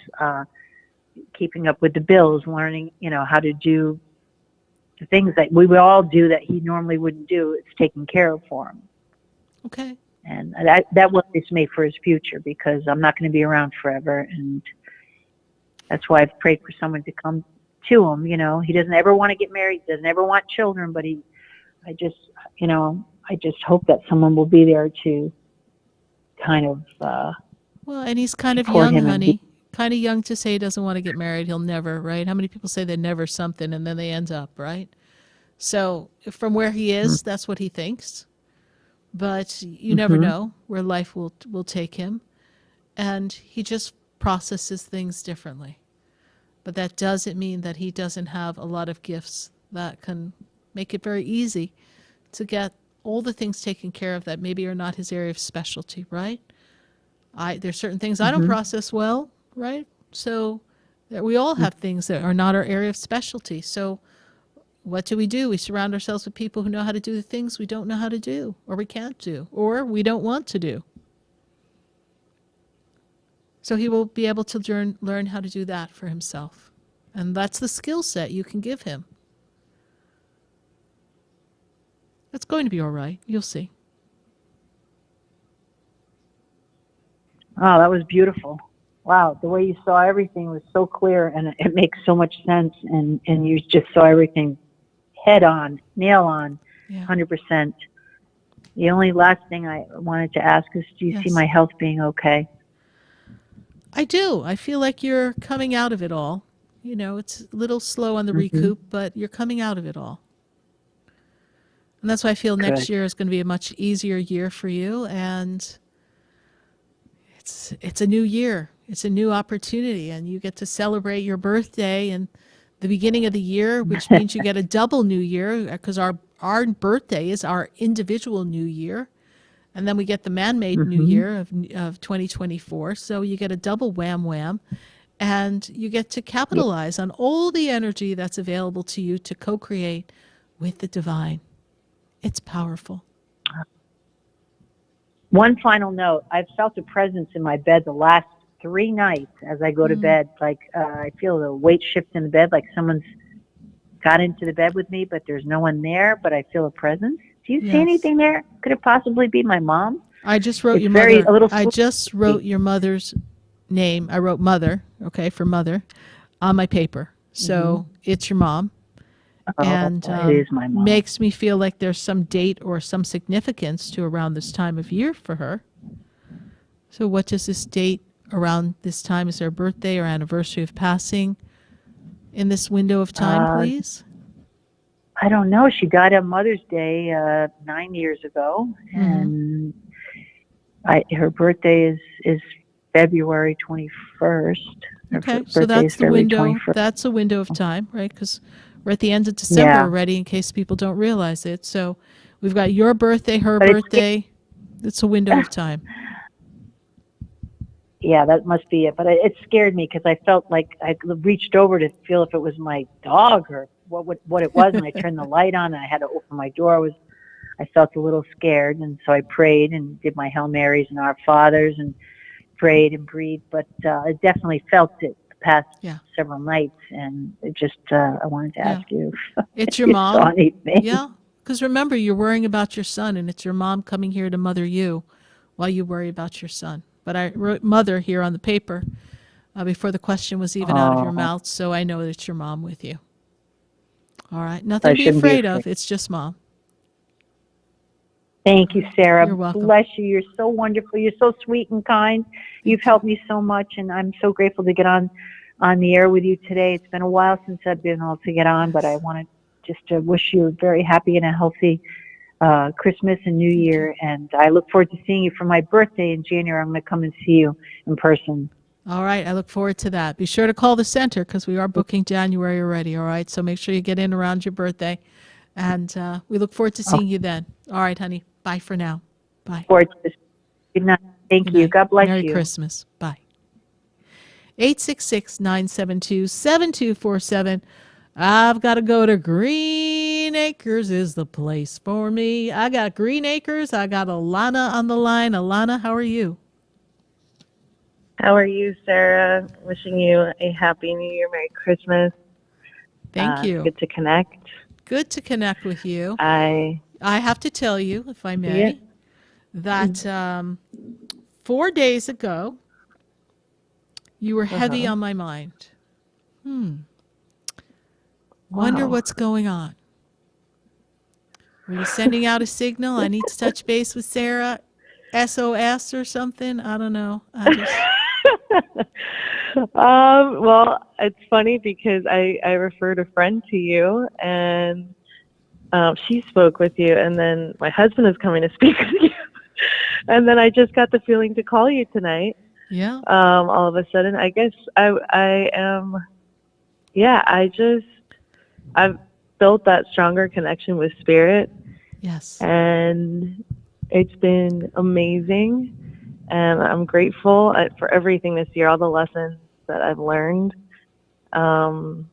keeping up with the bills, learning, how to do the things that we would all do that he normally wouldn't do. It's taken care of for him. Okay. And that worries me for his future, because I'm not going to be around forever. And that's why I've prayed for someone to come to him. He doesn't ever want to get married, doesn't ever want children, but I just hope that someone will be there to kind of, well, and he's kind of young, honey. Kind of young to say he doesn't want to get married. He'll never, right? How many people say they're never something and then they end up, right? So from where he is, that's what he thinks. But you never know where life will take him. And he just processes things differently. But that doesn't mean that he doesn't have a lot of gifts that can make it very easy to get all the things taken care of that maybe are not his area of specialty, right? There's certain things I don't process well, right? So we all have things that are not our area of specialty. So what do? We surround ourselves with people who know how to do the things we don't know how to do, or we can't do, or we don't want to do. So he will be able to learn how to do that for himself. And that's the skill set you can give him. It's going to be all right. You'll see. Oh, that was beautiful. Wow, the way you saw everything was so clear, and it makes so much sense, and you just saw everything head on, nail on, 100%. The only last thing I wanted to ask is, do you see my health being okay? I do. I feel like you're coming out of it all. You know, it's a little slow on the recoup, but you're coming out of it all. And that's why I feel next year is going to be a much easier year for you, and it's a new year. It's a new opportunity, and you get to celebrate your birthday and the beginning of the year, which means you get a double new year, because our birthday is our individual new year, and then we get the man-made new year of 2024. So you get a double wham, and you get to capitalize on all the energy that's available to you to co-create with the divine. It's powerful. One final note. I've felt a presence in my bed the last 3 nights as I go to bed. Like I feel the weight shift in the bed, like someone's got into the bed with me, but there's no one there, but I feel a presence. Do you see anything there? Could it possibly be my mom? I just wrote your mother. I just wrote your mother's name. I wrote mother, for mother, on my paper. So it's your mom. And it is my mom. Makes me feel like there's some date or some significance to around this time of year for her. So what does this date around this time? Is there a birthday or anniversary of passing in this window of time, please? I don't know. She died on Mother's Day 9 years ago, and her birthday is February 21st. Okay, so that's the window. 21st. That's a window of time, right? Because we're at the end of December already, in case people don't realize it. So we've got your birthday, her birthday. It's a window of time. Yeah, that must be it. But it scared me because I felt like I reached over to feel if it was my dog or what it was, and I turned the light on, and I had to open my door. I felt a little scared, and so I prayed and did my Hail Marys and Our Fathers and prayed and breathed. But I definitely felt it the past several nights, and it just I wanted to ask you. It's your mom. Yeah, because remember, you're worrying about your son, and it's your mom coming here to mother you while you worry about your son. But I wrote mother here on the paper before the question was even out of your mouth, so I know that it's your mom with you. All right, nothing to be afraid of. It's just mom. Thank you, Sarah. You're welcome. Bless you. You're so wonderful. You're so sweet and kind. You've helped me so much, and I'm so grateful to get on the air with you today. It's been a while since I've been able to get on, but I wanted just to wish you a very happy and a healthy Christmas and New Year, and I look forward to seeing you for my birthday in January. I'm going to come and see you in person. All right, I look forward to that. Be sure to call the center because we are booking January already, all right? So make sure you get in around your birthday, and we look forward to seeing you then. All right, honey. Bye for now. Bye. Good night. Thank you. God bless you. Merry Christmas. Bye. 866-972-7247. I've got to go to Green Acres is the place for me. I got Green Acres. I got Alana on the line. Alana, how are you? How are you, Sarah? Wishing you a happy New Year, Merry Christmas. Thank you. Good to connect. Good to connect with you. I have to tell you, if I may, that 4 days ago, you were heavy on my mind. Wonder what's going on. Were you sending out a signal? I need to touch base with Sarah. SOS or something? I don't know. Well, it's funny because I referred a friend to you, and she spoke with you, and then my husband is coming to speak with you. And then I just got the feeling to call you tonight. Yeah. All of a sudden, I guess I am. Yeah, I've built that stronger connection with spirit. Yes. And it's been amazing. And I'm grateful for everything this year, all the lessons that I've learned. And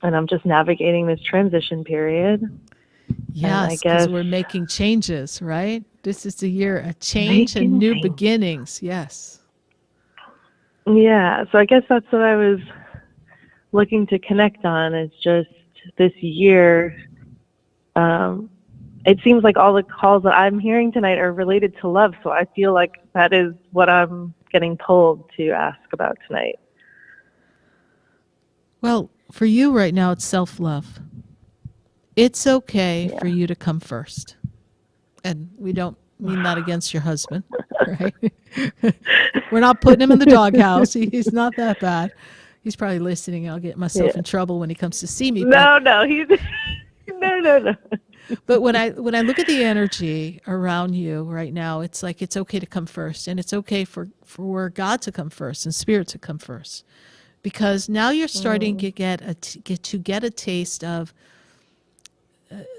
I'm just navigating this transition period. Yes, because we're making changes, right? This is the year of change and new beginnings. Yes. Yeah, so I guess that's what I was looking to connect on. Is just this year. It seems like all the calls that I'm hearing tonight are related to love, so I feel like that is what I'm getting told to ask about tonight. Well, for you right now, it's self-love. It's okay for you to come first. And we don't mean that against your husband, right? We're not putting him in the doghouse. He's not that bad. He's probably listening. I'll get myself in trouble when he comes to see me. No, he's no. But when I look at the energy around you right now, it's like it's okay to come first, and it's okay for God to come first and spirit to come first, because now you're starting to get a taste of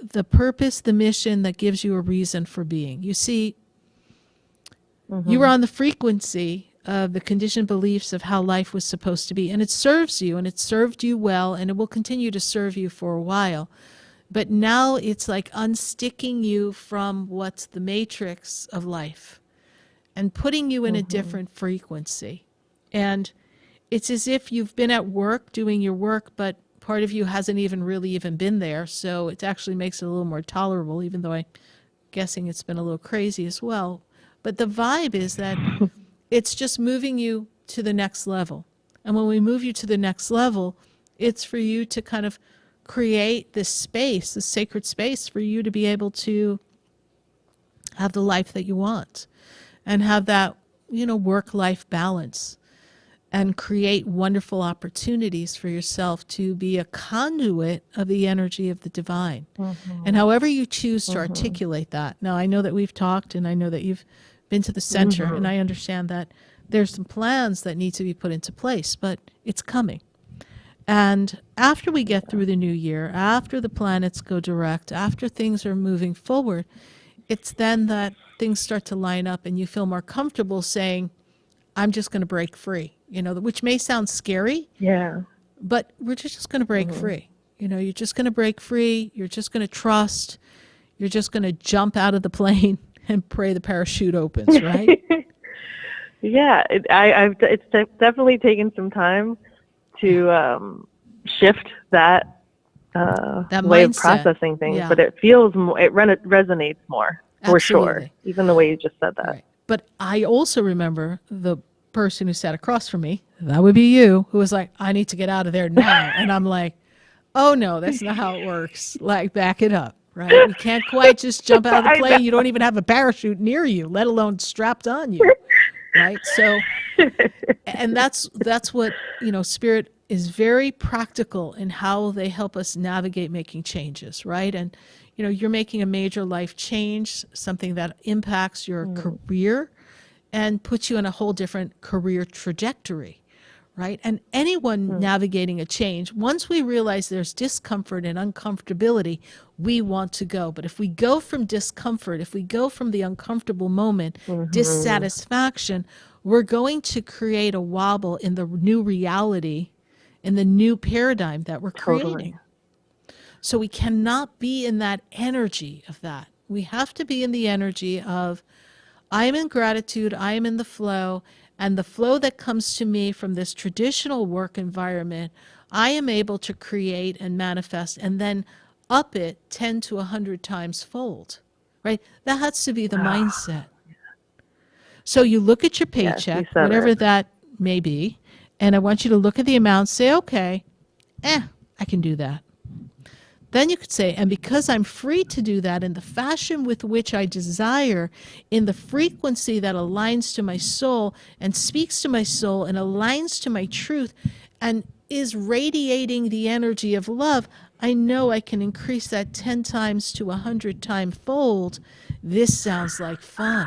the purpose, the mission that gives you a reason for being. You see, you were on the frequency of the conditioned beliefs of how life was supposed to be, and it serves you, and it served you well, and it will continue to serve you for a while. But now it's like unsticking you from what's the matrix of life and putting you in a different frequency. And it's as if you've been at work doing your work, but part of you hasn't even been there. So it actually makes it a little more tolerable, even though I'm guessing it's been a little crazy as well. But the vibe is that it's just moving you to the next level. And when we move you to the next level, it's for you to kind of create this space, this sacred space for you to be able to have the life that you want and have that, work-life balance and create wonderful opportunities for yourself to be a conduit of the energy of the divine. And however you choose to articulate that. Now, I know that we've talked and I know that you've been to the center and I understand that there's some plans that need to be put into place, but it's coming. And after we get through the new year, after the planets go direct, after things are moving forward, it's then that things start to line up and you feel more comfortable saying, I'm just going to break free, which may sound scary. Yeah. But we're just going to break free. You're just going to break free. You're just going to trust. You're just going to jump out of the plane and pray the parachute opens, right? Yeah. It's definitely taken some time to shift that way of processing things, but it feels more, it resonates more for sure, even the way you just said that. Right. But I also remember the person who sat across from me, that would be you, who was like, I need to get out of there now. And I'm like, oh no, that's not how it works. Like, back it up, right? You can't quite just jump out of the plane. You don't even have a parachute near you, let alone strapped on you. Right. So, and that's what, spirit is very practical in how they help us navigate making changes. Right. And, you're making a major life change, something that impacts your career and puts you in a whole different career trajectory. Right. And anyone navigating a change, once we realize there's discomfort and uncomfortability, we want to go. But if we go from discomfort, if we go from the uncomfortable moment, dissatisfaction, we're going to create a wobble in the new reality, in the new paradigm that we're creating. So we cannot be in that energy of that. We have to be in the energy of, I am in gratitude, I am in the flow, and the flow that comes to me from this traditional work environment, I am able to create and manifest and then up it 10 to 100 times fold, right? That has to be the mindset. So you look at your paycheck, whatever that may be, and I want you to look at the amount, say, okay, I can do that. Then you could say, and because I'm free to do that in the fashion with which I desire, in the frequency that aligns to my soul and speaks to my soul and aligns to my truth and is radiating the energy of love, I know I can increase that 10 times to 100 times fold. This sounds like fun.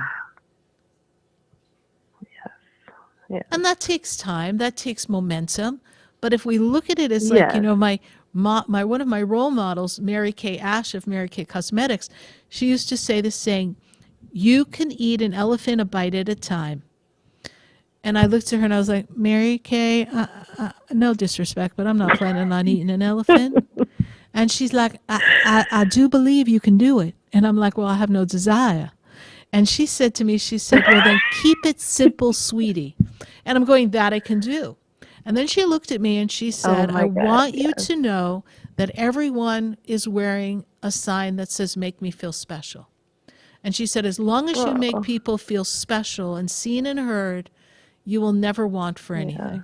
And that takes time. That takes momentum. But if we look at it as like, you know, my one of my role models, Mary Kay Ash of Mary Kay Cosmetics, she used to say this saying, "You can eat an elephant a bite at a time." And I looked at her and I was like, "Mary Kay, no disrespect, but I'm not planning on eating an elephant." And she's like, I do believe you can do it. And I'm like, "Well, I have no desire." And she said to me, she said, "Well, then keep it simple, sweetie." And I'm going, "That I can do." And then she looked at me and she said, "I want you to know that everyone is wearing a sign that says, 'Make me feel special.'" And she said, "As long as you make people feel special and seen and heard, you will never want for anything."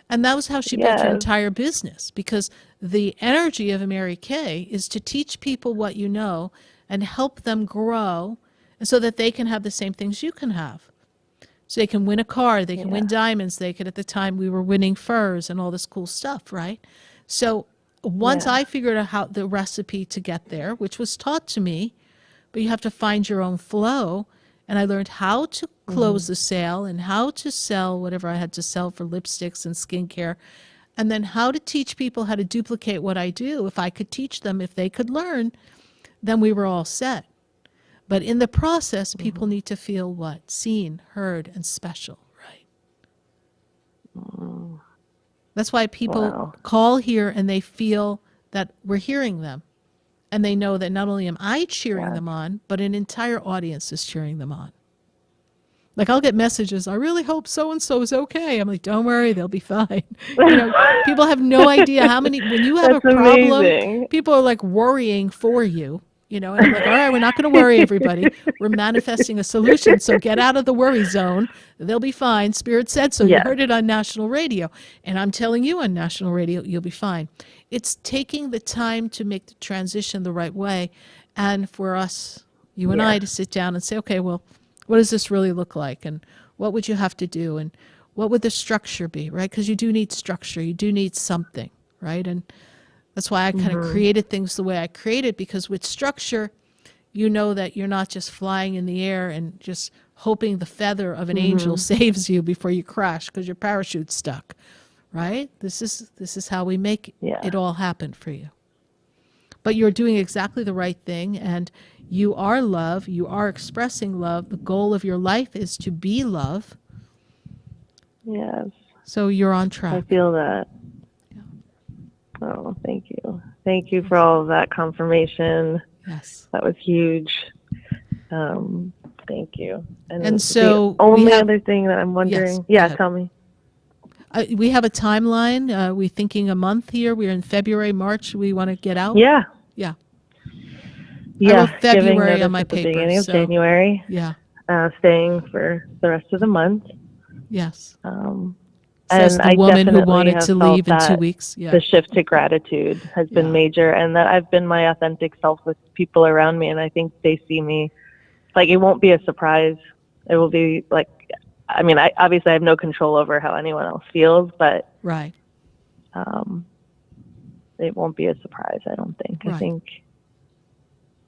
And that was how she built her entire business, because the energy of Mary Kay is to teach people what you know and help them grow so that they can have the same things you can have. So they can win a car, they can win diamonds, they could, at the time we were winning furs and all this cool stuff, right? So once I figured out how the recipe to get there, which was taught to me, but you have to find your own flow, and I learned how to close the sale and how to sell whatever I had to sell for lipsticks and skincare, and then how to teach people how to duplicate what I do. If I could teach them, if they could learn, then we were all set. But in the process, people need to feel what? Seen, heard, and special, right? That's why people call here and they feel that we're hearing them. And they know that not only am I cheering them on, but an entire audience is cheering them on. Like, I'll get messages, "I really hope so-and-so is okay." I'm like, "Don't worry, they'll be fine." You know, people have no idea how many, when you have a problem, people are like worrying for you. You know, and I'm like, "All right, we're not going to worry everybody. We're manifesting a solution. So get out of the worry zone. They'll be fine. Spirit said so." You heard it on national radio. And I'm telling you on national radio, you'll be fine. It's taking the time to make the transition the right way. And for us, you and I, to sit down and say, "Okay, well, what does this really look like? And what would you have to do? And what would the structure be?" Right? Because you do need structure. You do need something, right? And that's why I kind of created things the way I created, because with structure, you know that you're not just flying in the air and just hoping the feather of an angel saves you before you crash because your parachute's stuck, right? This is how we make it all happen for you. But you're doing exactly the right thing, and you are love. You are expressing love. The goal of your life is to be love. Yes. So you're on track. I feel that. Oh, thank you. Thank you for all of that confirmation. Yes. That was huge. Thank you. And so the only other thing that I'm wondering, tell me. We have a timeline. We're thinking a month here. We're in February, March. We want to get out. Yeah. Yeah. Yeah. I wrote February on my paper. Beginning of January. Yeah. Staying for the rest of the month. Yes. Says the woman who wanted to leave in 2 weeks. Yeah. The shift to gratitude has been major, and that I've been my authentic self with people around me, and I think they see me. Like, it won't be a surprise. It will be like, I mean, I obviously have no control over how anyone else feels, but right. It won't be a surprise, I don't think. Right. I think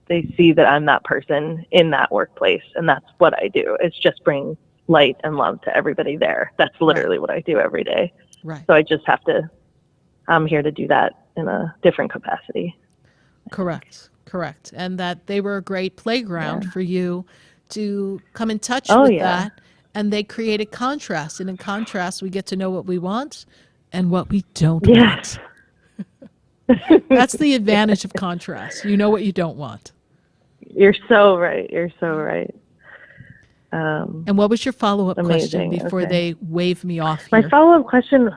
they see that I'm that person in that workplace, and that's what I do. It's just bring light and love to everybody there. That's literally what I do every day. Right. So I just have to, I'm here to do that in a different capacity. Correct. And that they were a great playground for you to come in touch with that. And they created contrast. And in contrast, we get to know what we want and what we don't want. That's the advantage of contrast. You know what you don't want. You're so right. And what was your follow-up question before they wave me off here? My follow-up question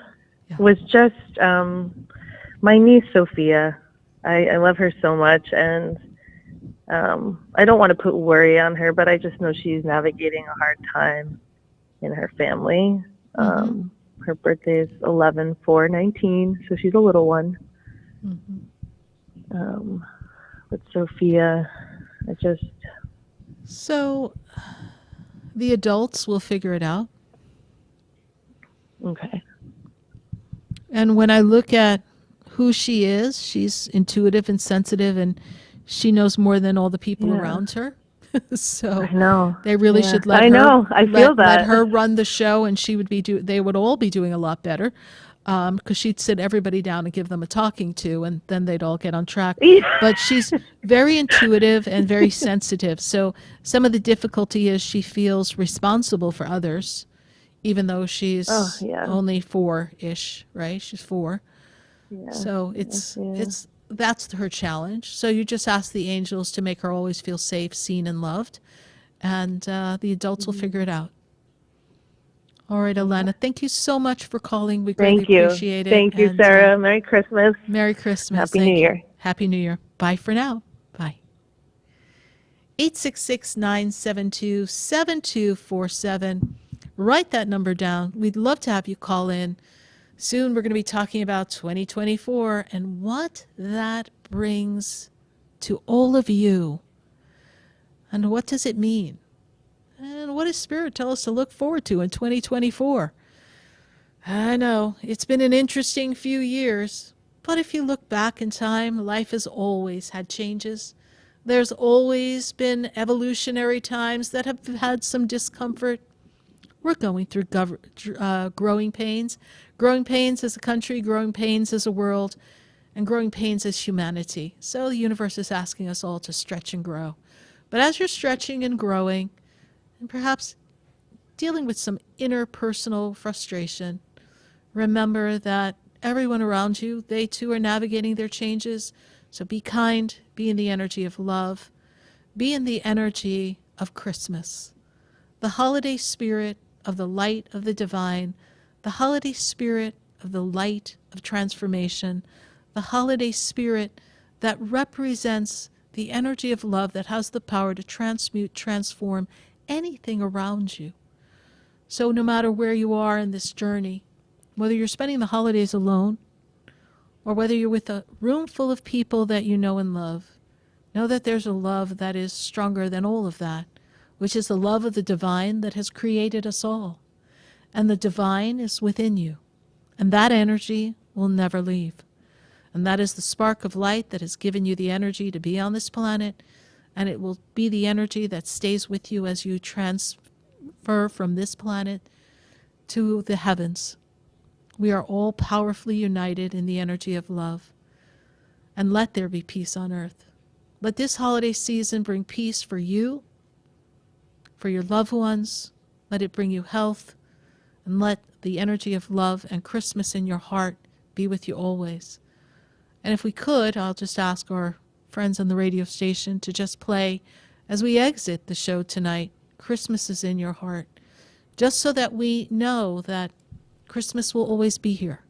was just my niece, Sophia. I love her so much, and I don't want to put worry on her, but I just know she's navigating a hard time in her family. Her birthday is 11/4/19, so she's a little one. But Sophia, So the adults will figure it out. Okay. And when I look at who she is, she's intuitive and sensitive, and she knows more than all the people around her. So I know. they really should let let her run the show, and she would be they would all be doing a lot better, because she'd sit everybody down and give them a talking to, and then they'd all get on track. But she's very intuitive and very sensitive. So some of the difficulty is she feels responsible for others, even though she's only 4-ish, right? She's 4. Yeah. So it's that's her challenge. So you just ask the angels to make her always feel safe, seen, and loved, and the adults will figure it out. All right, Alana, thank you so much for calling. We greatly appreciate it. Thank you, Sarah. Merry Christmas. Merry Christmas. Happy New Year. Happy New Year. Bye for now. Bye. 866-972-7247. Write that number down. We'd love to have you call in. Soon we're going to be talking about 2024 and what that brings to all of you. And what does it mean? And what does Spirit tell us to look forward to in 2024? I know, it's been an interesting few years, but if you look back in time, life has always had changes. There's always been evolutionary times that have had some discomfort. We're going through growing pains as a country, growing pains as a world, and growing pains as humanity. So the universe is asking us all to stretch and grow. But as you're stretching and growing, and perhaps dealing with some interpersonal frustration, remember that everyone around you, they too are navigating their changes. So be kind, be in the energy of love, be in the energy of Christmas, the holiday spirit of the light of the divine, the holiday spirit of the light of transformation, the holiday spirit that represents the energy of love that has the power to transmute, transform anything around you. So no matter where you are in this journey, whether you're spending the holidays alone or whether you're with a room full of people that you know and love, know that there's a love that is stronger than all of that, which is the love of the divine that has created us all. And the divine is within you. And that energy will never leave. And that is the spark of light that has given you the energy to be on this planet. And it will be the energy that stays with you as you transfer from this planet to the heavens. We are all powerfully united in the energy of love. And let there be peace on earth. Let this holiday season bring peace for you, for your loved ones. Let it bring you health. And let the energy of love and Christmas in your heart be with you always. And if we could, I'll just ask our friends on the radio station to just play, as we exit the show tonight, Christmas is in your heart, just so that we know that Christmas will always be here.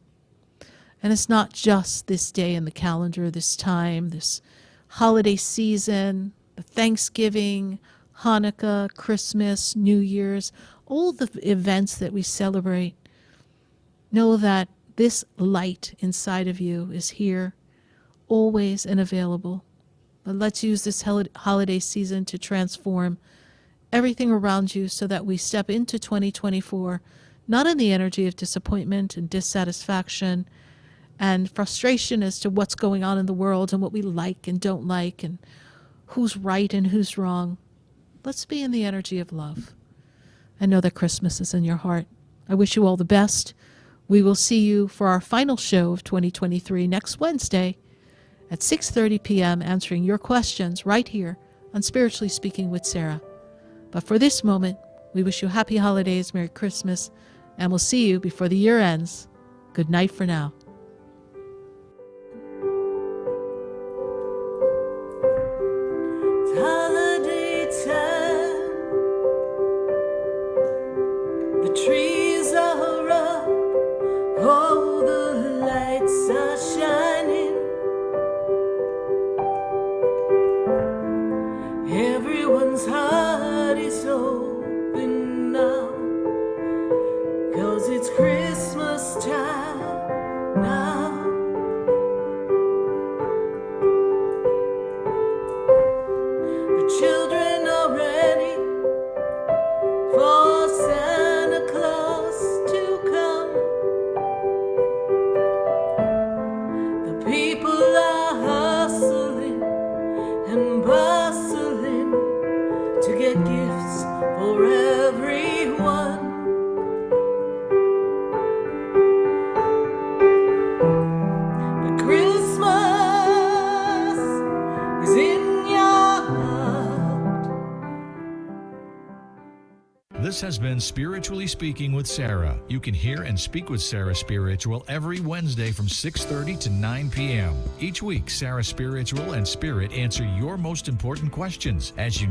And it's not just this day in the calendar, this time, this holiday season, the Thanksgiving, Hanukkah, Christmas, New Year's, all the events that we celebrate. Know that this light inside of you is here, always and available. But let's use this holiday season to transform everything around you so that we step into 2024, not in the energy of disappointment and dissatisfaction and frustration as to what's going on in the world and what we like and don't like and who's right and who's wrong. Let's be in the energy of love. I know that Christmas is in your heart. I wish you all the best. We will see you for our final show of 2023 next Wednesday at 6:30 p.m. answering your questions right here on Spiritually Speaking with Sarah. But for this moment, we wish you happy holidays, Merry Christmas, and we'll see you before the year ends. Good night for now. Holiday time, the trees are up, all the lights are shining, everyone's heart is open now, 'cause it's Christmas time. gifts for everyone. But Christmas is in your heart. This has been Spiritually Speaking with Sarah. You can hear and speak with Sarah Spiritual every Wednesday from 6:30 to 9 p.m. Each week, Sarah Spiritual and Spirit answer your most important questions as you